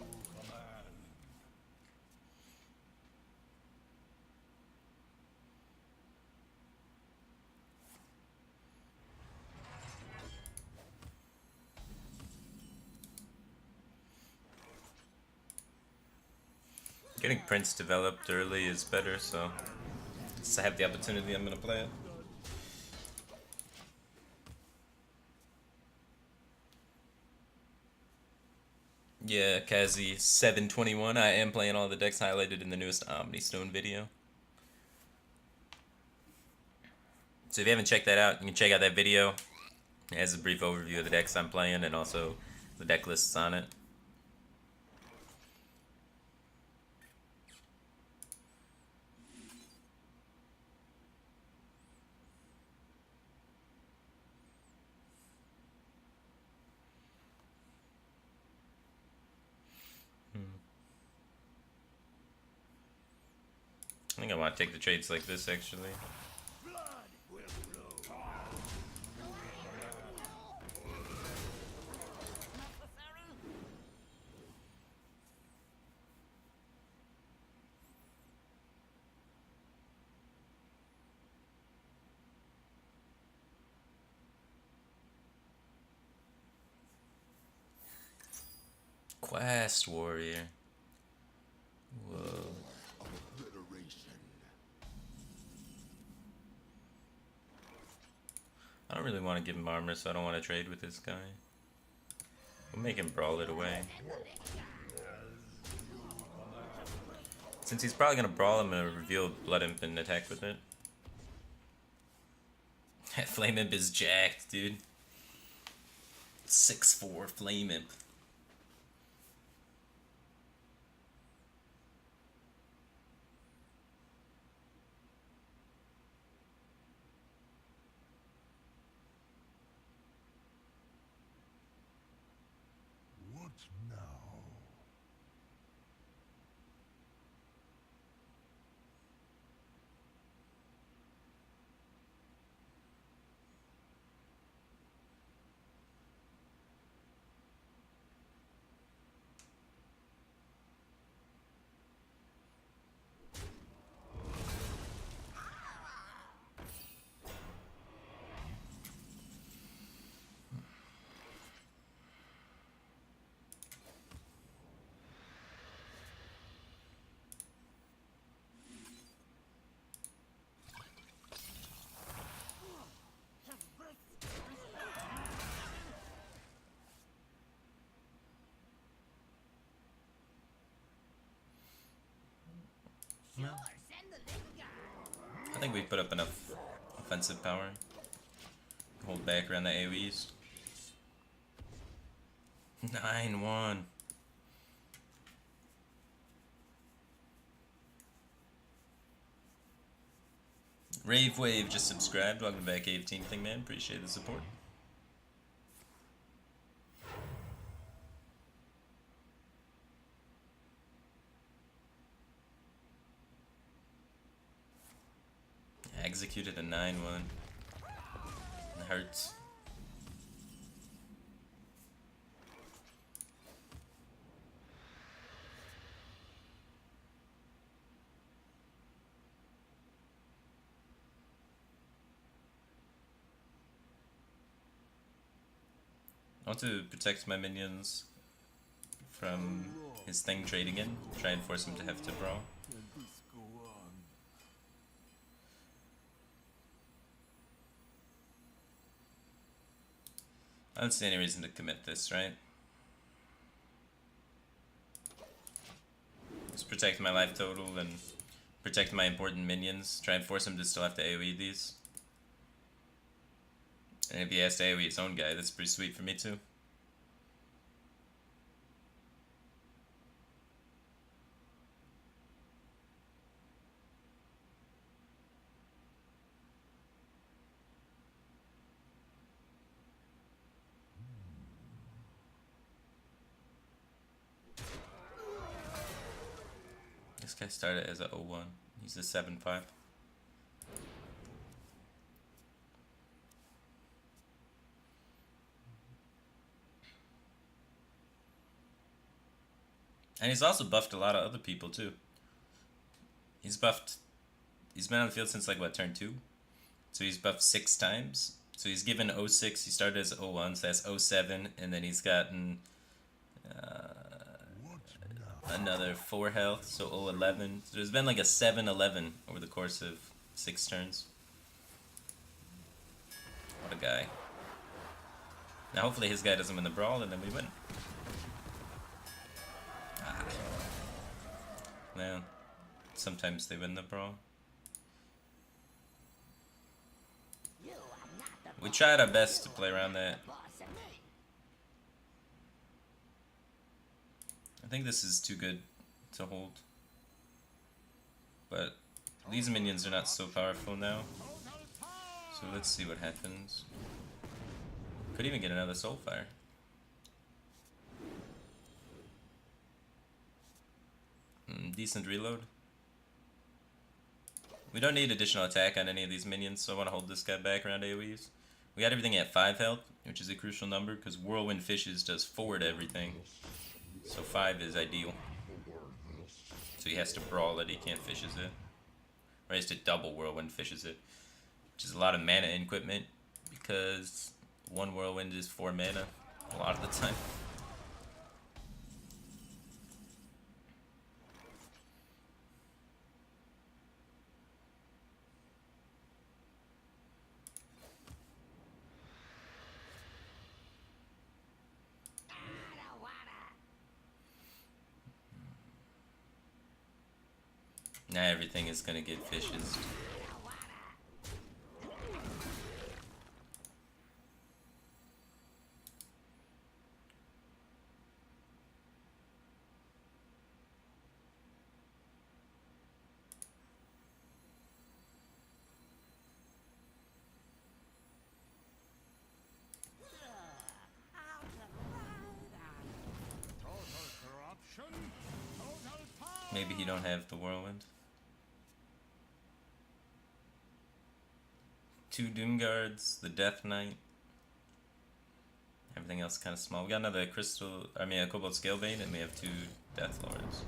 you command. Getting Prince developed early is better, so since I have the opportunity, I'm gonna play it. Yeah, Kazi 721. I am playing all the decks highlighted in the newest Omni Stone video. So if you haven't checked that out, you can check out that video. It has a brief overview of the decks I'm playing and also the deck lists on it. I think I want to take the trades like this, actually. Quest Warrior. Whoa. Obliteration. I don't really want to give him armor, so I don't want to trade with this guy. We'll make him brawl it away. Since he's probably gonna brawl, I'm gonna reveal Blood Imp and attack with it. Flame Imp is jacked, dude. 6'4" Flame Imp. What now? I think we put up enough offensive power. Hold back around the AoEs. 9-1. Rave Wave just subscribed. Welcome back, Cave Team Thing Man. Appreciate the support. Executed a 9-1. It hurts. I want to protect my minions from his thing trading in. Try and force him to have to brawl. Can this go on? I don't see any reason to commit this, right? Just protect my life total and protect my important minions. Try and force him to still have to AoE these. And if he has to AoE his own guy, that's pretty sweet for me too. This guy started as a 0-1. He's a 7-5. And he's also buffed a lot of other people too. He's been on the field since like what, turn 2? So he's buffed 6 times. So he's given 06, he started as 01, so that's 07, and then he's gotten another 4 health, so 011. So there's been like a 7-11 over the course of 6 turns. What a guy. Now hopefully his guy doesn't win the brawl and then we win. Man, sometimes they win the brawl. We tried our best to play around that. I think this is too good to hold. But these minions are not so powerful now. So let's see what happens. Could even get another Soulfire. Decent reload. We don't need additional attack on any of these minions, so I want to hold this guy back around AoEs. We got everything at 5 health, which is a crucial number, because Whirlwind Fishes does forward everything. So 5 is ideal. So he has to brawl it, he can't fishes it. Or he has to double Whirlwind Fishes it. Which is a lot of mana equipment, because 1 Whirlwind is 4 mana a lot of the time. Now everything is gonna get fishes. Maybe he don't have the Whirlwind. 2 Doom Guards, the Death Knight. Everything else kind of small. We got another a Cobalt Scalebane, and we have 2 Death Lords.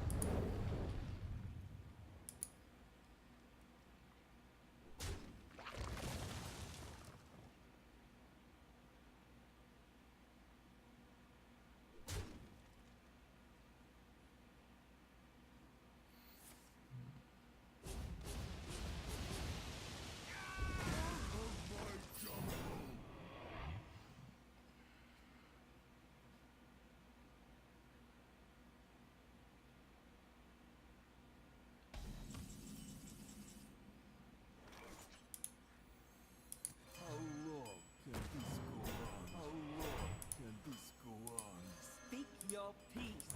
How long can this go on? How long can this go on? Speak your peace.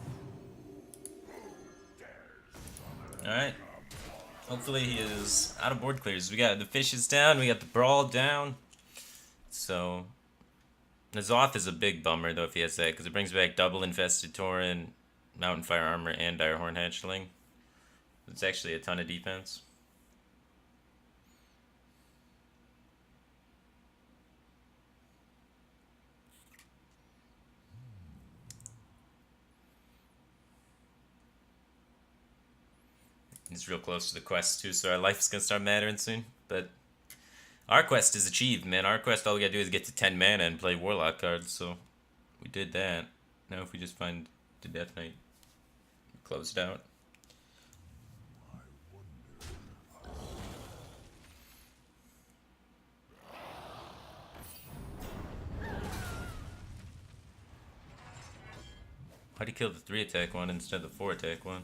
Alright. Hopefully he is out of board clears. We got the fishes down, we got the brawl down. So the Zoth is a big bummer though if he has that, because it brings back double Infested Tauren, Mountain Fire Armor, and Dire Horn Hatchling. It's actually a ton of defense. He's real close to the quest too, so our life's gonna start mattering soon. But our quest is achieved, man. Our quest, all we gotta do is get to 10 mana and play Warlock cards, so We did that. Now if we just find the Death Knight, closed out. Why'd he kill the 3 attack one instead of the 4 attack one?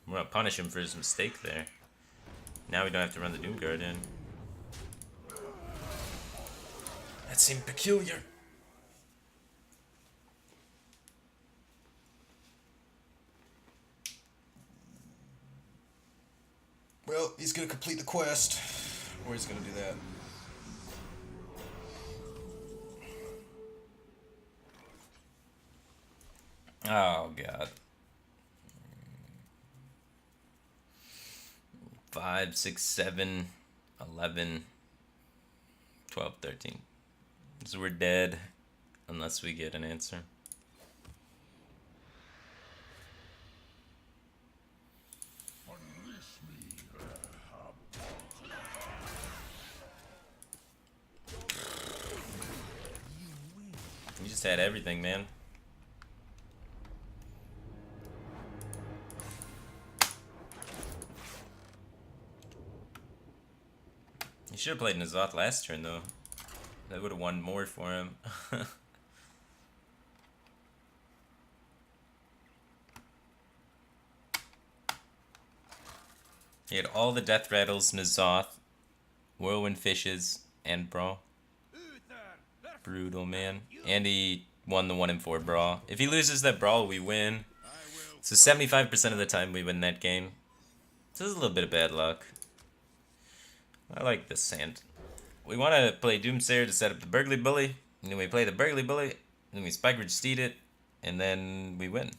We're gonna punish him for his mistake there. Now we don't have to run the Doom Guard in. That seemed peculiar. Well, he's gonna complete the quest. Or he's gonna do that. Oh, God. 5, 6, 7, 11, 12, 13. So we're dead unless we get an answer. We just had everything, man. He should have played Nazoth last turn, though. That would have won more for him. He had all the Death Rattles, Nazoth, Whirlwind Fishes, and Brawl. Brutal, man. And he won the 1 and 4 Brawl. If he loses that Brawl, we win. So 75% of the time we win that game. So this is a little bit of bad luck. I like this sand. We want to play Doomsayer to set up the Burgly Bully. And then we play the Burgly Bully. And then we Spike Ridge Steed it. And then we win.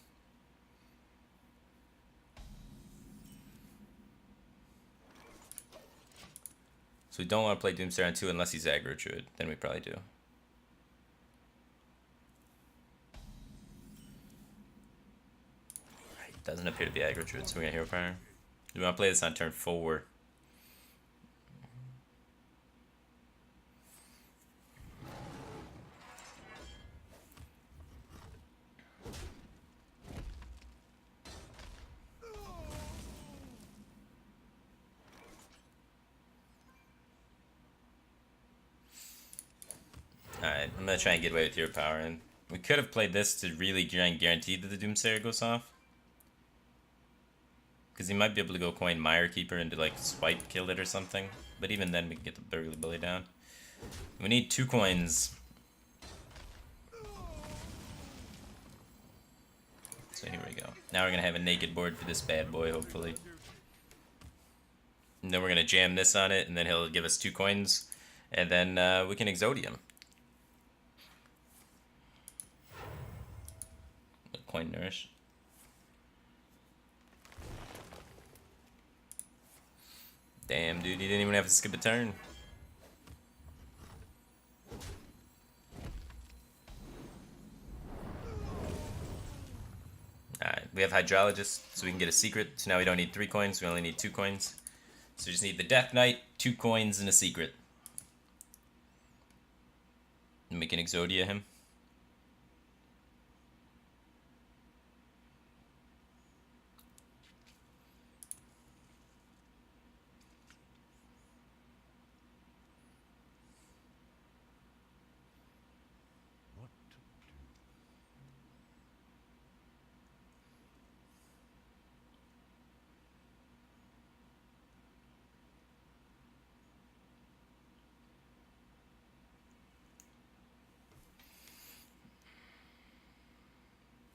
So we don't want to play Doomsayer on 2 unless he's aggro Druid. Then we probably do. Right, doesn't appear to be aggro Druid, so we're going to Hero Power. We want to play this on turn 4. Alright, I'm gonna try and get away with Hero Power, and we could have played this to really try and guarantee that the Doomsayer goes off. Because he might be able to go coin Mire Keeper and do like swipe kill it or something. But even then we can get the Burgly Bully down. We need 2 coins. So here we go. Now we're gonna have a naked board for this bad boy, hopefully. And then we're gonna jam this on it, and then he'll give us 2 coins. And then we can Exodium. Coin Nourish. Damn, dude, he didn't even have to skip a turn. Alright, we have Hydrologist, so we can get a secret. So now we don't need 3 coins, we only need 2 coins. So we just need the Death Knight, 2 coins, and a secret. And we can Exodia him.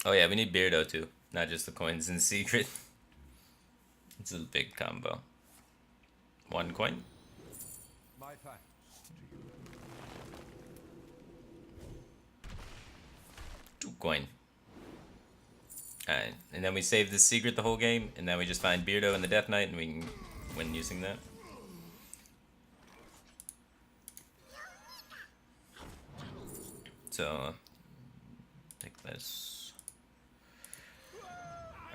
Oh yeah, we need Beardo too, not just the coins in secret. It's a big combo. 1 coin. My thanks to you. 2 coin. Alright, and then we save the secret the whole game, and then we just find Beardo and the Death Knight, and we can win using that. So, take this.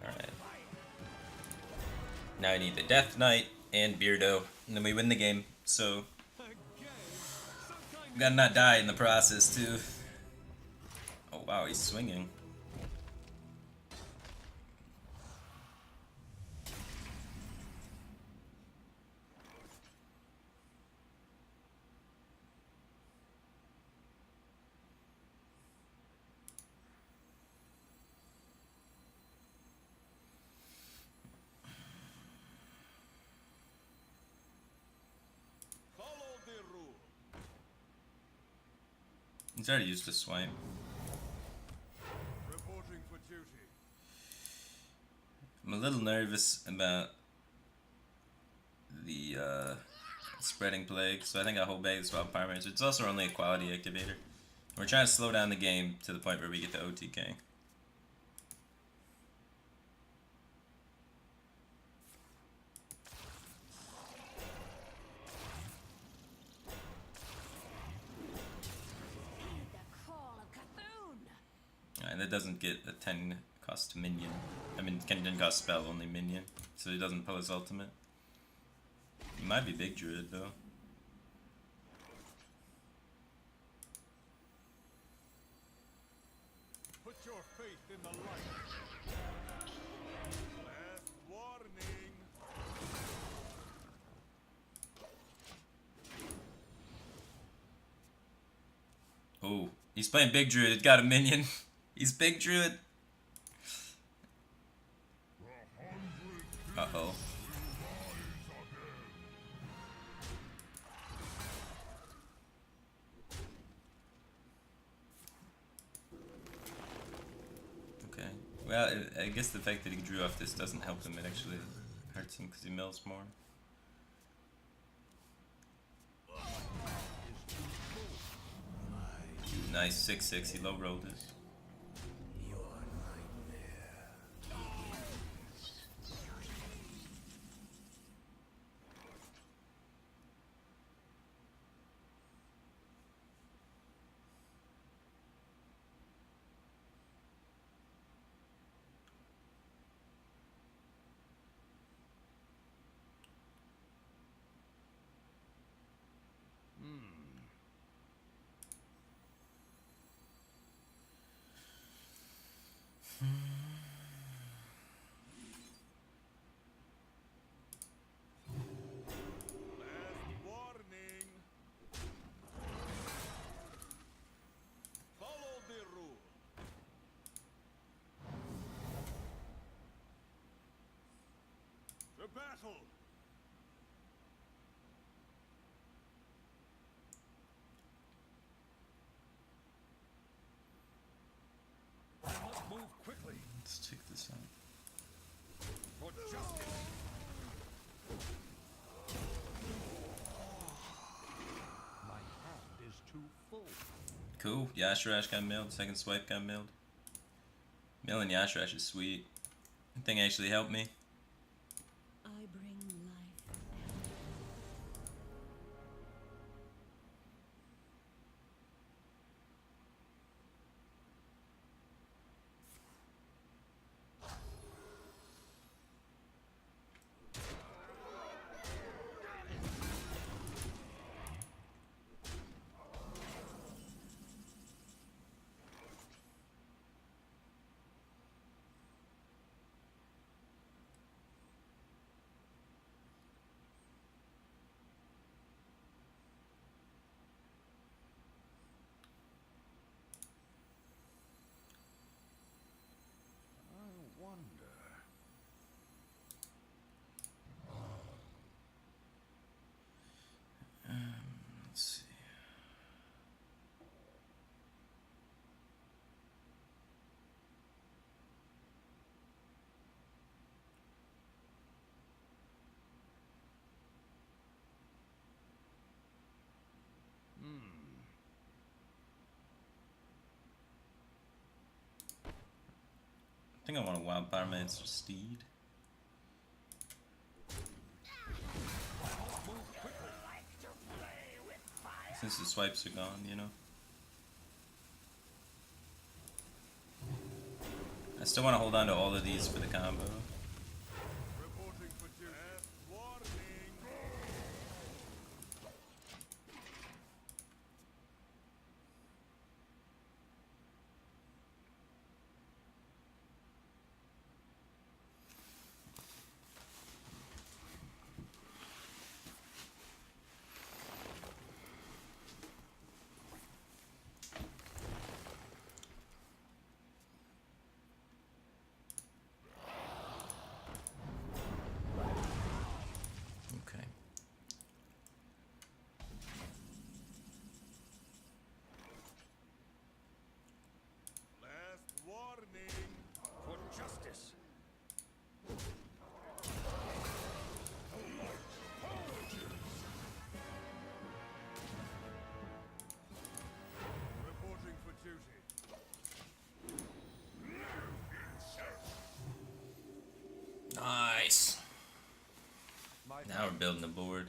Alright. Now I need the Death Knight and Beardo, and then we win the game. So, Gotta not die in the process too. Oh wow, he's swinging. Follow the rule. He's already used to swipe. Reporting for duty. I'm a little nervous about the spreading plague, so I think I'll hold back the swap Pyromancer. It's also only a quality activator. We're trying to slow down the game to the point where we get the OTK. The call of Cthulhu. And that doesn't get a 10 cost minion. I mean, 10 cost spell, only minion. So he doesn't pull his ultimate. He might be Big Druid though. Put your faith in the light. Last warning. Oh, he's playing Big Druid. It got a minion. He's Big Druid. Uh-oh. Okay. Well, I guess the fact that he drew off this doesn't help him. It actually hurts him because he mills more. Nice 6/6. He low rolled it. Last warning. Follow the rule. To battle. I must move quickly Let's check this out. for justice. My hand is too full. Cool. Yashrash got milled. Second swipe got milled. Milling Yashrash is sweet. That thing actually helped me. I bring life. I wonder. Let's see. I think I want a Wild Pyromancer Steed. Since the swipes are gone, you know. I still want to hold on to all of these for the combo. Reporting for duty. Last warning. building the board.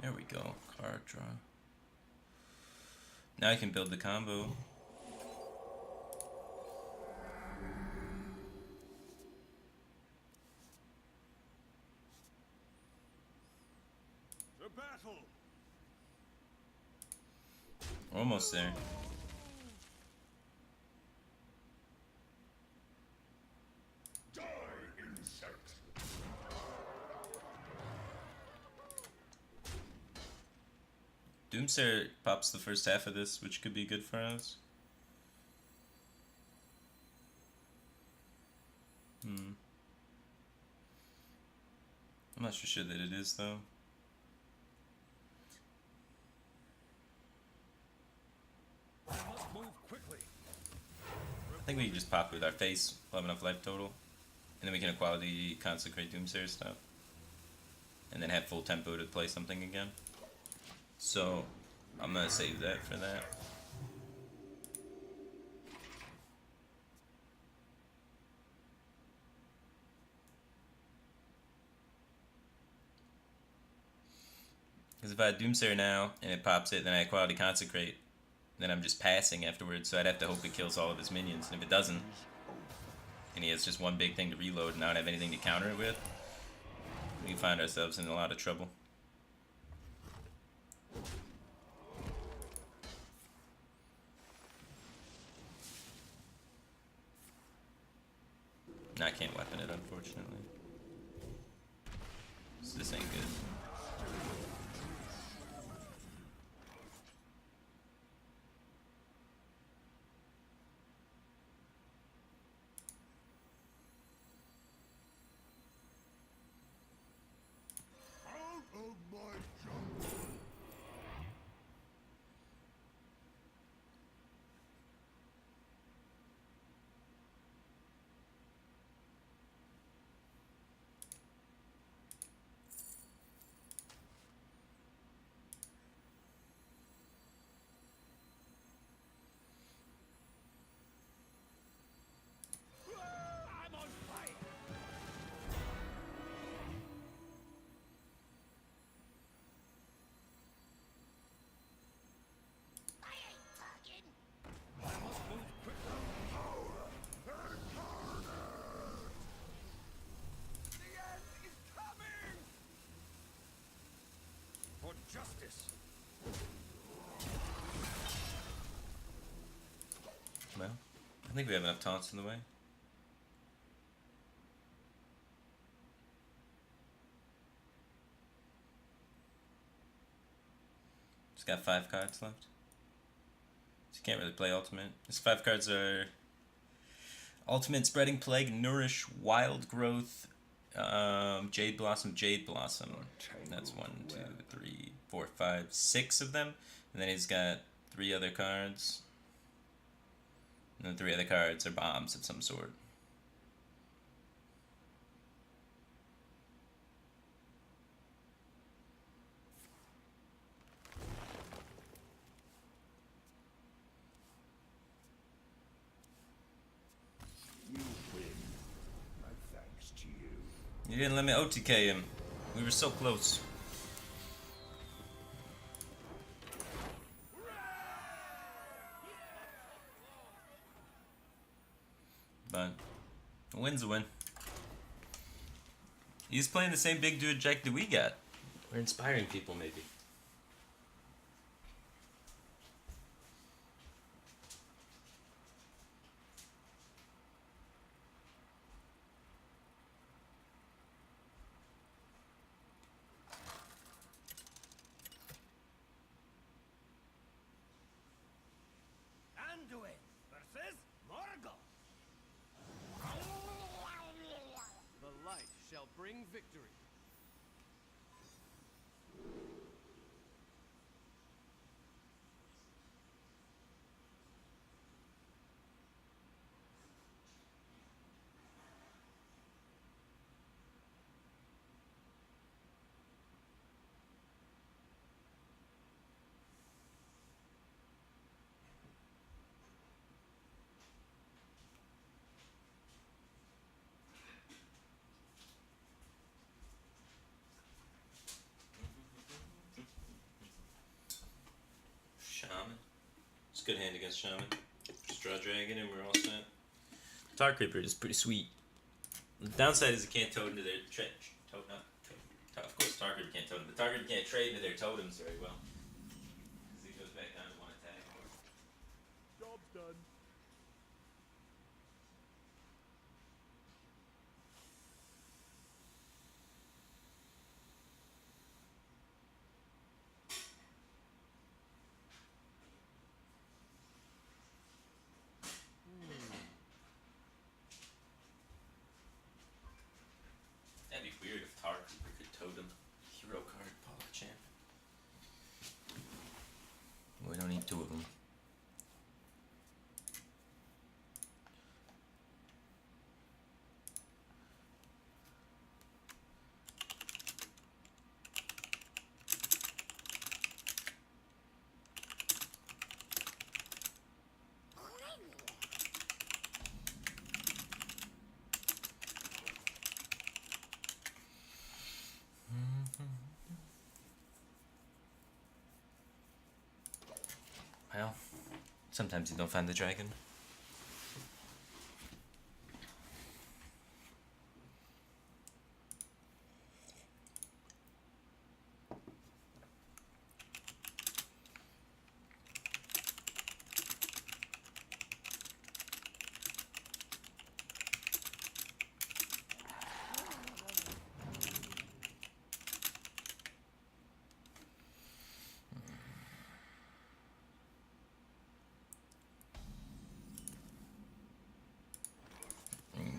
There we go. Card draw. Now I can build the combo. To battle. We're almost there. Die, insect. Doomsayer pops the first half of this, which could be good for us. I'm not so sure that it is, though. I must move quickly. I think we can just pop with our face. We'll have enough life total. And then we can equality consecrate Doomsayer stuff. And then have full tempo to play something again. So, I'm gonna save that for that. Because if I had Doomsayer now, and it pops it, then I equality consecrate, then I'm just passing afterwards, so I'd have to hope it kills all of his minions. And if it doesn't, and he has just one big thing to reload and I don't have anything to counter it with, we find ourselves in a lot of trouble. No, I can't weapon it, unfortunately. So this ain't good. Out of my jungle. I'm on fire. I ain't talking. I must move quickly. The end is coming. For justice. Well, I think we have enough taunts in the way. Just got 5 cards left. So you can't really play ultimate. These 5 cards are Ultimate, Spreading Plague, Nourish, Wild Growth, Jade Blossom, Jade Blossom. That's 1, 2, 3, 4, 5, 6 of them. And then he's got 3 other cards. And then 3 other cards are bombs of some sort. You win. My thanks to you. You didn't let me OTK him. We were so close. But a win's a win. He's playing the same big dude Jack that we got. We're inspiring people, maybe. Anduin versus Morgul. The light shall bring victory. good hand against Shaman. Just draw Dragon and we're all set. Tar Creeper is pretty sweet. The downside is it can't toad into their of course, Tar Creeper can't totem. The Tar Creeper can't trade into their totems very well. Because he goes back down to one attack. Job's done. That'd be weird if Tar Creeper could totem. Hero card, Paul Champ. We don't need two of them. Well, sometimes you don't find the dragon.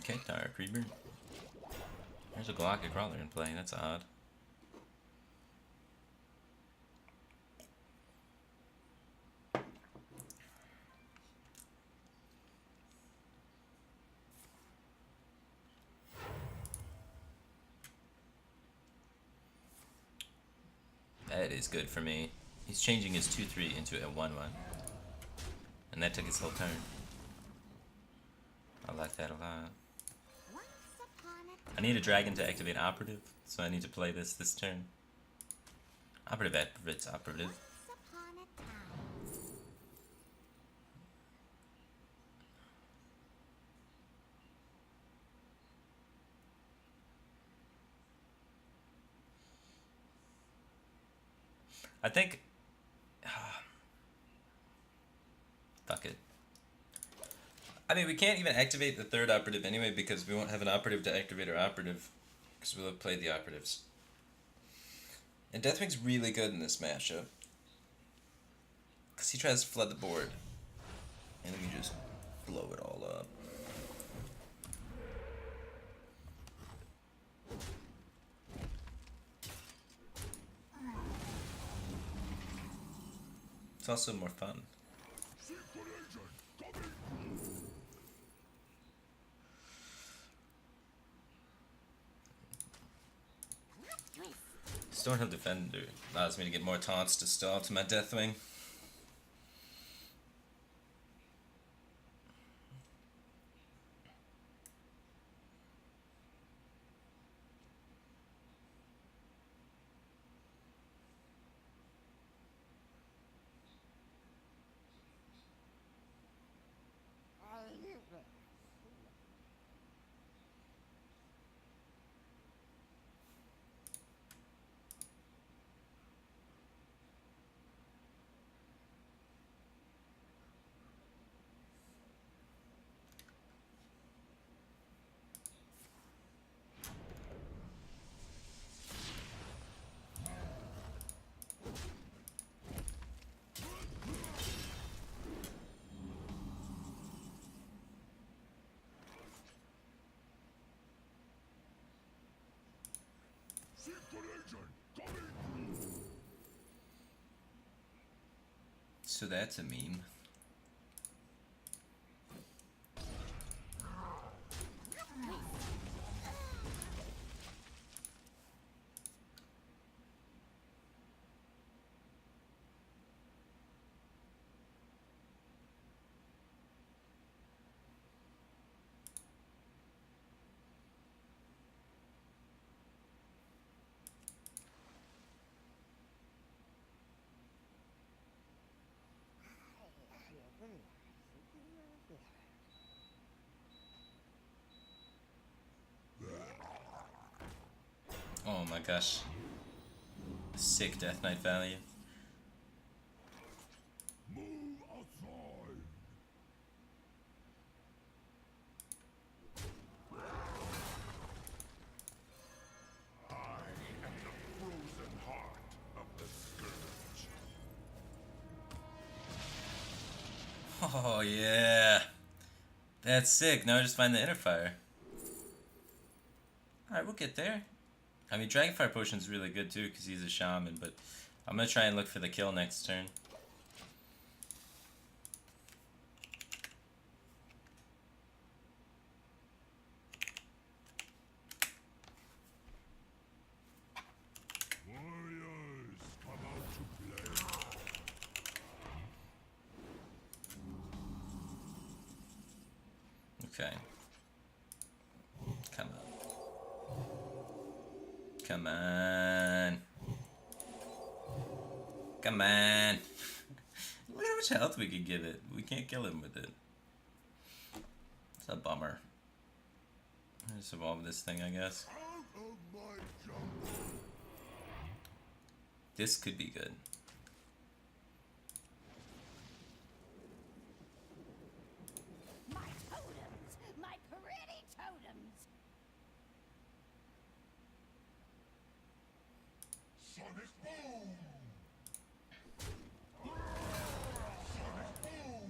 Okay, Tar Creeper. There's a Galactic Crawler in play, that's odd. That is good for me. He's changing his 2/3 into a 1/1. And that took his whole turn. I like that a lot. Once upon a I need a dragon to activate Operative, so I need to play this turn. Operative activates Operative. once upon a time. I think... Fuck it. I mean, we can't even activate the third operative anyway because we won't have an operative to activate our operative because we'll have played the operatives. And Deathwing's really good in this matchup because he tries to flood the board and we just blow it all up. It's also more fun. Stonehill Defender allows me to get more taunts to stall to my Deathwing. So that's a meme. Oh my gosh. Sick Death Knight value. Move outside. I am the frozen heart of the scourge. Oh yeah. That's sick. Now I just find the inner fire. Alright, we'll get there. I mean, Dragonfire Potion's really good too because he's a shaman, but I'm gonna try and look for the kill next turn. Warriors, come out to play. Okay. Come on. Come on. Come on. Look how much health we could give it. We can't kill him with it. It's a bummer. Let's evolve this thing, I guess. Out of my jungle. This could be good. My totems! My pretty totems! Sonic boom. Sonic boom.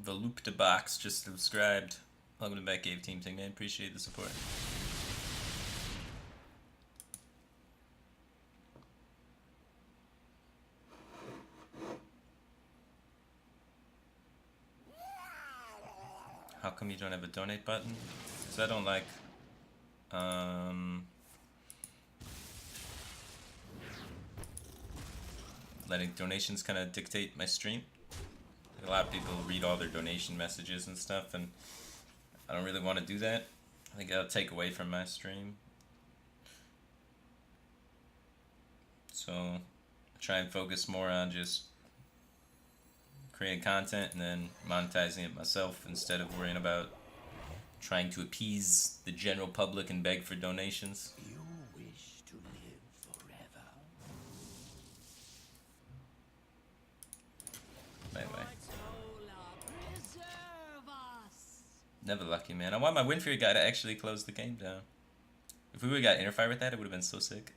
Volupta Box just subscribed. Welcome to back, Cave Team Thing, man. Appreciate the support. How come you don't have a donate button? Because I don't like letting donations kind of dictate my stream. A lot of people read all their donation messages and stuff, and I don't really want to do that. I think that'll take away from my stream. So I try and focus more on just creating content and then monetizing it myself instead of worrying about trying to appease the general public and beg for donations. You wish to live forever. Anyway, Preserve us! never lucky, man. I want my Windfury guy to actually close the game down. If we would've got Inner Fire with that, it would've been so sick.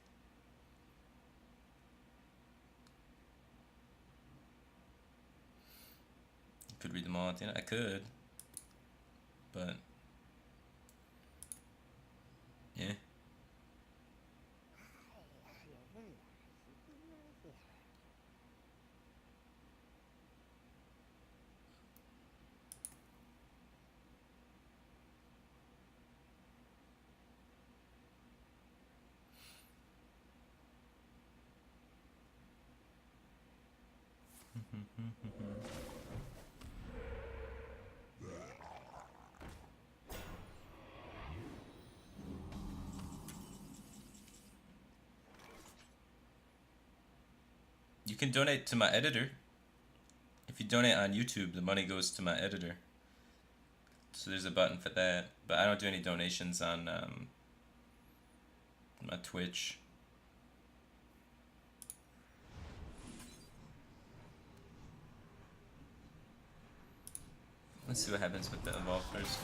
Could read them all at the end. I could. But yeah. You can donate to my editor. If you donate on YouTube, the money goes to my editor. So there's a button for that. But I don't do any donations on my Twitch. Let's see what happens with the evolve first.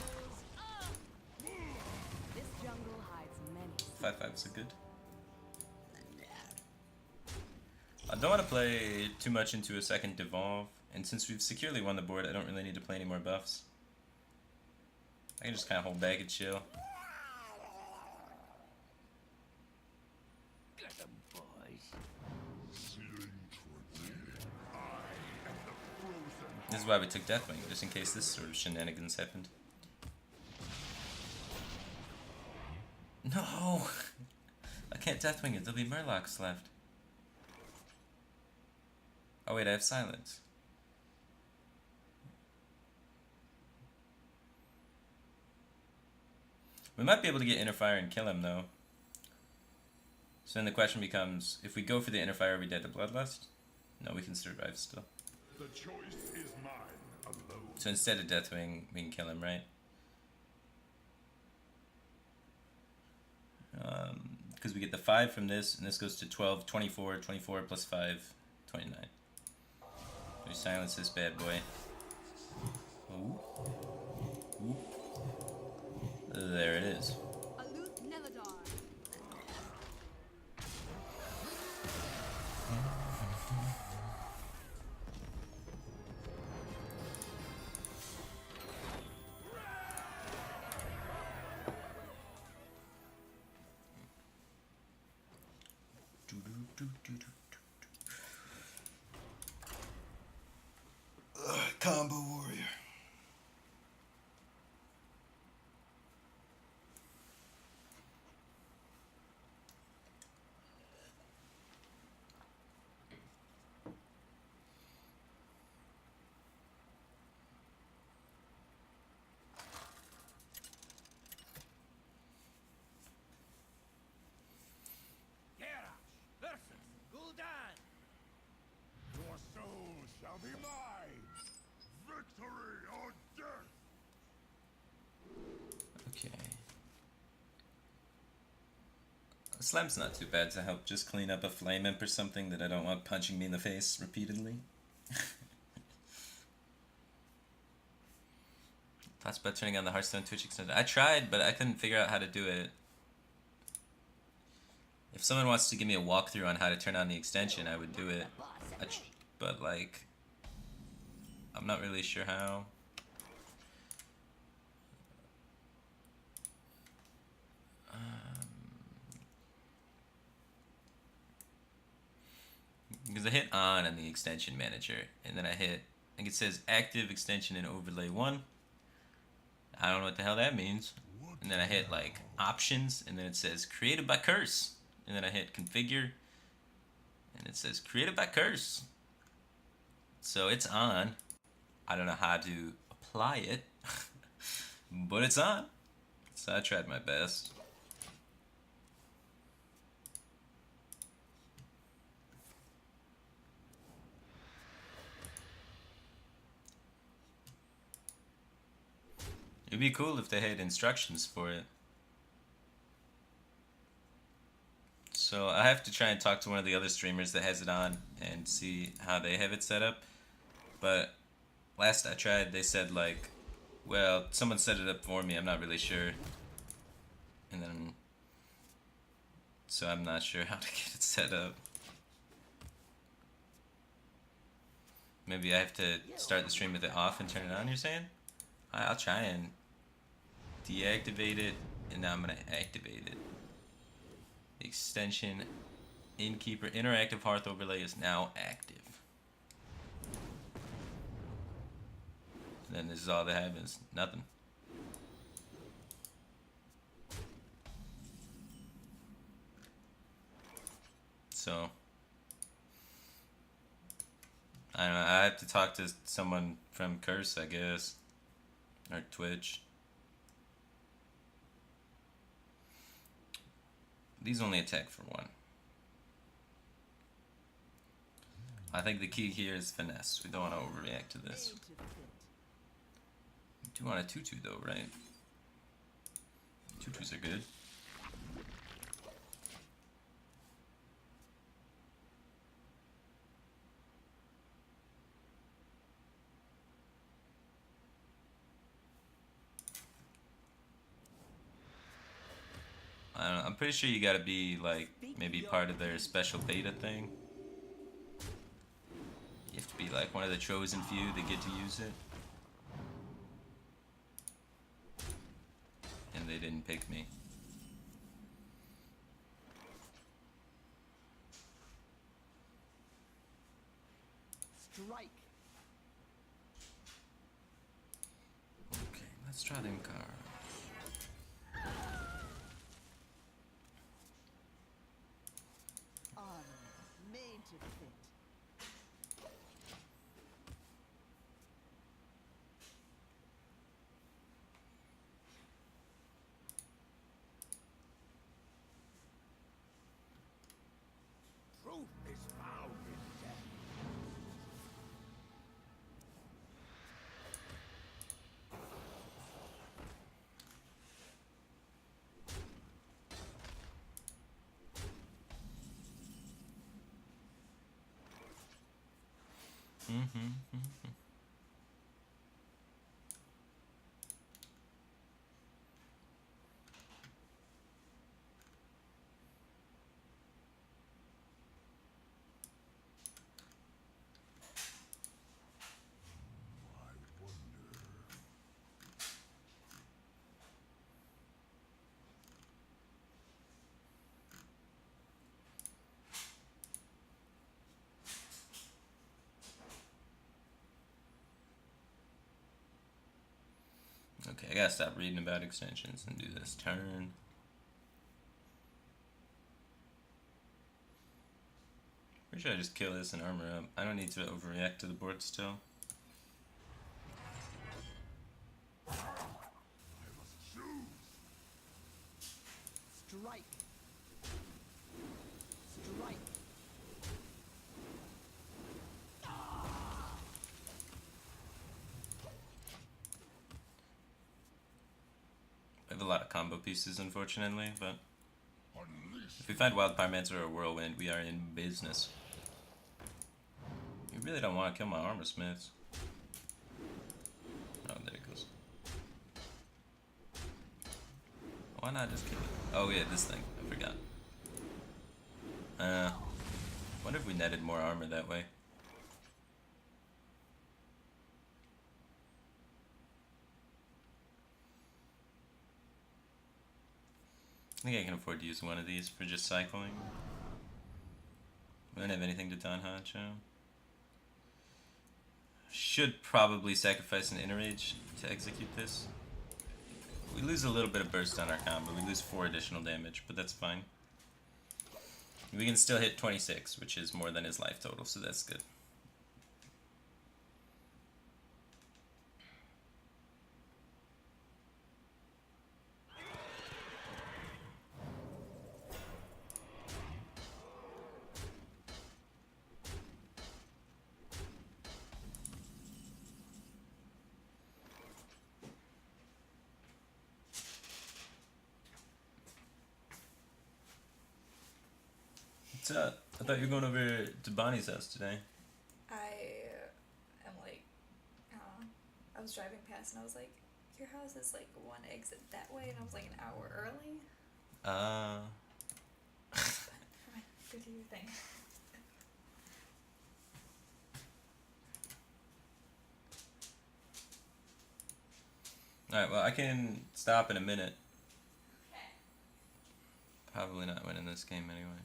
This jungle hides many. 5/5s are good. I don't want to play too much into a second devolve, and since we've securely won the board, I don't really need to play any more buffs. I can just kind of hold back and chill. Get them, boys. This is why we took Deathwing, just in case this sort of shenanigans happened. No! I can't Deathwing it, there'll be Murlocs left. Oh wait, I have silence. We might be able to get inner fire and kill him though. So then the question becomes, if we go for the inner fire, are we dead to bloodlust? No, we can survive still. The choice is mine alone. So instead of Deathwing, we can kill him, right? Because we get the 5 from this, and this goes to 12, 24, 24 plus 5, 29. We silence this bad boy. Ooh. Ooh. There it is. Aloof Neladar. Combo warrior. Garrosh versus Gul'dan. Your soul shall be mine. Victory or death. Okay. Slam's not too bad to help just clean up a flame imp or something that I don't want punching me in the face repeatedly. Thoughts about turning on the Hearthstone Twitch extension? I tried, but I couldn't figure out how to do it. If someone wants to give me a walkthrough on how to turn on the extension, I would do it. But like, I'm not really sure how. Because I hit on the extension manager, and then I hit, I think it says active extension in overlay 1. I don't know what the hell that means. And then I hit like options, and then it says created by Curse. And then I hit configure, and it says created by Curse. So it's on. I don't know how to apply it, but it's on. So I tried my best. It'd be cool if they had instructions for it. So I have to try and talk to one of the other streamers that has it on and see how they have it set up. But last I tried, they said like, well, someone set it up for me, I'm not really sure. And then, so I'm not sure how to get it set up. Maybe I have to start the stream with it off and turn it on, you're saying? I'll try and deactivate it, and now I'm going to activate it. Extension Innkeeper Interactive Hearth Overlay is now active. And then this is all that happens. Nothing. So I don't know, I have to talk to someone from Curse, I guess. Or Twitch. These only attack for 1. I think the key here is finesse. We don't want to overreact to this. We do want a 2-2 though, right? 2-2s are good. I don't know, I'm pretty sure you gotta be like maybe part of their special beta thing. You have to be like one of the chosen few that get to use it. And they didn't pick me. Strike. Okay, let's try them cards. Armor made to fit. Okay, I gotta stop reading about extensions and do this turn. Or should I just kill this and armor up? I don't need to overreact to the board still. Strike. Strike. I have a lot of combo pieces, unfortunately, but if we find Wild Pyromancer or Whirlwind, we are in business. You really don't want to kill my armor smiths. Oh, there it goes. Why not just kill it? Oh yeah, this thing. I forgot. Wonder if we netted more armor that way. I think I can afford to use one of these for just cycling. We don't have anything to Don Honcho. Should probably sacrifice an Inner Rage to execute this. We lose a little bit of burst on our combo. We lose 4 additional damage, but that's fine. We can still hit 26, which is more than his life total, so that's good. What's up? I thought you were going over to Bonnie's house today. I am like, I don't know. I was driving past and I was like, your house is like one exit that way, and I was like an hour early. Go do your thing. Alright, well, I can stop in a minute. Okay. Probably not winning this game anyway.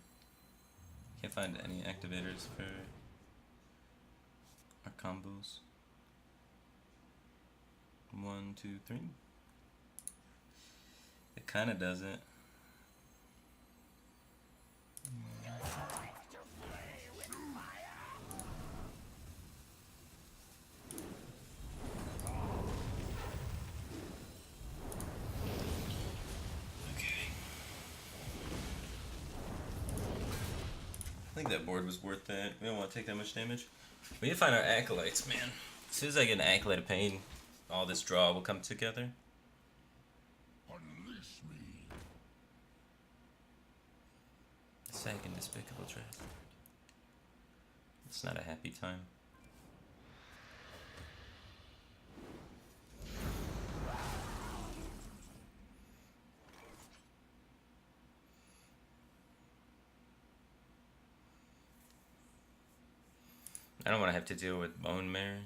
Can't find any activators for our combos. 1, 2, 3. It kinda does it. I think that board was worth that. We don't want to take that much damage. We need to find our acolytes, man. As soon as I get an acolyte of pain, all this draw will come together. Unleash me. Second despicable draft. It's not a happy time. I don't want to have to deal with Bone Mare.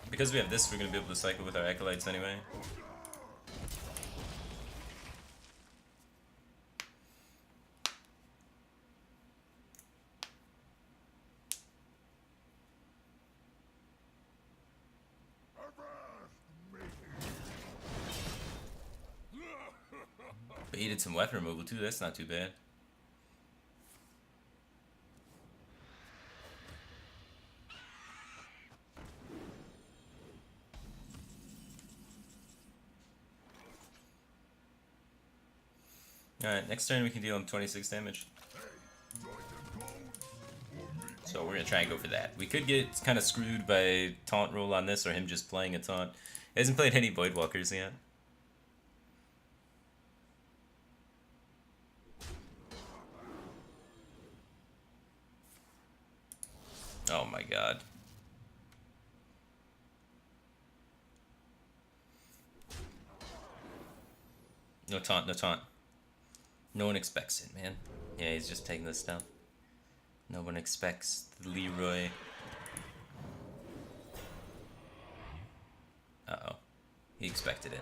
Because we have this, we're going to be able to cycle with our acolytes anyway. But he did some weapon removal too, that's not too bad. Alright, next turn we can deal him 26 damage. So we're gonna try and go for that. We could get kind of screwed by taunt roll on this or him just playing a taunt. He hasn't played any Voidwalkers yet. god. No taunt, no taunt. No one expects it, man. Yeah, he's just taking this stuff. No one expects the Leroy. Uh-oh. He expected it.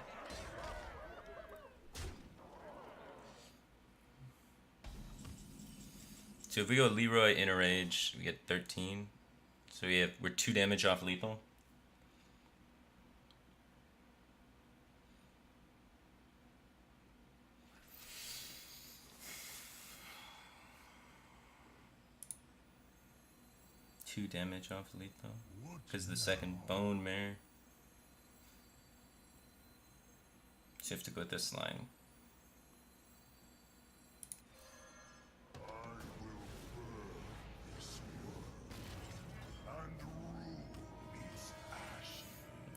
So if we go Leroy Inner Rage, we get 13. So we're 2 damage off lethal. Two damage off lethal. Because the second Bone Mare. So you have to go with this line.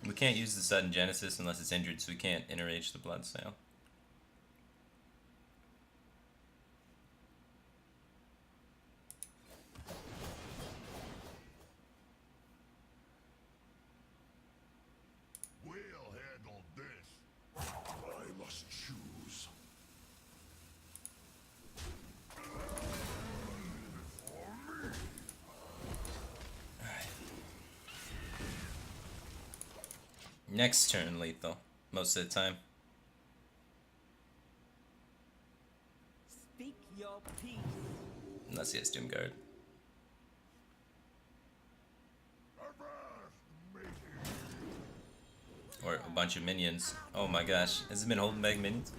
We can't use the sudden Genesis unless it's injured, so we can't interage the Blood Sail. We'll handle this. I must choose. Next turn lethal, most of the time. Speak your peace. Unless he has Doom Guard. Or a bunch of minions. Oh my gosh, has it been holding back minions?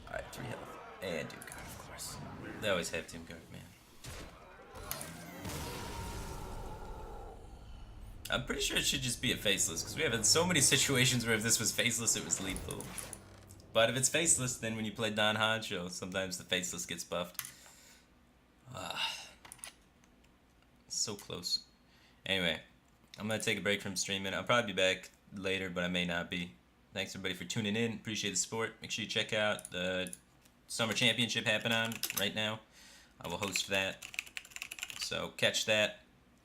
Alright, 3 health. And Doom Guard, of course. They always have Doom Guard, man. I'm pretty sure it should just be a faceless, because we have had so many situations where if this was faceless, it was lethal. But if it's faceless, then when you play Don Honcho, sometimes the faceless gets buffed. So close. Anyway, I'm going to take a break from streaming. I'll probably be back later, but I may not be. Thanks everybody for tuning in. Appreciate the support. Make sure you check out the Summer Championship happening on right now. I will host that. So catch that.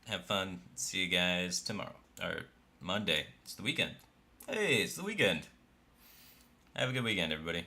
Have fun. See you guys tomorrow. Or Monday. It's the weekend. Hey, it's the weekend. Have a good weekend, everybody.